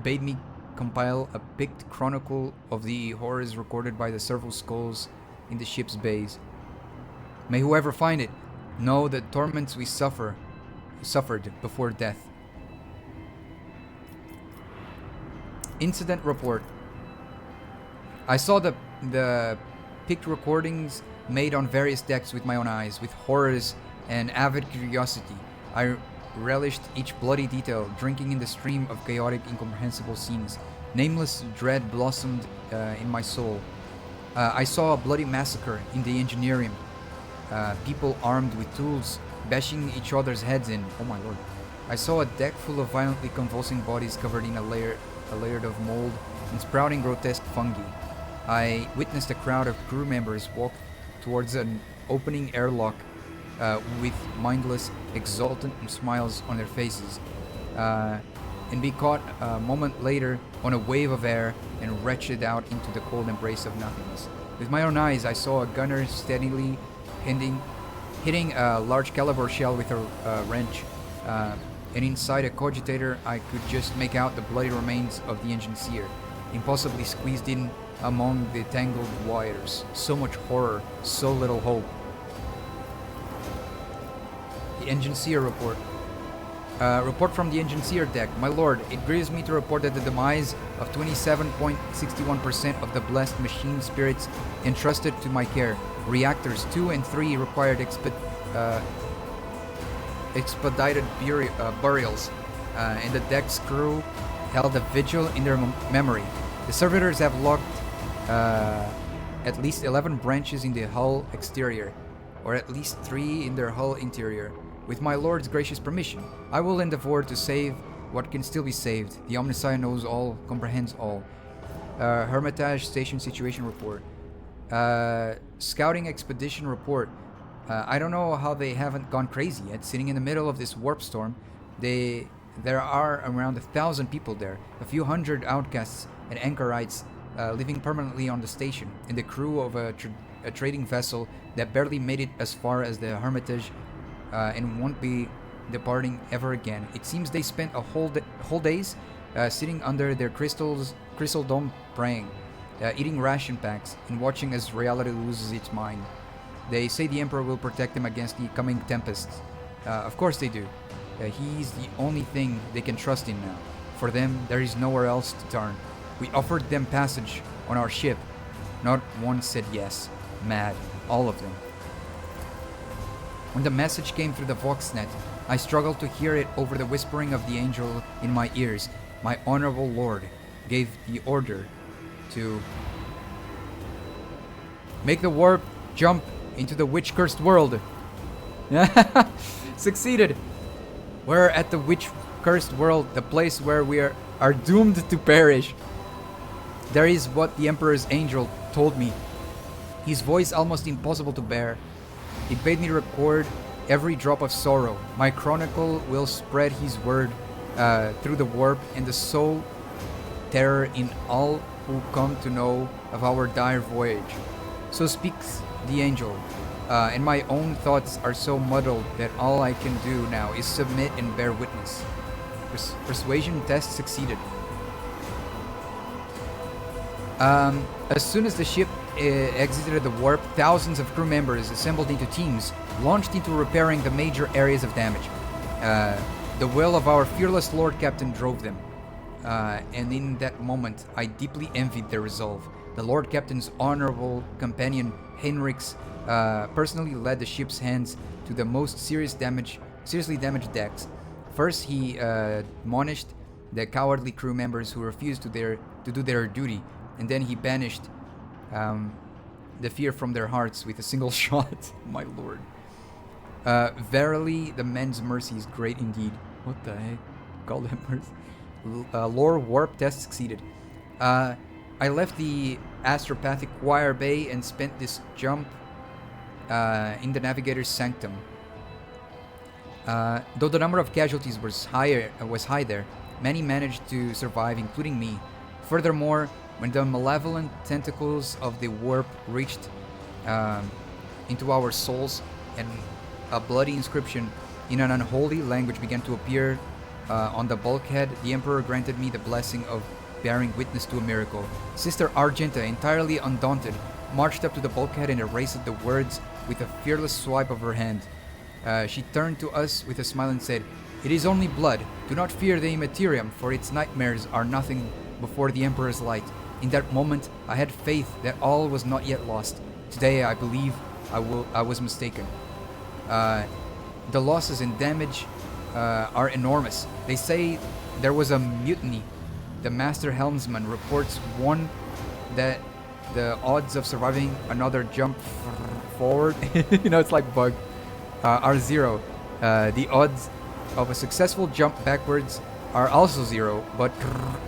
bade me compile a picked chronicle of the horrors recorded by the several skulls in the ship's bays. May whoever find it know the torments we suffered before death. Incident report. I saw the picked recordings made on various decks with my own eyes, with horrors and avid curiosity. I relished each bloody detail, drinking in the stream of chaotic, incomprehensible scenes. Nameless dread blossomed in my soul. I saw a bloody massacre in the Engineering. People armed with tools, bashing each other's heads in. Oh my lord. I saw a deck full of violently convulsing bodies covered in a layer of mold and sprouting grotesque fungi. I witnessed a crowd of crew members walk towards an opening airlock with mindless, exultant smiles on their faces, and be caught a moment later on a wave of air and wretched out into the cold embrace of nothingness. With my own eyes, I saw a gunner steadily hitting a large caliber shell with a wrench, and inside a cogitator I could just make out the bloody remains of the engine seer, impossibly squeezed in among the tangled wires. So much horror, so little hope. The engine seer report. Report from the engine seer deck. My lord, it grieves me to report that the demise of 27.61% of the blessed machine spirits entrusted to my care. Reactors 2 and 3 required expedited burials, and the deck's crew held a vigil in their memory. The servitors have locked at least 11 branches in the hull exterior, or at least 3 in their hull interior. With my lord's gracious permission, I will endeavor to save what can still be saved. The Omniscient knows all, comprehends all. Hermitage Station Situation Report. Scouting Expedition Report. I don't know how they haven't gone crazy yet. Sitting in the middle of this warp storm, there are around 1,000 people there, a few hundred outcasts and anchorites living permanently on the station, and the crew of a trading vessel that barely made it as far as the Hermitage and won't be departing ever again. It seems they spent a whole days sitting under their crystal dome praying, eating ration packs, and watching as reality loses its mind. They say the Emperor will protect them against the coming tempests. Of course they do. He's the only thing they can trust in now. For them, there is nowhere else to turn. We offered them passage on our ship. Not one said yes. Mad. All of them. When the message came through the Voxnet, I struggled to hear it over the whispering of the angel in my ears. My honorable lord gave the order to make the warp jump into the witch-cursed world. Succeeded. We're at the witch-cursed world, the place where we are doomed to perish. There is what the Emperor's angel told me. His voice almost impossible to bear. It bade me record every drop of sorrow. My chronicle will spread his word through the warp and sow terror in all who come to know of our dire voyage. So speaks the angel, and my own thoughts are so muddled that all I can do now is submit and bear witness. Persuasion test succeeded. As soon as the ship exited the warp, thousands of crew members assembled into teams, launched into repairing the major areas of damage. The will of our fearless Lord Captain drove them, and in that moment I deeply envied their resolve. The Lord Captain's honorable companion Henrix personally led the ship's hands to the most seriously damaged decks. First he admonished the cowardly crew members who refused to do their duty, and then he banished the fear from their hearts with a single shot. My lord. Verily, the men's mercy is great indeed. What the heck? Call them mercy. Lore warp test succeeded. I left the astropathic choir bay and spent this jump in the navigator's sanctum. Though the number of casualties was high there, many managed to survive, including me. Furthermore, when the malevolent tentacles of the warp reached into our souls, and a bloody inscription in an unholy language began to appear on the bulkhead, the Emperor granted me the blessing of bearing witness to a miracle. Sister Argenta, entirely undaunted, marched up to the bulkhead and erased the words with a fearless swipe of her hand. She turned to us with a smile and said, "It is only blood. Do not fear the Imperium, for its nightmares are nothing before the Emperor's light." In that moment, I had faith that all was not yet lost. Today, I believe I was mistaken. The losses and damage are enormous. They say there was a mutiny. The master helmsman reports one that the odds of surviving another jump forward, it's like bug, are 0. The odds of a successful jump backwards are also 0, but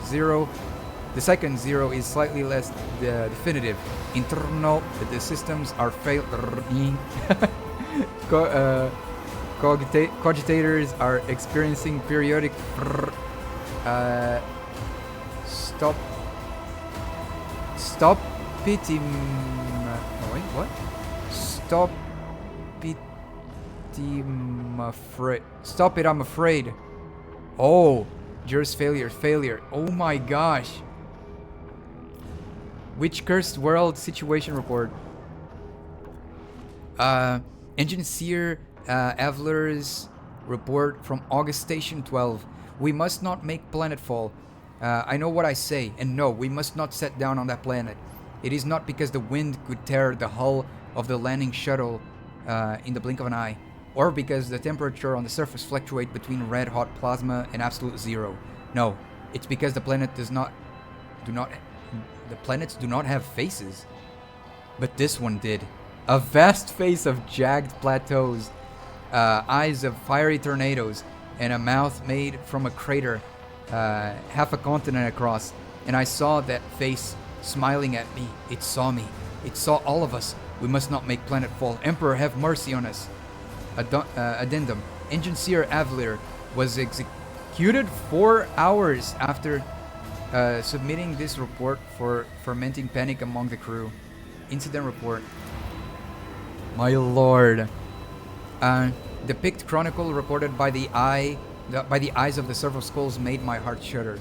0. The second 0 is slightly less definitive. Internal, the systems are failing. Cogitators are experiencing periodic stop it what? Stop it, I'm afraid. Oh, Jur's failure. Oh my gosh. Which cursed world situation report? Engine Seer Avler's report from August Station 12. We must not make planetfall. I know what I say, and no, we must not set down on that planet. It is not because the wind could tear the hull of the landing shuttle in the blink of an eye, or because the temperature on the surface fluctuate between red-hot plasma and absolute 0. No, it's because the planets do not have faces. But this one did. A vast face of jagged plateaus, eyes of fiery tornadoes, and a mouth made from a crater half a continent across. And I saw that face smiling at me. It saw me. It saw all of us. We must not make planetfall. Emperor, have mercy on us. Addendum. Engine Seer Avlir was executed 4 hours after submitting this report for fermenting panic among the crew. Incident report. My lord. The Pict Chronicle reported by the eyes of the several skulls made my heart stutter.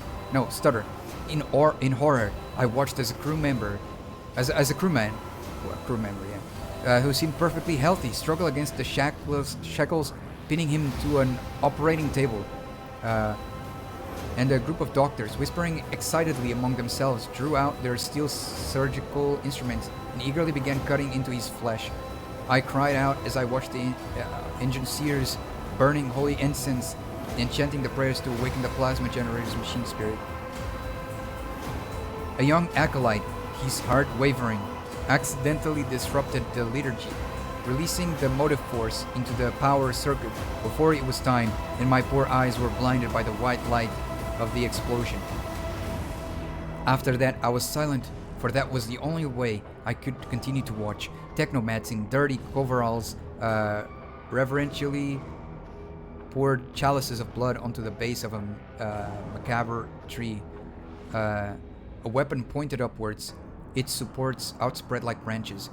In horror, I watched as a crew member, who seemed perfectly healthy, struggle against the shackles pinning him to an operating table. And a group of doctors, whispering excitedly among themselves, drew out their steel surgical instruments and eagerly began cutting into his flesh. I cried out as I watched the engine seers burning holy incense and chanting the prayers to awaken the plasma generator's machine spirit. A young acolyte, his heart wavering, accidentally disrupted the liturgy, releasing the motive force into the power circuit before it was time, and my poor eyes were blinded by the white light of the explosion. After that, I was silent, for that was the only way I could continue to watch. Technomats in dirty coveralls reverentially poured chalices of blood onto the base of a macabre tree. A weapon pointed upwards, its supports outspread like branches.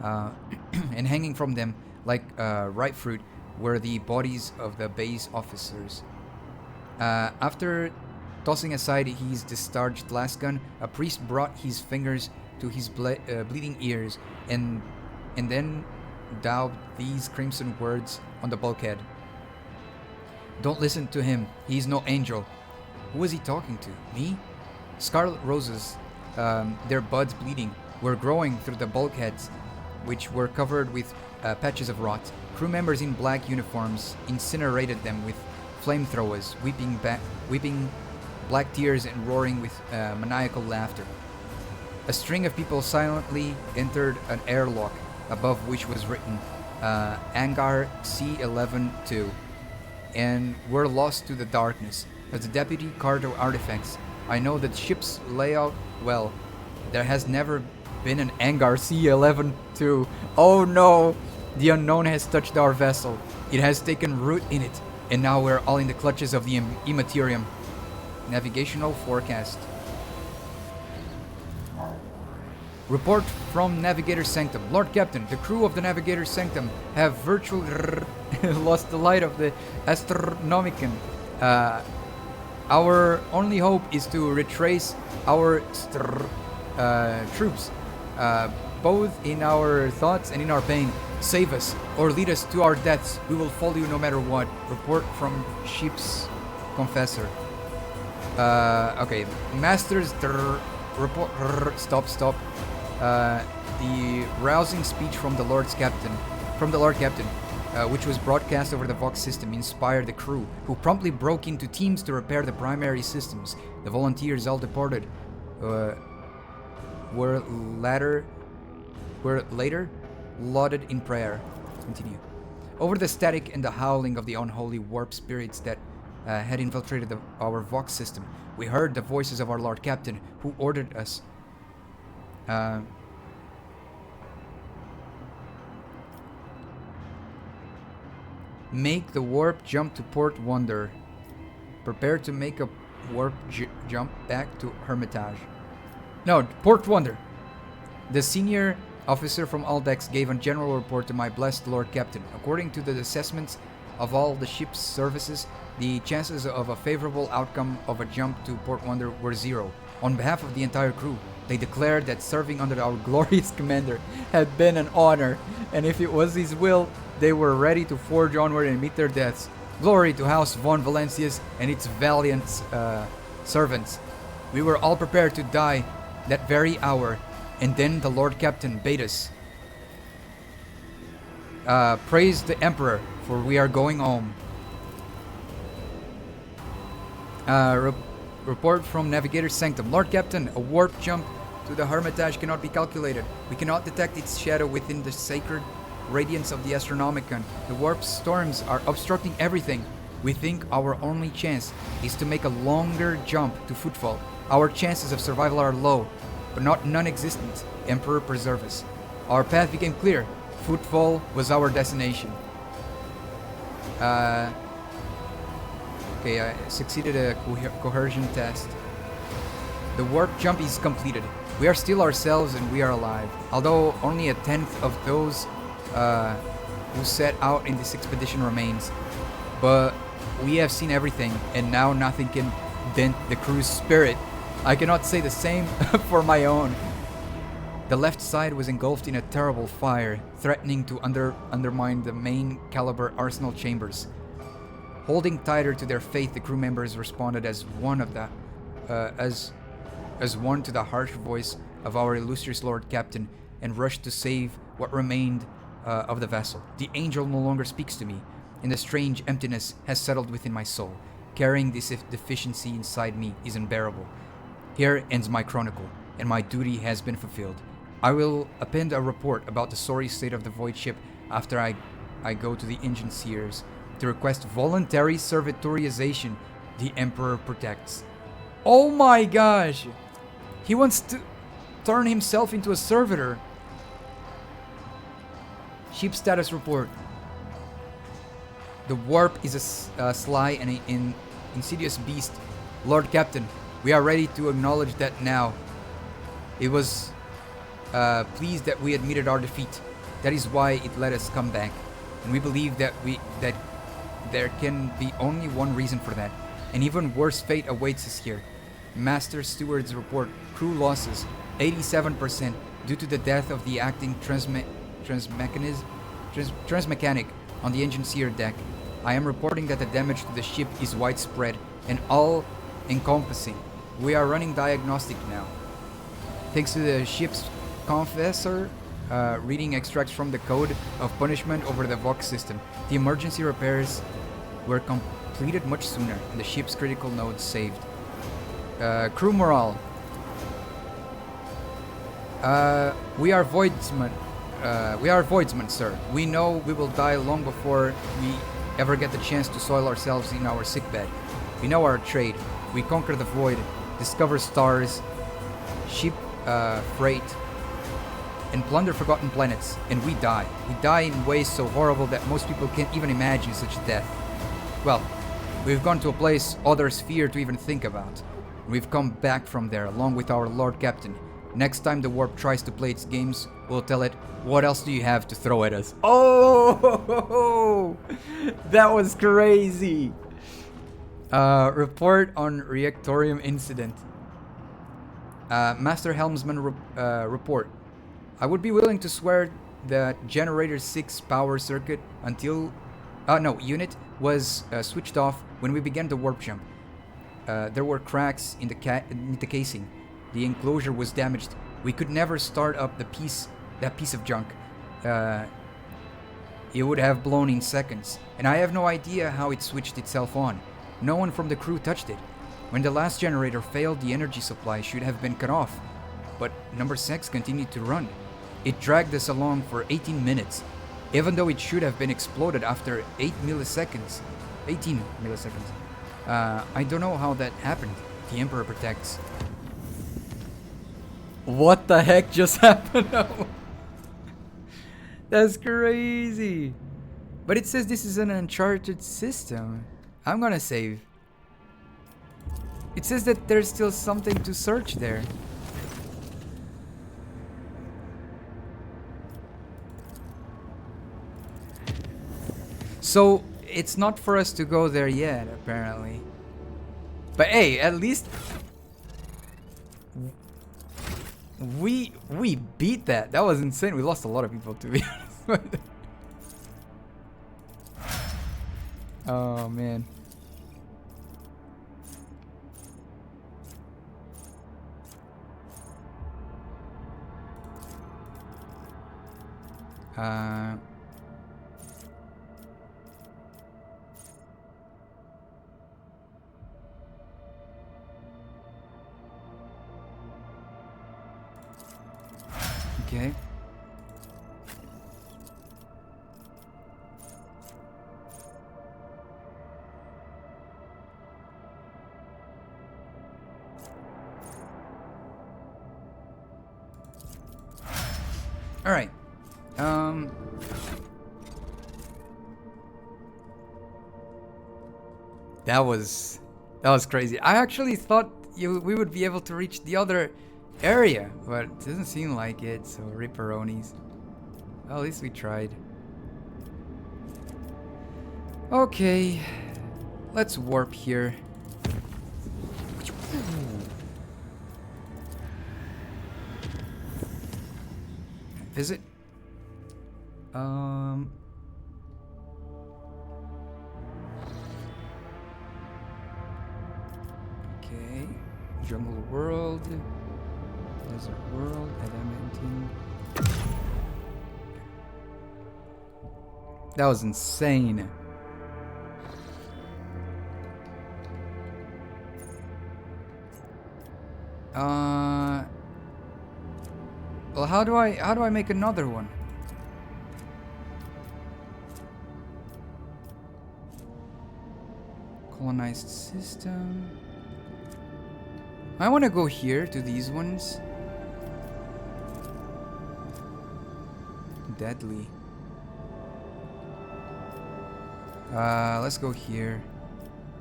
And hanging from them, like ripe fruit, were the bodies of the base officers. After tossing aside his discharged lasgun, a priest brought his fingers to his bleeding ears and then daubed these crimson words on the bulkhead. Don't listen to him. He is no angel. Who was he talking to? Me? Scarlet roses, their buds bleeding, were growing through the bulkheads, which were covered with patches of rot. Crew members in black uniforms incinerated them with flamethrowers, weeping black tears and roaring with maniacal laughter. A string of people silently entered an airlock, above which was written Angar C-11-2, and were lost to the darkness. As the deputy cargo artifacts, I know that ship's layout well. There has never been an Angar C-11-2. Oh no! The unknown has touched our vessel. It has taken root in it, and now we're all in the clutches of the Imperium. Navigational forecast. Report from Navigator Sanctum. Lord Captain, the crew of the Navigator Sanctum have virtually lost the light of the Astronomicon. Our only hope is to retrace our troops, both in our thoughts and in our pain. Save us, or lead us to our deaths. We will follow you no matter what. Report from ship's confessor. Okay, masters. Report. Stop. The rousing speech from the Lord Captain, which was broadcast over the Vox system, inspired the crew, who promptly broke into teams to repair the primary systems. The volunteers all departed. Were later lauded in prayer. Continue. Over the static and the howling of the unholy warp spirits that had infiltrated our Vox system, we heard the voices of our Lord Captain, who ordered us. Make the warp jump to Port Wonder. Prepare to make a warp jump back to Hermitage. No, Port Wonder. The senior officer from Aldex gave a general report to my blessed Lord Captain. According to the assessments of all the ship's services, the chances of a favorable outcome of a jump to Port Wonder were 0. On behalf of the entire crew, they declared that serving under our glorious commander had been an honor, and if it was his will, they were ready to forge onward and meet their deaths. Glory to House von Valencius and its valiant servants. We were all prepared to die that very hour, and then the Lord Captain bade us. Praise the Emperor, for we are going home. Report from Navigator Sanctum. Lord Captain, a warp jump to the Hermitage cannot be calculated. We cannot detect its shadow within the sacred radiance of the Astronomicon. The warp storms are obstructing everything. We think our only chance is to make a longer jump to Footfall. Our chances of survival are low, but not non-existent. Emperor preserve us. Our path became clear. Footfall was our destination. Okay, I succeeded a coercion test. The warp jump is completed. We are still ourselves and we are alive. Although only a tenth of those who set out in this expedition remains. But we have seen everything, and now nothing can dent the crew's spirit. I cannot say the same for my own. The left side was engulfed in a terrible fire, threatening to undermine the main caliber arsenal chambers. Holding tighter to their faith, the crew members responded as one to the harsh voice of our illustrious Lord Captain, and rushed to save what remained of the vessel. The angel no longer speaks to me, and a strange emptiness has settled within my soul. Carrying this deficiency inside me is unbearable. Here ends my chronicle, and my duty has been fulfilled. I will append a report about the sorry state of the voidship after I go to the engine seers to request voluntary servitorization. The Emperor protects. Oh my gosh! He wants to turn himself into a servitor. Ship status report. The warp is a sly and an insidious beast. Lord Captain, we are ready to acknowledge that now. It was pleased that we admitted our defeat. That is why it let us come back. And we believe that there can be only one reason for that. An even worse fate awaits us here. Master Steward's report. Crew losses 87% due to the death of the acting transmechanic on the engine seer deck. I am reporting that the damage to the ship is widespread and all-encompassing. We are running diagnostic now. Thanks to the ship's confessor reading extracts from the code of punishment over the Vox system, the emergency repairs were completed much sooner and the ship's critical nodes saved. Crew morale. We are voidsmen. We are voidsmen, sir. We know we will die long before we ever get the chance to soil ourselves in our sickbed. We know our trade. We conquer the void, discover stars, ship freight, and plunder forgotten planets. And we die. We die in ways so horrible that most people can't even imagine such death. Well, we've gone to a place others fear to even think about. We've come back from there along with our Lord Captain. Next time the warp tries to play its games, we'll tell it, what else do you have to throw at us? Oh, that was crazy. Report on reactorium incident. Master Helmsman report. I would be willing to swear that Generator 6 power circuit unit was switched off when we began the warp jump. There were cracks in the casing. The enclosure was damaged. We could never start up that piece of junk. It would have blown in seconds, and I have no idea how it switched itself on. No one from the crew touched it. When the last generator failed, the energy supply should have been cut off, but number 6 continued to run. It dragged us along for 18 minutes, even though it should have been exploded after 18 milliseconds. I don't know how that happened. The Emperor protects. What the heck just happened now? That's crazy. But it says this is an uncharted system. I'm gonna save. It says that there's still something to search there. So it's not for us to go there yet, apparently. But hey, at least we beat that. That was insane. We lost a lot of people, to be honest. Oh man. Okay. All right. That was crazy. I actually thought we would be able to reach the other area, but it doesn't seem like it, so ripperonis. Well, at least we tried. Okay, let's warp here. Visit. Okay, jungle world. Desert world, adamantine. That was insane. Well, how do I make another one? Colonized system. I want to go here to these ones. Deadly. Let's go here.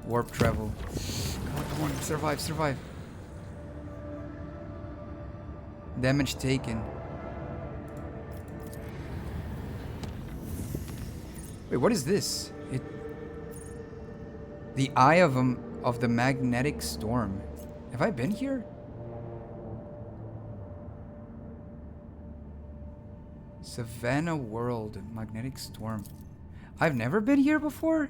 Warp travel. Come on, survive, survive. Damage taken. Wait, what is this? The eye of the magnetic storm. Have I been here? Savannah World, magnetic storm. I've never been here before?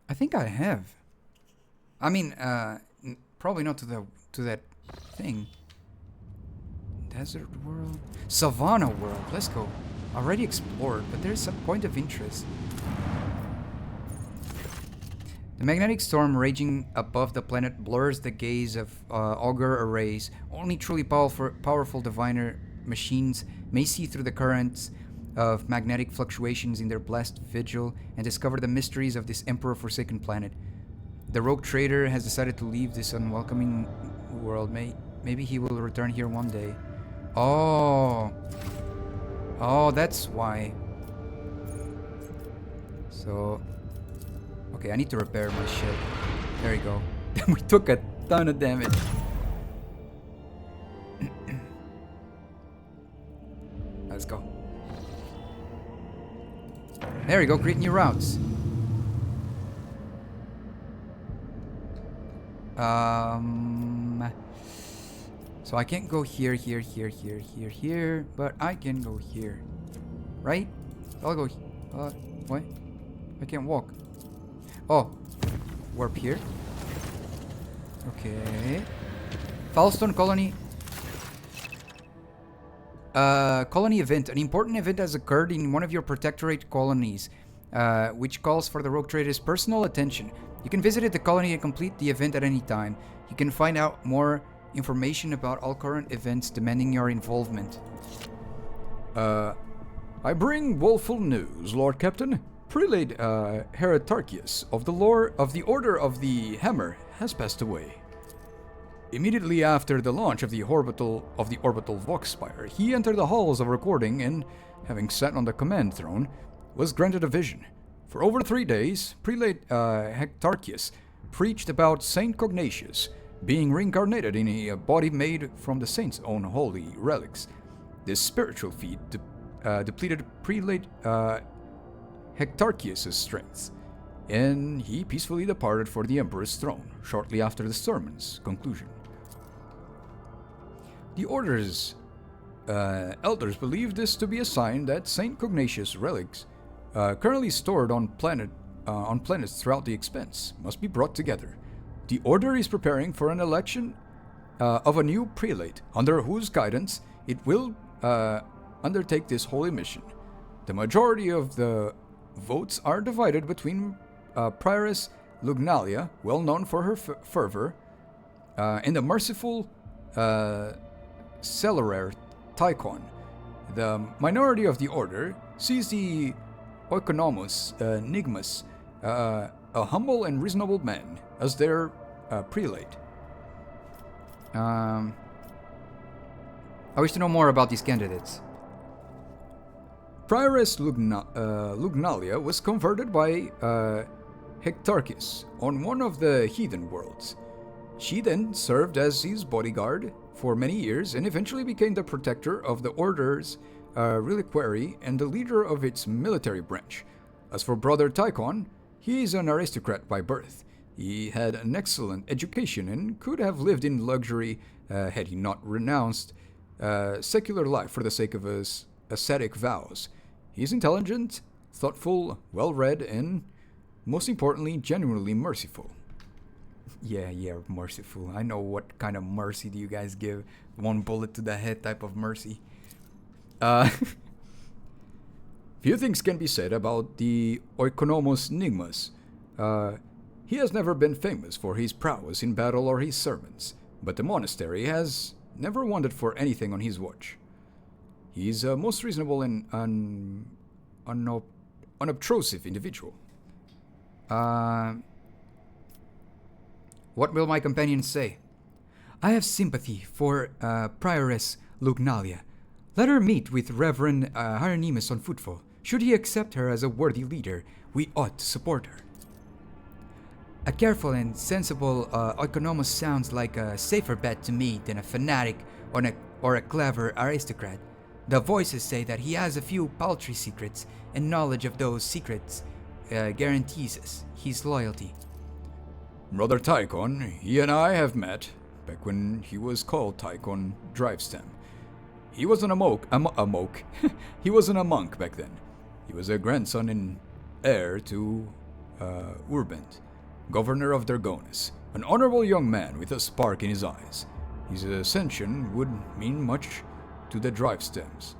I think I have. I mean, probably not to that thing. Desert world. Savannah world. Let's go. Already explored, but there's some point of interest. The magnetic storm raging above the planet blurs the gaze of augur arrays. Only truly powerful diviner machines may see through the currents of magnetic fluctuations in their blessed vigil and discover the mysteries of this emperor-forsaken planet. The rogue trader has decided to leave this unwelcoming world. Maybe he will return here one day. Oh, that's why. So, okay, I need to repair my ship. There you go. We took a ton of damage. Let's go. There we go, create new routes. So I can't go here, but I can go here. Right? I'll go. What? I can't walk. Oh, warp here. Okay. Foulstone Colony. Colony event. An important event has occurred in one of your protectorate colonies, which calls for the rogue trader's personal attention. You can visit the colony and complete the event at any time. You can find out more information about all current events demanding your involvement. I bring woeful news, Lord Captain. Prelate Heratarchius of the Order of the Hammer has passed away. Immediately after the launch of the orbital Voxspire, he entered the halls of recording and, having sat on the command throne, was granted a vision. For over 3 days, Prelate Hectarchius preached about Saint Cognatius being reincarnated in a body made from the saint's own holy relics. This spiritual feat depleted Prelate Hectarchius' strength, and he peacefully departed for the Emperor's throne shortly after the sermon's conclusion. The Order's elders believe this to be a sign that Saint Cognatius' relics, currently stored on planets throughout the Expanse, must be brought together. The Order is preparing for an election of a new prelate, under whose guidance it will undertake this holy mission. The majority of the votes are divided between Prioress Lugnalia, well known for her fervor, and the merciful Celerare Tychon. The minority of the Order sees the Oikonomos Nigmas, a humble and reasonable man, as their prelate. I wish to know more about these candidates. Prioress Lugnalia was converted by Hectarchus on one of the heathen worlds. She then served as his bodyguard for many years and eventually became the protector of the Order's reliquary and the leader of its military branch. As for Brother Tychon, he is an aristocrat by birth. He had an excellent education and could have lived in luxury had he not renounced secular life for the sake of his ascetic vows. He is intelligent, thoughtful, well-read, and, most importantly, genuinely merciful. Yeah, merciful. I know what kind of mercy do you guys give. One bullet to the head type of mercy. Few things can be said about the Oikonomos Nigmas. He has never been famous for his prowess in battle or his sermons, but the monastery has never wanted for anything on his watch. He is a most reasonable and unobtrusive individual. What will my companions say? I have sympathy for Prioress Lugnalia. Let her meet with Reverend Hieronymus on footfall. Should he accept her as a worthy leader, we ought to support her. A careful and sensible Oikonomos sounds like a safer bet to me than a fanatic or a clever aristocrat. The voices say that he has a few paltry secrets, and knowledge of those secrets guarantees us his loyalty. Brother Tychon, he and I have met back when he was called Tychon Drivestem. He wasn't he wasn't a monk back then. He was a grandson and heir to Urbent, governor of Dergonis, an honorable young man with a spark in his eyes. His ascension would mean much to the drive stems.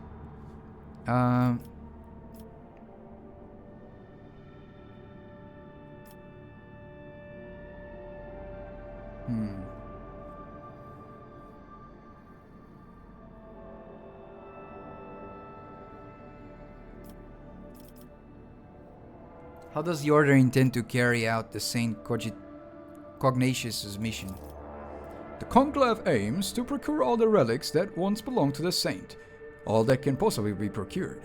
How does the Order intend to carry out the Saint Cognatius's mission? The Conclave aims to procure all the relics that once belonged to the Saint, all that can possibly be procured.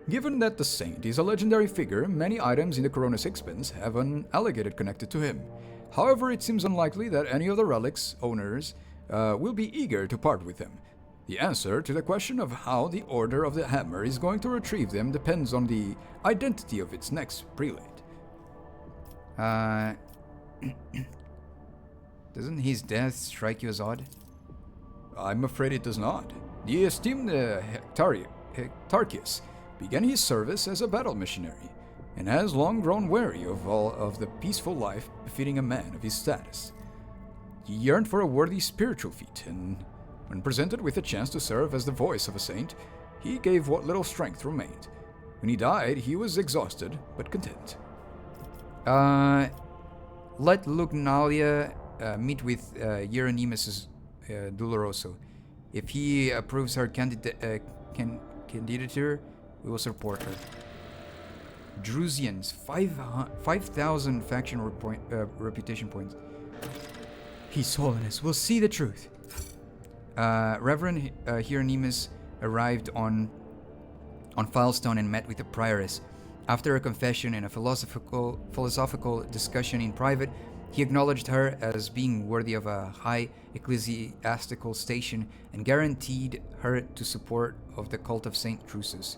Given that the Saint is a legendary figure, many items in the Koronus Expanse have an alleged connected to him. However, it seems unlikely that any of the relics' owners will be eager to part with them. The answer to the question of how the Order of the Hammer is going to retrieve them depends on the identity of its next prelate. Doesn't his death strike you as odd? I'm afraid it does not. The esteemed Hectarchus began his service as a battle missionary, and has long grown weary of all of the peaceful life befitting a man of his status. He yearned for a worthy spiritual feat, and when presented with a chance to serve as the voice of a saint, he gave what little strength remained. When he died, he was exhausted, but content. Let Lugnalia meet with Euronymous Doloroso. If he approves her candidature, we will support her. Drusians, 5,000 faction reputation points. His Holiness will see the truth. Reverend Hieronymus arrived on Filestone and met with the prioress. After a confession and a philosophical discussion in private, he acknowledged her as being worthy of a high ecclesiastical station and guaranteed her to support of the cult of Saint Drusus.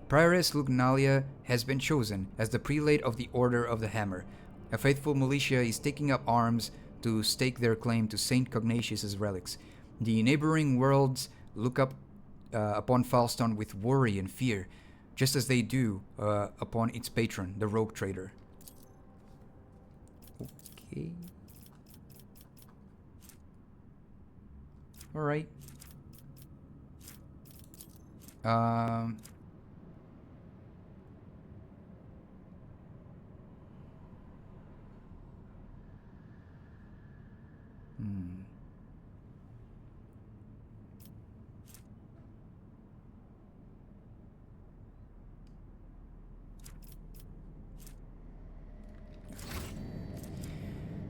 Prioress Lugnalia has been chosen as the prelate of the Order of the Hammer. A faithful militia is taking up arms to stake their claim to Saint Cognatius's relics. The neighboring worlds look up upon Filestone with worry and fear, just as they do upon its patron, the rogue trader. Okay. Alright.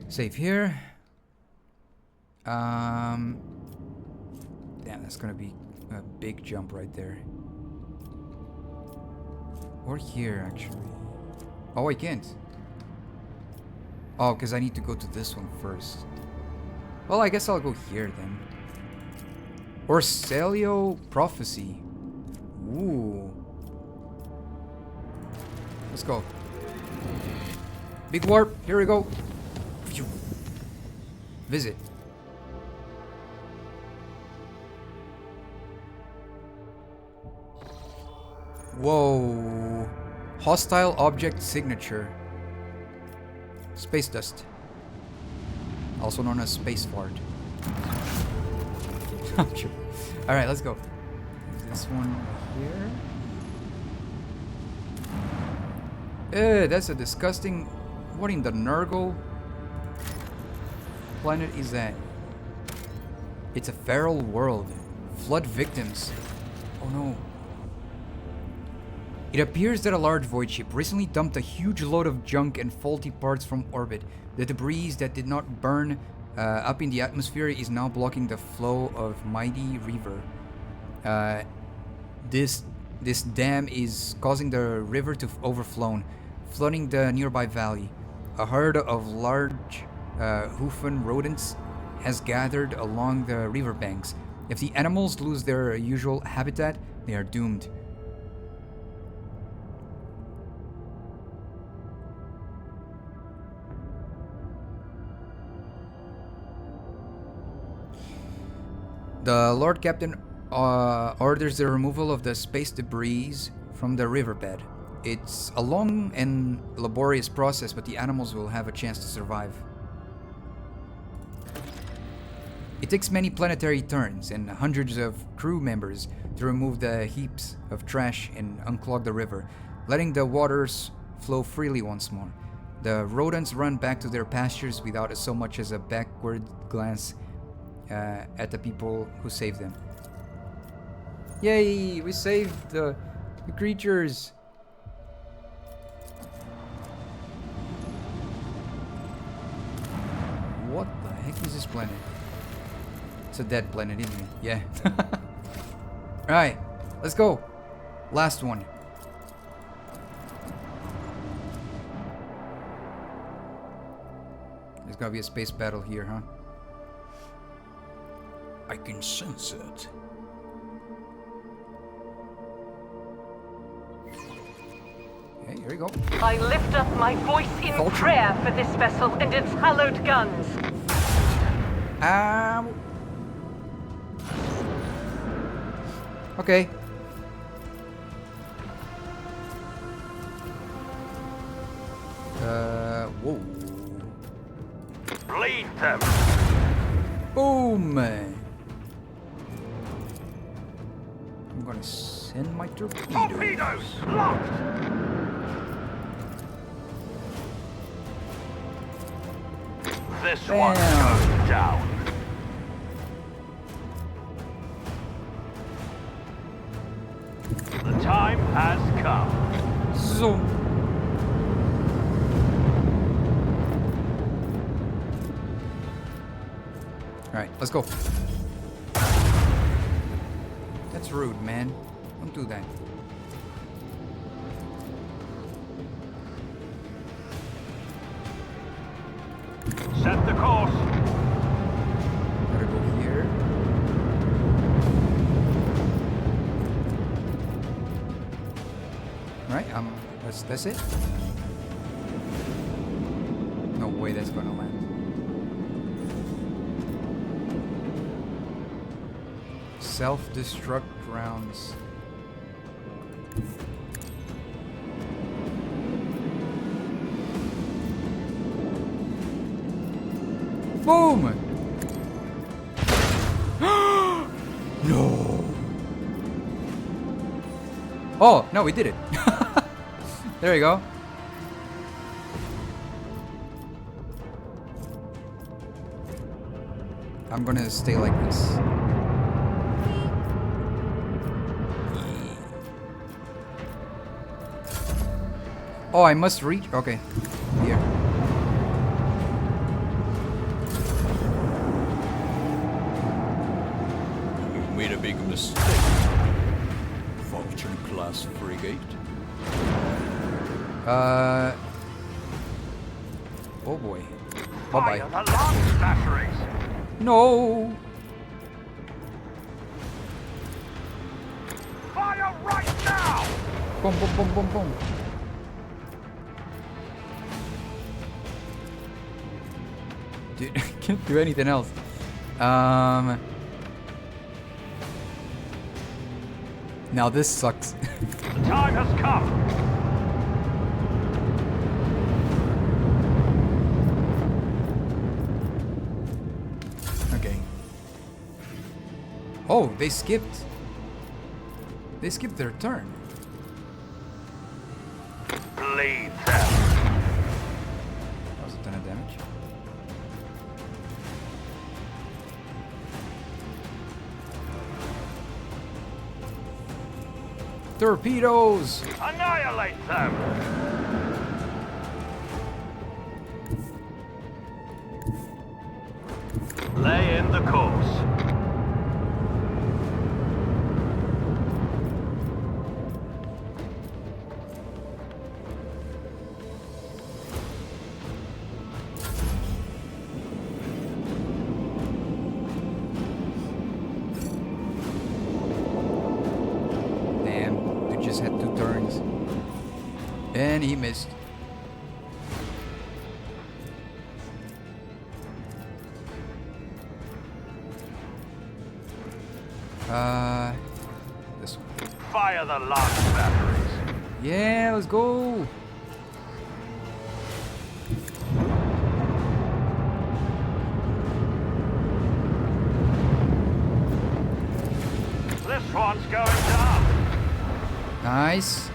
Save here. Damn, that's gonna be a big jump right there. Or here, actually. Oh, I can't. Oh, because I need to go to this one first. Well, I guess I'll go here then. Or Celio Prophecy. Ooh. Let's go. Big warp. Here we go. Visit. Whoa. Hostile object signature. Space dust. Also known as space fart. Alright, let's go. This one here. That's a disgusting... What in the Nurgle planet is that? It's a feral world. Flood victims. Oh no. It appears that a large voidship recently dumped a huge load of junk and faulty parts from orbit. The debris that did not burn up in the atmosphere is now blocking the flow of mighty river. This dam is causing the river to overflow, flooding the nearby valley. A herd of large hoofen rodents has gathered along the riverbanks. If the animals lose their usual habitat, they are doomed. The Lord Captain orders the removal of the space debris from the riverbed. It's a long and laborious process, but the animals will have a chance to survive. It takes many planetary turns and hundreds of crew members to remove the heaps of trash and unclog the river, letting the waters flow freely once more. The rodents run back to their pastures without so much as a backward glance at the people who saved them. Yay! We saved the creatures! What the heck is this planet? It's a dead planet, isn't it? Yeah. Alright, let's go. Last one. There's gotta be a space battle here, huh? I can sense it. Okay, here we go. I lift up my voice in prayer for this vessel and its hallowed guns. Okay. Whoa. Bleed them. Boom! I'm gonna send my torpedoes. Torpedoes locked. This one goes down. The time has come. Zoom. Alright, let's go. That's rude, man. Don't do that. Set the course. Gotta go here. Right, that's it. No way that's gonna land. Self-destruct rounds. Boom! No! Oh, no, we did it. There you go. I'm gonna stay like this. Oh, I must reach. Okay. Here. You made a big mistake. Function class frigate. Oh boy. Fire Bye-bye. the launch batteries. No! Fire right now. Boom, boom, boom, boom, boom. Dude, I can't do anything else. Now this sucks. The time has come. Okay. Oh, they skipped. They skipped their turn. Bleed them. That was a ton of damage. Torpedoes! Annihilate them. Lay in the course. Just had 2 turns. And he missed. This one. Fire the launch batteries. Yeah, let's go. one's going down. Nice.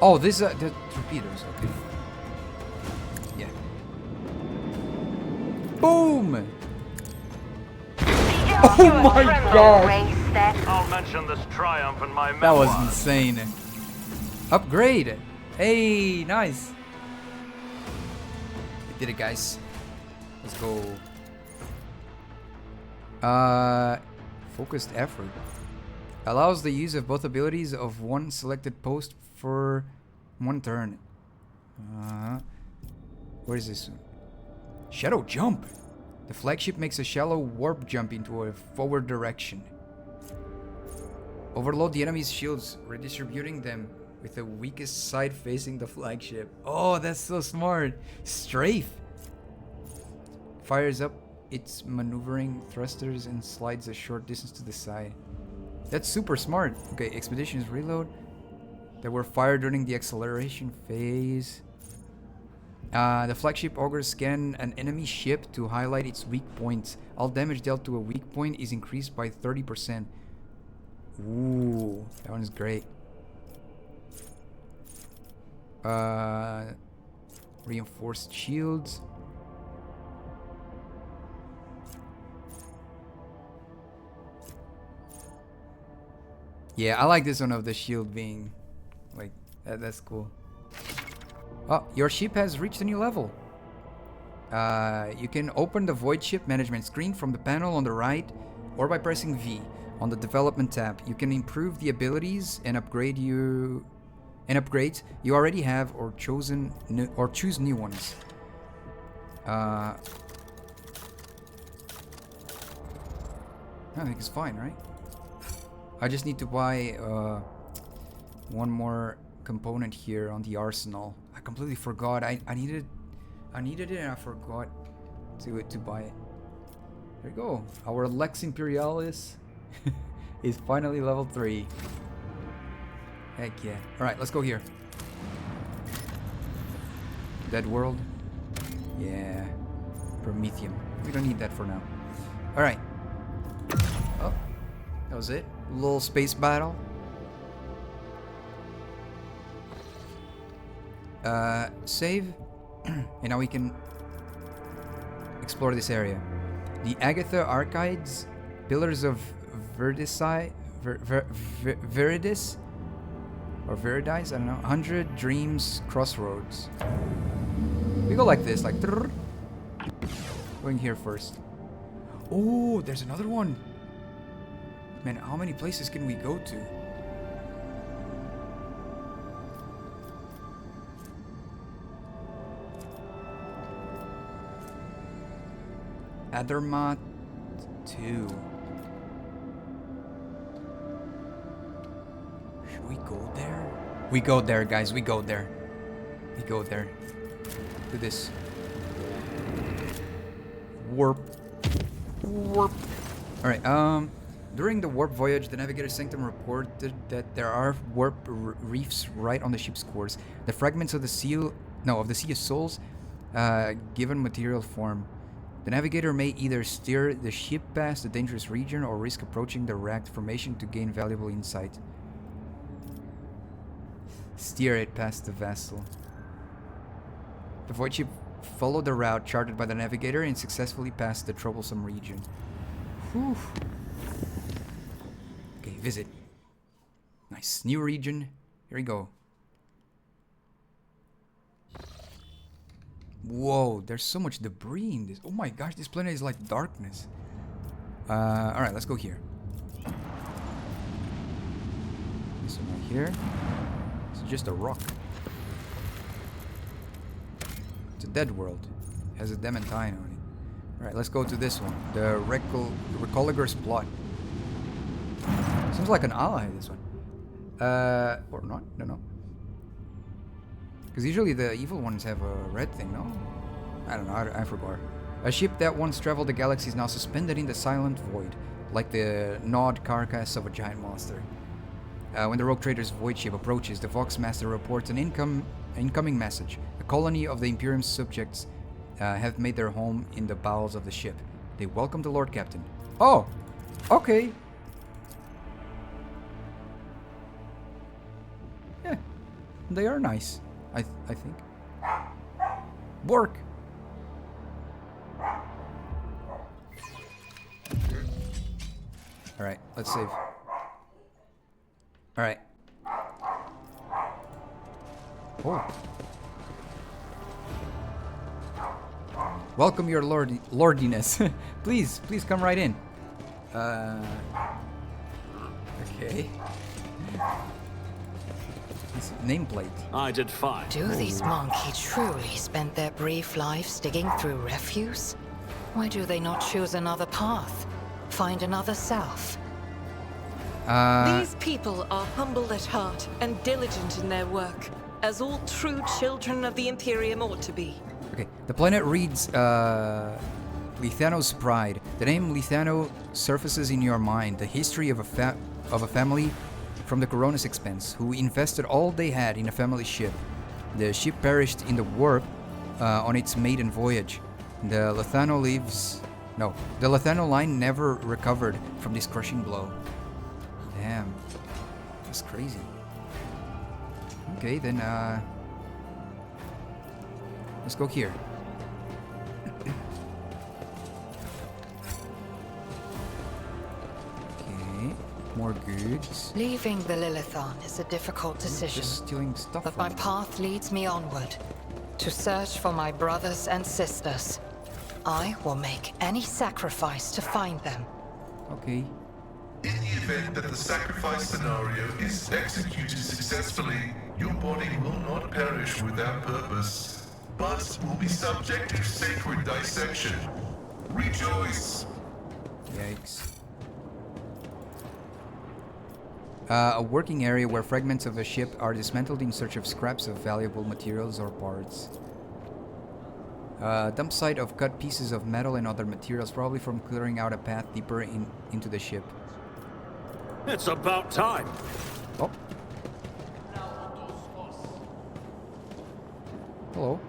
Oh, these are the torpedoes. Okay. Yeah. Boom! Oh my god! I'll mention this triumph in my That was memoirs. insane. Upgrade. Hey, nice. We did it, guys. Let's go. Focused effort. Allows the use of both abilities of one selected post for one turn. Where is this? Shadow jump. The flagship makes a shallow warp jump into a forward direction. Overload the enemy's shields, redistributing them with the weakest side facing the flagship. Oh, that's so smart. Strafe. Fires up its maneuvering thrusters and slides a short distance to the side. That's super smart. Okay, expeditions reload. That were fired during the acceleration phase. The flagship augurs scan an enemy ship to highlight its weak points. All damage dealt to a weak point is increased by 30%. Ooh, that one's great. Reinforced shields. Yeah, I like this one of the shield being like that's cool. Oh, your ship has reached a new level. You can open the voidship management screen from the panel on the right or by pressing V on the development tab. You can improve the abilities and upgrades you already have or choose new ones. I think it's fine, right? I just need to buy one more component here on the arsenal. I completely forgot. I needed it and I forgot to buy it. There you go. Our Lex Imperialis is finally level 3. Heck yeah. Alright, let's go here. Dead world. Yeah. Promethium. We don't need that for now. Alright. Oh, that was it. Little space battle. Save. And now we can explore this area. The Agatha Archides, Pillars of Veridis, or Veridis, I don't know. 100 Dreams Crossroads. We go like this, like trrr. Going here first. Oh, there's another one. Man, how many places can we go to? Adermat 2. Should we go there? We go there, guys. We go there. We go there. Do this. Warp. Warp. Alright, during the warp voyage, the Navigator Sanctum reported that there are warp reefs right on the ship's course. The fragments of the Sea of Souls, given material form. The Navigator may either steer the ship past the dangerous region or risk approaching the racked formation to gain valuable insight. Steer it past the vessel. The void ship followed the route charted by the Navigator and successfully passed the troublesome region. Whew. Okay, visit. Nice. New region. Here we go. Whoa, there's so much debris in this. Oh my gosh, this planet is like darkness. Alright, let's go here. This one right here. It's just a rock. It's a dead world. It has a Dementine on it. Alright, let's go to this one. The Recoliger's plot. Seems like an ally, this one. Or not, don't know. Because usually the evil ones have a red thing, no? I don't know, I forgot. A ship that once traveled the galaxy is now suspended in the silent void, like the gnawed carcass of a giant monster. When the rogue trader's void ship approaches, the Vox Master reports an incoming message. A colony of the Imperium subjects have made their home in the bowels of the ship. They welcome the Lord Captain. Oh! Okay! Yeah, they are nice, I think. Bork! Alright, let's save. Alright. Oh. Welcome, your lordiness. Please come right in. Okay. This nameplate. I did fine. Do these monkey truly spend their brief lives digging through refuse? Why do they not choose another path? Find another self? These people are humble at heart and diligent in their work, as all true children of the Imperium ought to be. Okay, the planet reads, Lithano's Pride. The name Lithano surfaces in your mind, the history of a family from the Koronus Expanse, who invested all they had in a family ship. The ship perished in the warp on its maiden voyage. The Lithano line never recovered from this crushing blow. Damn. That's crazy. Okay, then, let's go here. Okay, more goods. Leaving the Lilithon is a difficult decision. Just stealing stuff. But my path leads me onward, to search for my brothers and sisters. I will make any sacrifice to find them. Okay. In the event that the sacrifice scenario is executed successfully, your body will not perish without purpose, but will be subject to sacred dissection. Rejoice! Yikes. A working area where fragments of the ship are dismantled in search of scraps of valuable materials or parts. Dump site of cut pieces of metal and other materials, probably from clearing out a path deeper into the ship. It's about time. Oh. Hello.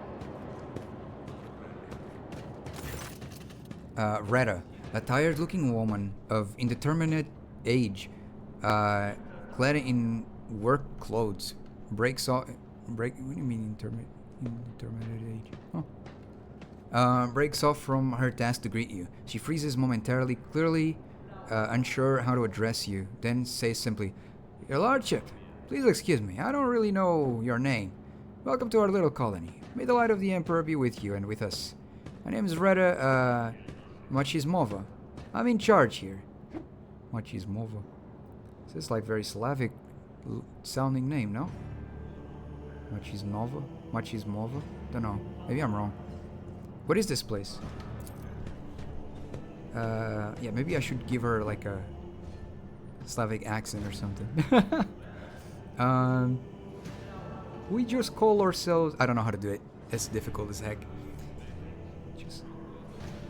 Retta, a tired-looking woman of indeterminate age, clad in work clothes, breaks off. What do you mean indeterminate age? Oh. Breaks off from her task to greet you. She freezes momentarily, clearly unsure how to address you, then says simply, "Your Lordship, please excuse me, I don't really know your name. Welcome to our little colony. May the light of the Emperor be with you and with us. My name is Retta, Machismova. I'm in charge here." Machismova. This is like very Slavic sounding name, no? Machismova? Don't know. Maybe I'm wrong. What is this place? Yeah, maybe I should give her like a Slavic accent or something. We just call ourselves... I don't know how to do it. It's difficult as heck. Just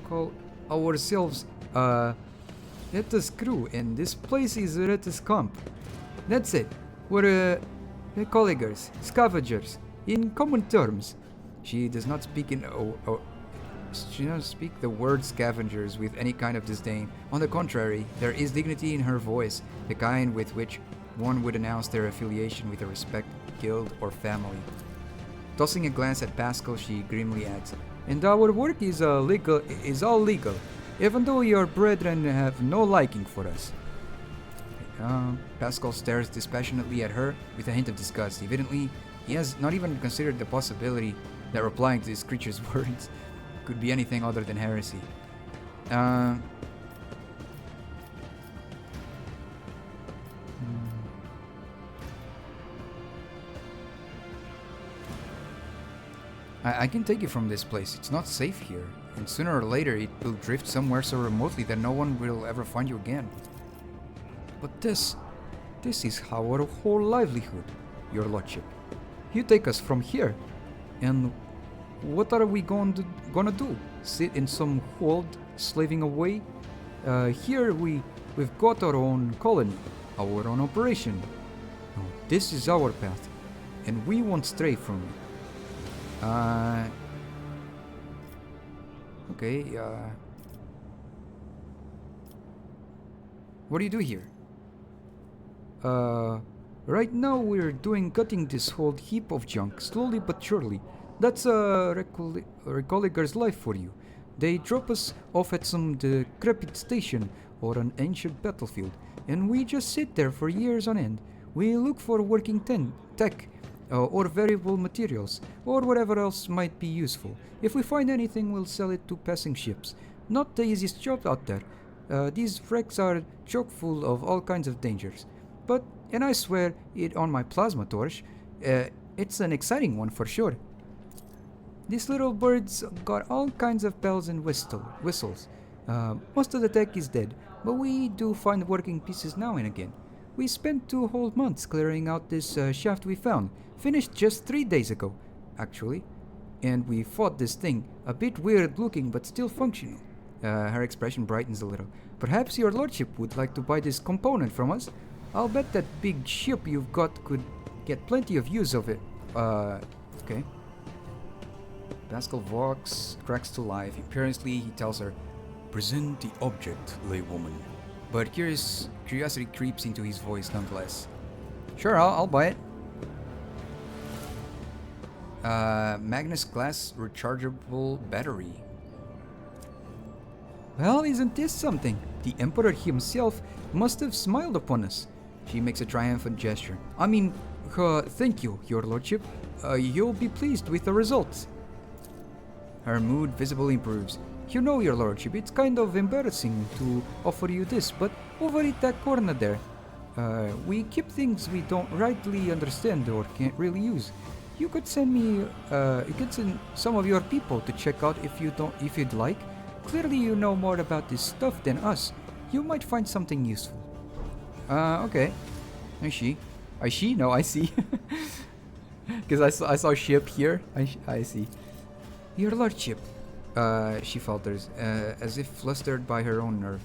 call ourselves Retta's crew, and this place is Retta's camp. That's it. We're colleagues, scavengers, in common terms. She does not speak She does not speak the word scavengers with any kind of disdain. On the contrary, there is dignity in her voice, the kind with which one would announce their affiliation with a respected guild or family. Tossing a glance at Pascal, she grimly adds, "And our work is all legal, even though your brethren have no liking for us." Pascal stares dispassionately at her with a hint of disgust. Evidently, he has not even considered the possibility that replying to this creature's words could be anything other than heresy. I can take you from this place. It's not safe here, and sooner or later it will drift somewhere so remotely that no one will ever find you again. But this is our whole livelihood, your lordship. You take us from here, and what are we gonna do? Sit in some hold, slaving away? Here we've got our own colony, our own operation. No, this is our path, and we won't stray from it. Okay, what do you do here? Right now we're cutting this whole heap of junk, slowly but surely. That's a Recoliger's life for you. They drop us off at some decrepit station or an ancient battlefield, and we just sit there for years on end. We look for working tech, or variable materials, or whatever else might be useful. If we find anything, we'll sell it to passing ships. Not the easiest job out there. These wrecks are chock full of all kinds of dangers. But, and I swear it on my plasma torch, it's an exciting one for sure. These little birds got all kinds of bells and whistles. Most of the tech is dead, but we do find working pieces now and again. We spent 2 whole months clearing out this shaft we found. Finished just 3 days ago, actually. And we fought this thing, a bit weird looking but still functional. Her expression brightens a little. Perhaps your lordship would like to buy this component from us? I'll bet that big ship you've got could get plenty of use of it. Okay. Pascal Vox cracks to life. Imperiously, he tells her, "Present the object, laywoman." But curiosity creeps into his voice nonetheless. Sure, I'll buy it. Magnus Glass rechargeable battery. Well, isn't this something? The Emperor himself must have smiled upon us. She makes a triumphant gesture. I mean, thank you, your lordship. You'll be pleased with the results. Her mood visibly improves. You know, your lordship, it's kind of embarrassing to offer you this, but over at that corner there, we keep things we don't rightly understand or can't really use. You could send some of your people to check out if you'd like. Clearly you know more about this stuff than us. You might find something useful. Okay. I see? No, I see. Because I saw ship here. I see. Your lordship, she falters, as if flustered by her own nerve.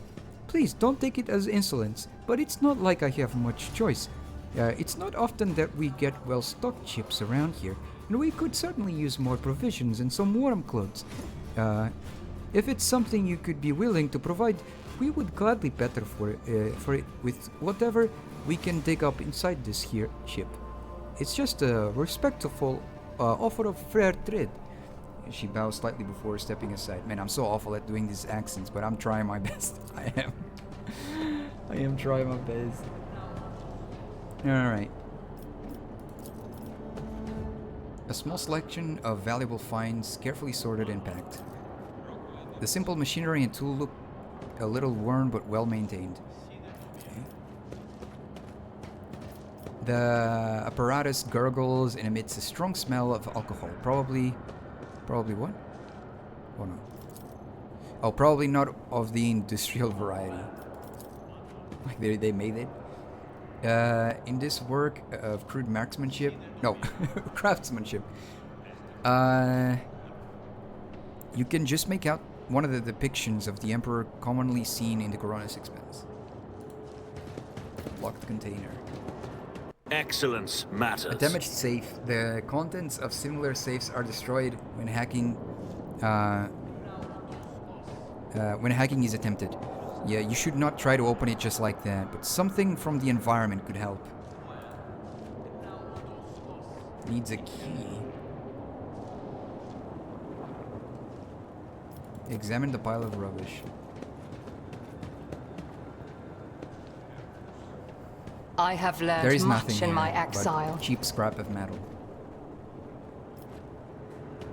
Please, don't take it as insolence, but it's not like I have much choice. It's not often that we get well-stocked ships around here, and we could certainly use more provisions and some warm clothes. If it's something you could be willing to provide, we would gladly better for it with whatever we can dig up inside this here ship. It's just a respectful offer of fair trade. She bows slightly before stepping aside. Man, I'm so awful at doing these accents, but I'm trying my best. I am trying my best. Alright. A small selection of valuable finds, carefully sorted and packed. The simple machinery and tool look a little worn but well maintained. Okay. The apparatus gurgles and emits a strong smell of alcohol. Probably what? Oh no. Oh, probably not of the industrial variety. Like they made it. In this work of crude marksmanship, no, craftsmanship, you can just make out one of the depictions of the Emperor commonly seen in the Koronus Expanse. Locked container. Excellence matters. A damaged safe. The contents of similar safes are destroyed when hacking is attempted. Yeah, you should not try to open it just like that, but something from the environment could help. Needs a key. Examine the pile of rubbish. I have There learned is much nothing in my here but exile. cheap scrap of metal.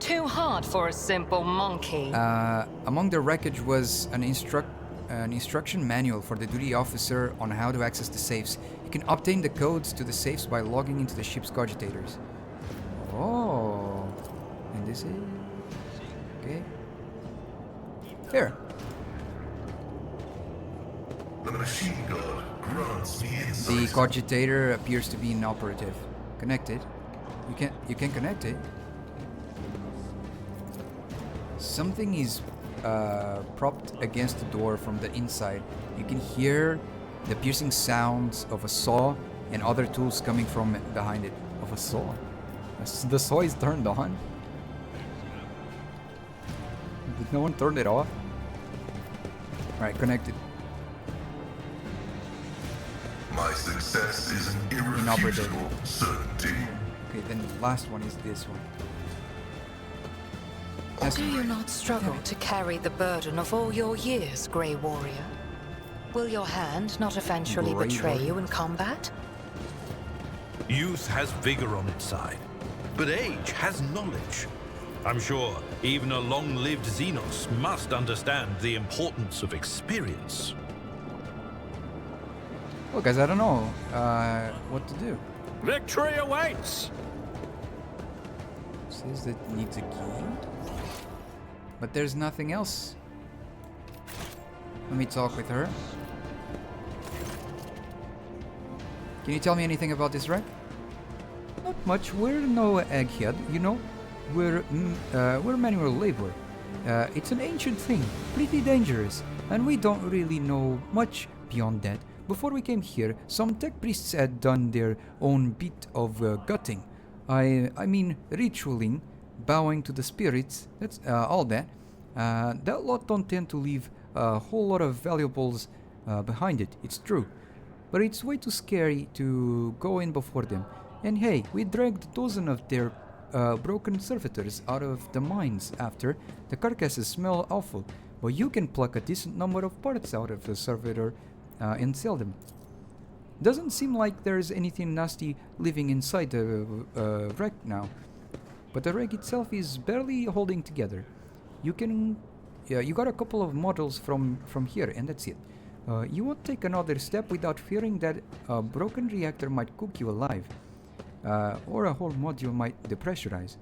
Too hard for a simple monkey. Among the wreckage was an instruction manual for the duty officer on how to access the safes. You can obtain the codes to the safes by logging into the ship's cogitators. Oh, and this is okay. Here. The machine god grants me The insight. cogitator appears to be inoperative. Connected. You can connect it. Something is propped against the door from the inside. You can hear the piercing sounds of a saw and other tools coming from behind it. Of a saw. The saw is turned on. Did no one turn it off? Alright, connected. My success is an Inoperative. irrefutable certainty. Okay, then the last one is this one. Do you not struggle to carry the burden of all your years, Grey Warrior? Will your hand not eventually Grey betray Warrior? you in combat? Youth has vigor on its side, but age has knowledge. I'm sure even a long-lived Xenos must understand the importance of experience. Well, guys, I don't know what to do. Victory awaits! Says that needs a key. But there's nothing else. Let me talk with her. Can you tell me anything about this wreck? Not much. We're no egghead, you know. We're manual labor. It's an ancient thing, pretty dangerous, and we don't really know much beyond that. Before we came here, some tech priests had done their own bit of gutting. I mean ritualing, bowing to the spirits, that's all that. That lot don't tend to leave a whole lot of valuables behind it, it's true. But it's way too scary to go in before them. And hey, we dragged a dozen of their broken servitors out of the mines after. The carcasses smell awful, but you can pluck a decent number of parts out of the servitor and sell them. Doesn't seem like there's anything nasty living inside the wreck now, but the wreck itself is barely holding together. You got a couple of models from here, and that's it. You won't take another step without fearing that a broken reactor might cook you alive, or a whole module might depressurize.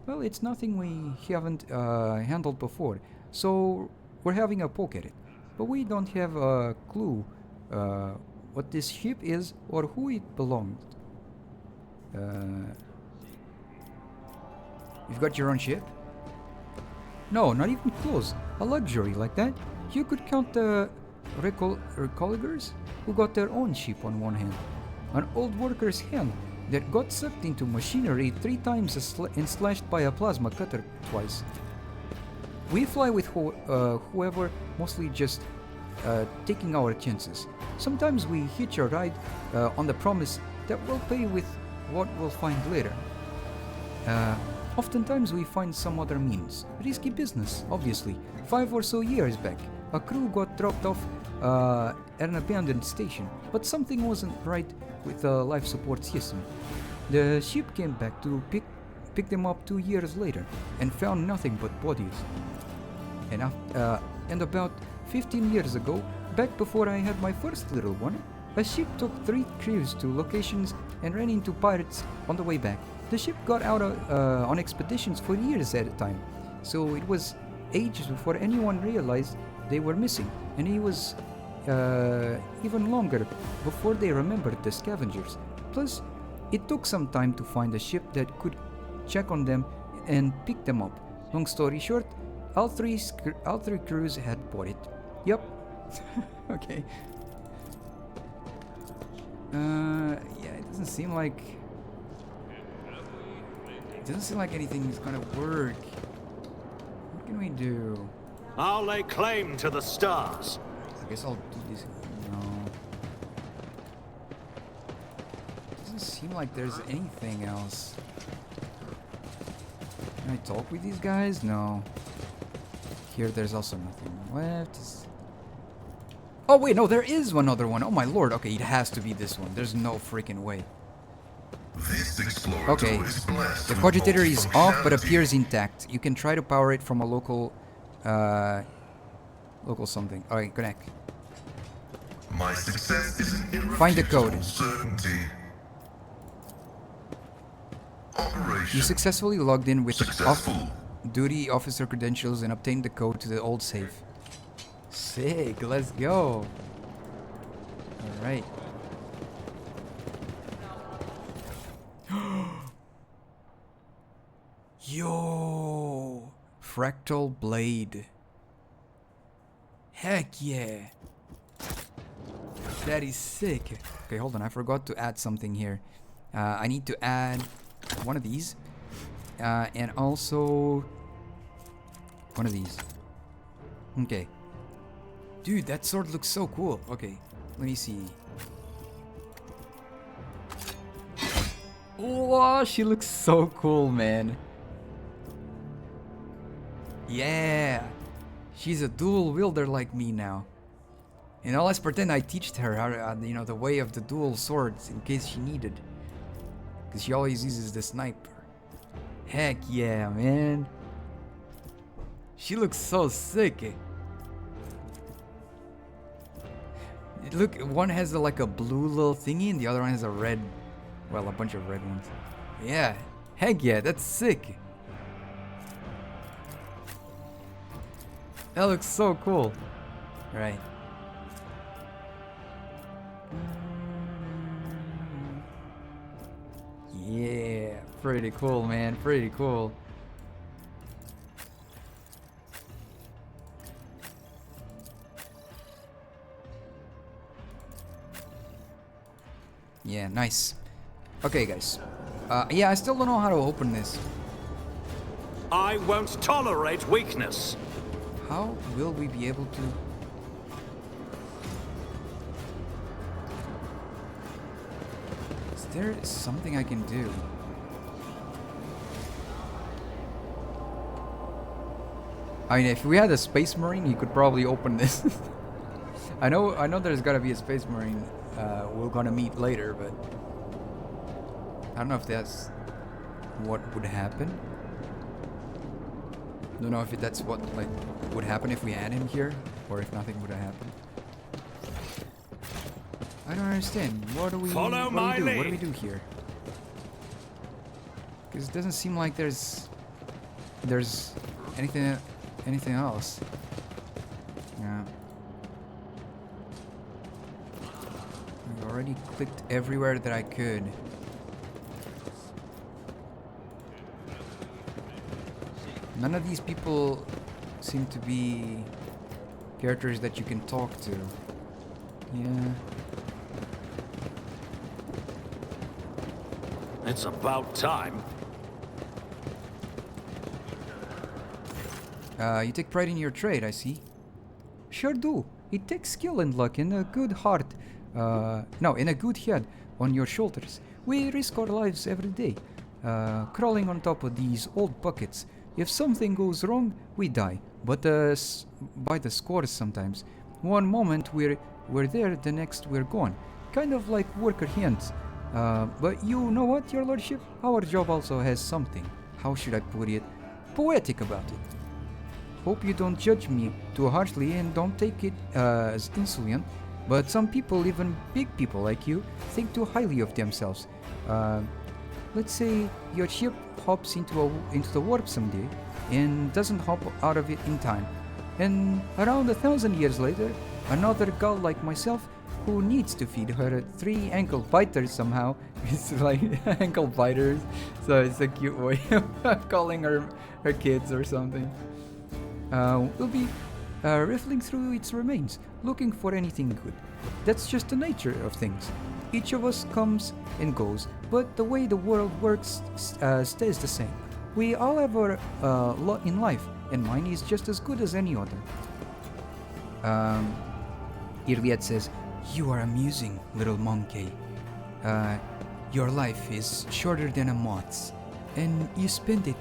Well, it's nothing we haven't handled before, so we're having a poke at it. But we don't have a clue what this ship is or who it belonged. You've got your own ship? No, not even close. A luxury like that. You could count the Recolligers, who got their own ship on one hand. An old worker's hand that got sucked into machinery 3 times and slashed by a plasma cutter twice. We fly with whoever, mostly just taking our chances. Sometimes we hitch a ride on the promise that we'll pay with what we'll find later. Oftentimes we find some other means. Risky business, obviously. 5 or so years back, a crew got dropped off at an abandoned station, but something wasn't right with the life support system. The ship came back to pick them up 2 years later and found nothing but bodies. And about 15 years ago, back before I had my first little one, a ship took 3 crews to locations and ran into pirates on the way back. The ship got out on expeditions for years at a time, so it was ages before anyone realized they were missing, and it was even longer before they remembered the scavengers. Plus, it took some time to find a ship that could check on them and pick them up. Long story short, all three crews had bought it. Yep. Okay. Yeah, it doesn't seem like anything is gonna work. What can we do? I'll lay claim to the stars. I guess I'll do this. No. Doesn't seem like there's anything else. Can I talk with these guys? No. Here, there's also nothing left. Oh wait, no, there is one other one. Oh my lord. Okay, it has to be this one. There's no freaking way. Okay, the cogitator is off but appears intact. You can try to power it from a local something. Alright, connect. My success is an Find the code. certainty. Operation. You successfully logged in with Successful. off-duty officer credentials and obtained the code to the old safe. Sick, let's go. Right. Yo! Fractal blade. Heck yeah! That is sick. Okay, hold on. I forgot to add something here. I need to add one of these. And also one of these. Okay. Dude, that sword looks so cool. Okay, let me see. Oh, she looks so cool, man. Yeah. She's a dual wielder like me now. And let's pretend I teached her how, you know, the way of the dual swords in case she needed. Because she always uses the sniper. Heck yeah, man. She looks so sick. Look, one has like a blue little thingy and the other one has a red, well, a bunch of red ones. Yeah, heck yeah, that's sick. That looks so cool. Right. Yeah, pretty cool, man, pretty cool. Yeah, nice. Okay, guys. Yeah, I still don't know how to open this. I won't tolerate weakness. How will we be able to... Is there something I can do? I mean, if we had a space marine, he could probably open this. I know there's gotta be a space marine we're gonna meet later, but I don't know if that's what would happen. Don't know if that's what like would happen if we had him here, or if nothing would have happened. I don't understand. What do we do? What do we do here? Because it doesn't seem like there's anything else. Yeah. I already clicked everywhere that I could. None of these people seem to be characters that you can talk to. Yeah. It's about time. You take pride in your trade, I see. Sure do. It takes skill and luck and a good heart. No, and a good head on your shoulders. We risk our lives every day, crawling on top of these old buckets. If something goes wrong, we die. But by the scores sometimes. One moment we're there, the next we're gone. Kind of like worker hands. But you know what, your lordship? Our job also has something, how should I put it, poetic about it. Hope you don't judge me too harshly and don't take it as insolent, but some people, even big people like you, think too highly of themselves. Let's say your ship hops into the warp someday and doesn't hop out of it in time. And around 1,000 years later, another gull like myself who needs to feed her 3 ankle biters somehow. It's like ankle biters, so it's a cute way of calling her kids or something. Will be riffling through its remains, looking for anything good. That's just the nature of things. Each of us comes and goes, but the way the world works stays the same. We all have our lot in life, and mine is just as good as any other. Iliad says, "You are amusing, little monkey. Your life is shorter than a moth's, and you spend it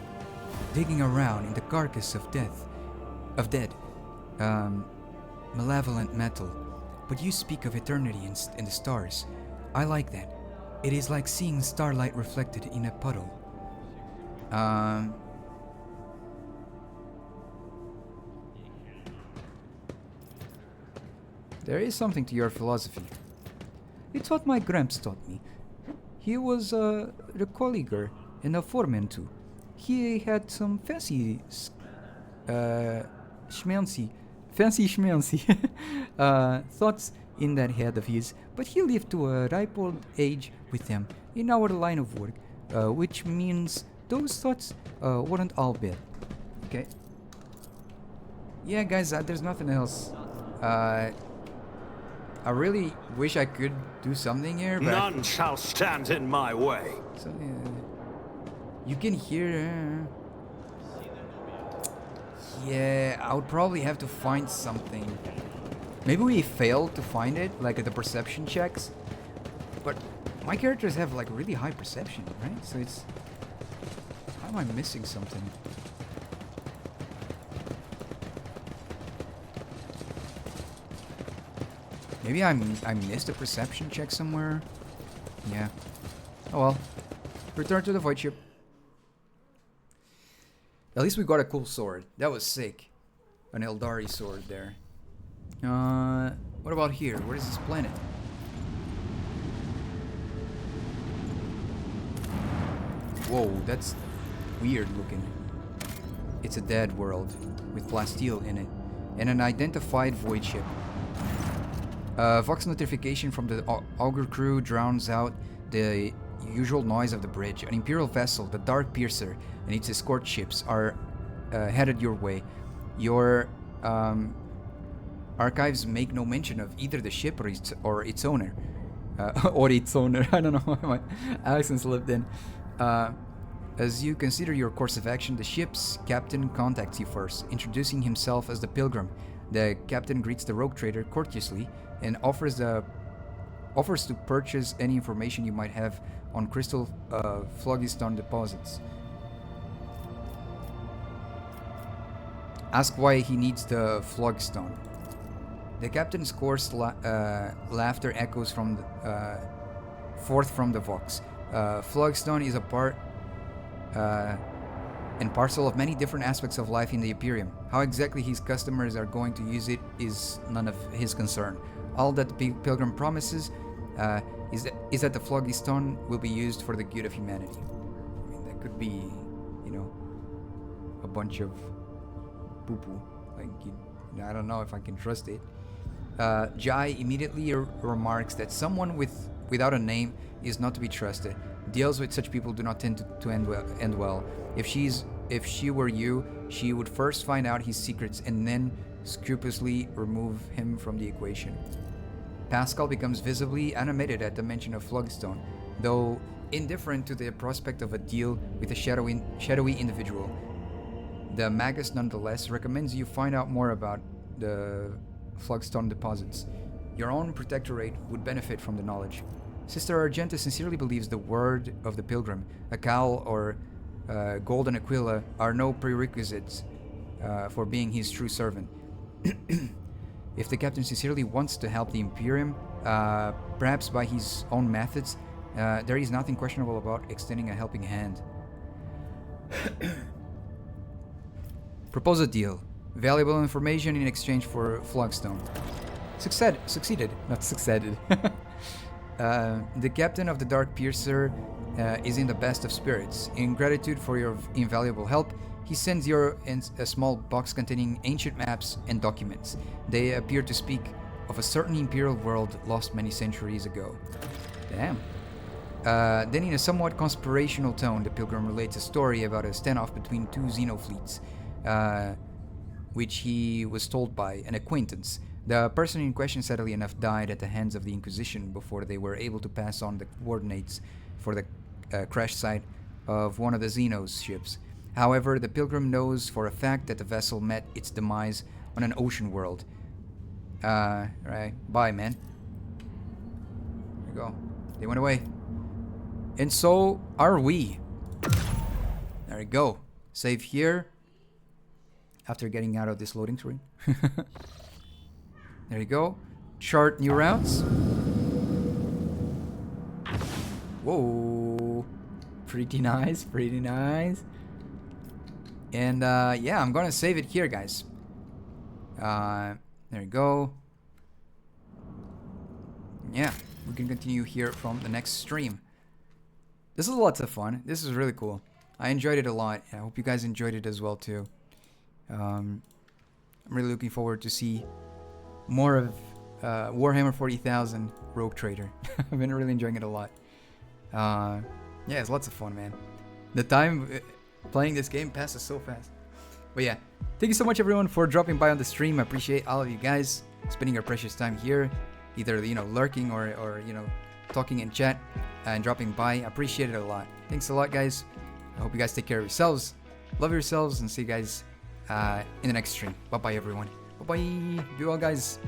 digging around in the carcass of dead, malevolent metal. But you speak of eternity in the stars. I like that. It is like seeing starlight reflected in a puddle." There is something to your philosophy. It's what my gramps taught me. He was a recolleaguer and a foreman too. He had some fancy schmancy thoughts in that head of his, but he lived to a ripe old age with them in our line of work, which means those thoughts weren't all bad. Okay. Yeah, guys, there's nothing else. I really wish I could do something here, but none shall stand in my way. So, you can hear. Yeah, I would probably have to find something. Maybe we failed to find it, like at the perception checks. But my characters have like really high perception, right? So it's. How am I missing something? Maybe I missed a perception check somewhere. Yeah. Oh well. Return to the void ship. At least we got a cool sword. That was sick. An Eldari sword there. What about here? What is this planet? Whoa, that's weird looking. It's a dead world with plasteel in it and an identified void ship. Vox notification from the augur crew drowns out the usual noise of the bridge. An Imperial vessel, the Dark Piercer, and its escort ships are headed your way. Your archives make no mention of either the ship or its owner. Or its owner. I don't know why my accent slipped in. As you consider your course of action, the ship's captain contacts you first, introducing himself as the Pilgrim. The captain greets the rogue trader courteously and offers to purchase any information you might have on crystal phlogiston deposits. Ask why he needs the phlogiston. The captain's coarse laughter echoes from forth from the Vox. Phlogiston is a part and parcel of many different aspects of life in the Imperium. How exactly his customers are going to use it is none of his concern. All that the Pilgrim promises is that the phlogiston will be used for the good of humanity. I mean, that could be, you know, a bunch of poo-poo. Like, I don't know if I can trust it. Jai immediately remarks that someone without a name is not to be trusted. Deals with such people do not tend to end well. If she were you, she would first find out his secrets and then scrupulously remove him from the equation. Pascal becomes visibly animated at the mention of phlogiston, though indifferent to the prospect of a deal with a shadowy individual. The Magus nonetheless recommends you find out more about the phlogiston deposits. Your own protectorate would benefit from the knowledge. Sister Argenta sincerely believes the word of the Pilgrim. A cowl or golden aquila are no prerequisites for being his true servant. If the captain sincerely wants to help the Imperium, perhaps by his own methods, there is nothing questionable about extending a helping hand. Propose a deal. Valuable information in exchange for phlogiston. Succeeded, not succeeded. The captain of the Dark Piercer is in the best of spirits. In gratitude for your invaluable help, he sends you a small box containing ancient maps and documents. They appear to speak of a certain Imperial world lost many centuries ago. Damn. Then in a somewhat conspirational tone, the Pilgrim relates a story about a standoff between two Xenofleets, which he was told by an acquaintance. The person in question, sadly enough, died at the hands of the Inquisition before they were able to pass on the coordinates for the crash site of one of the Xenos ships. However, the Pilgrim knows for a fact that the vessel met its demise on an ocean world. Right. Bye, man. There you go. They went away. And so are we. There we go. Save here. After getting out of this loading screen. There you go. Chart new routes. Whoa. Pretty nice, pretty nice. And yeah, I'm gonna save it here, guys. There you go. Yeah, we can continue here from the next stream. This is lots of fun. This is really cool. I enjoyed it a lot. I hope you guys enjoyed it as well too. I'm really looking forward to see more of Warhammer 40,000 Rogue Trader. I've been really enjoying it a lot. Yeah, it's lots of fun, man. The time playing this game passes so fast. But yeah, thank you so much everyone for dropping by on the stream. I appreciate all of you guys spending your precious time here, either lurking or talking in chat and dropping by. I appreciate it a lot. Thanks a lot, guys. I hope you guys take care of yourselves, love yourselves, and see you guys in the next stream. Bye bye everyone. Bye bye. Be well, guys.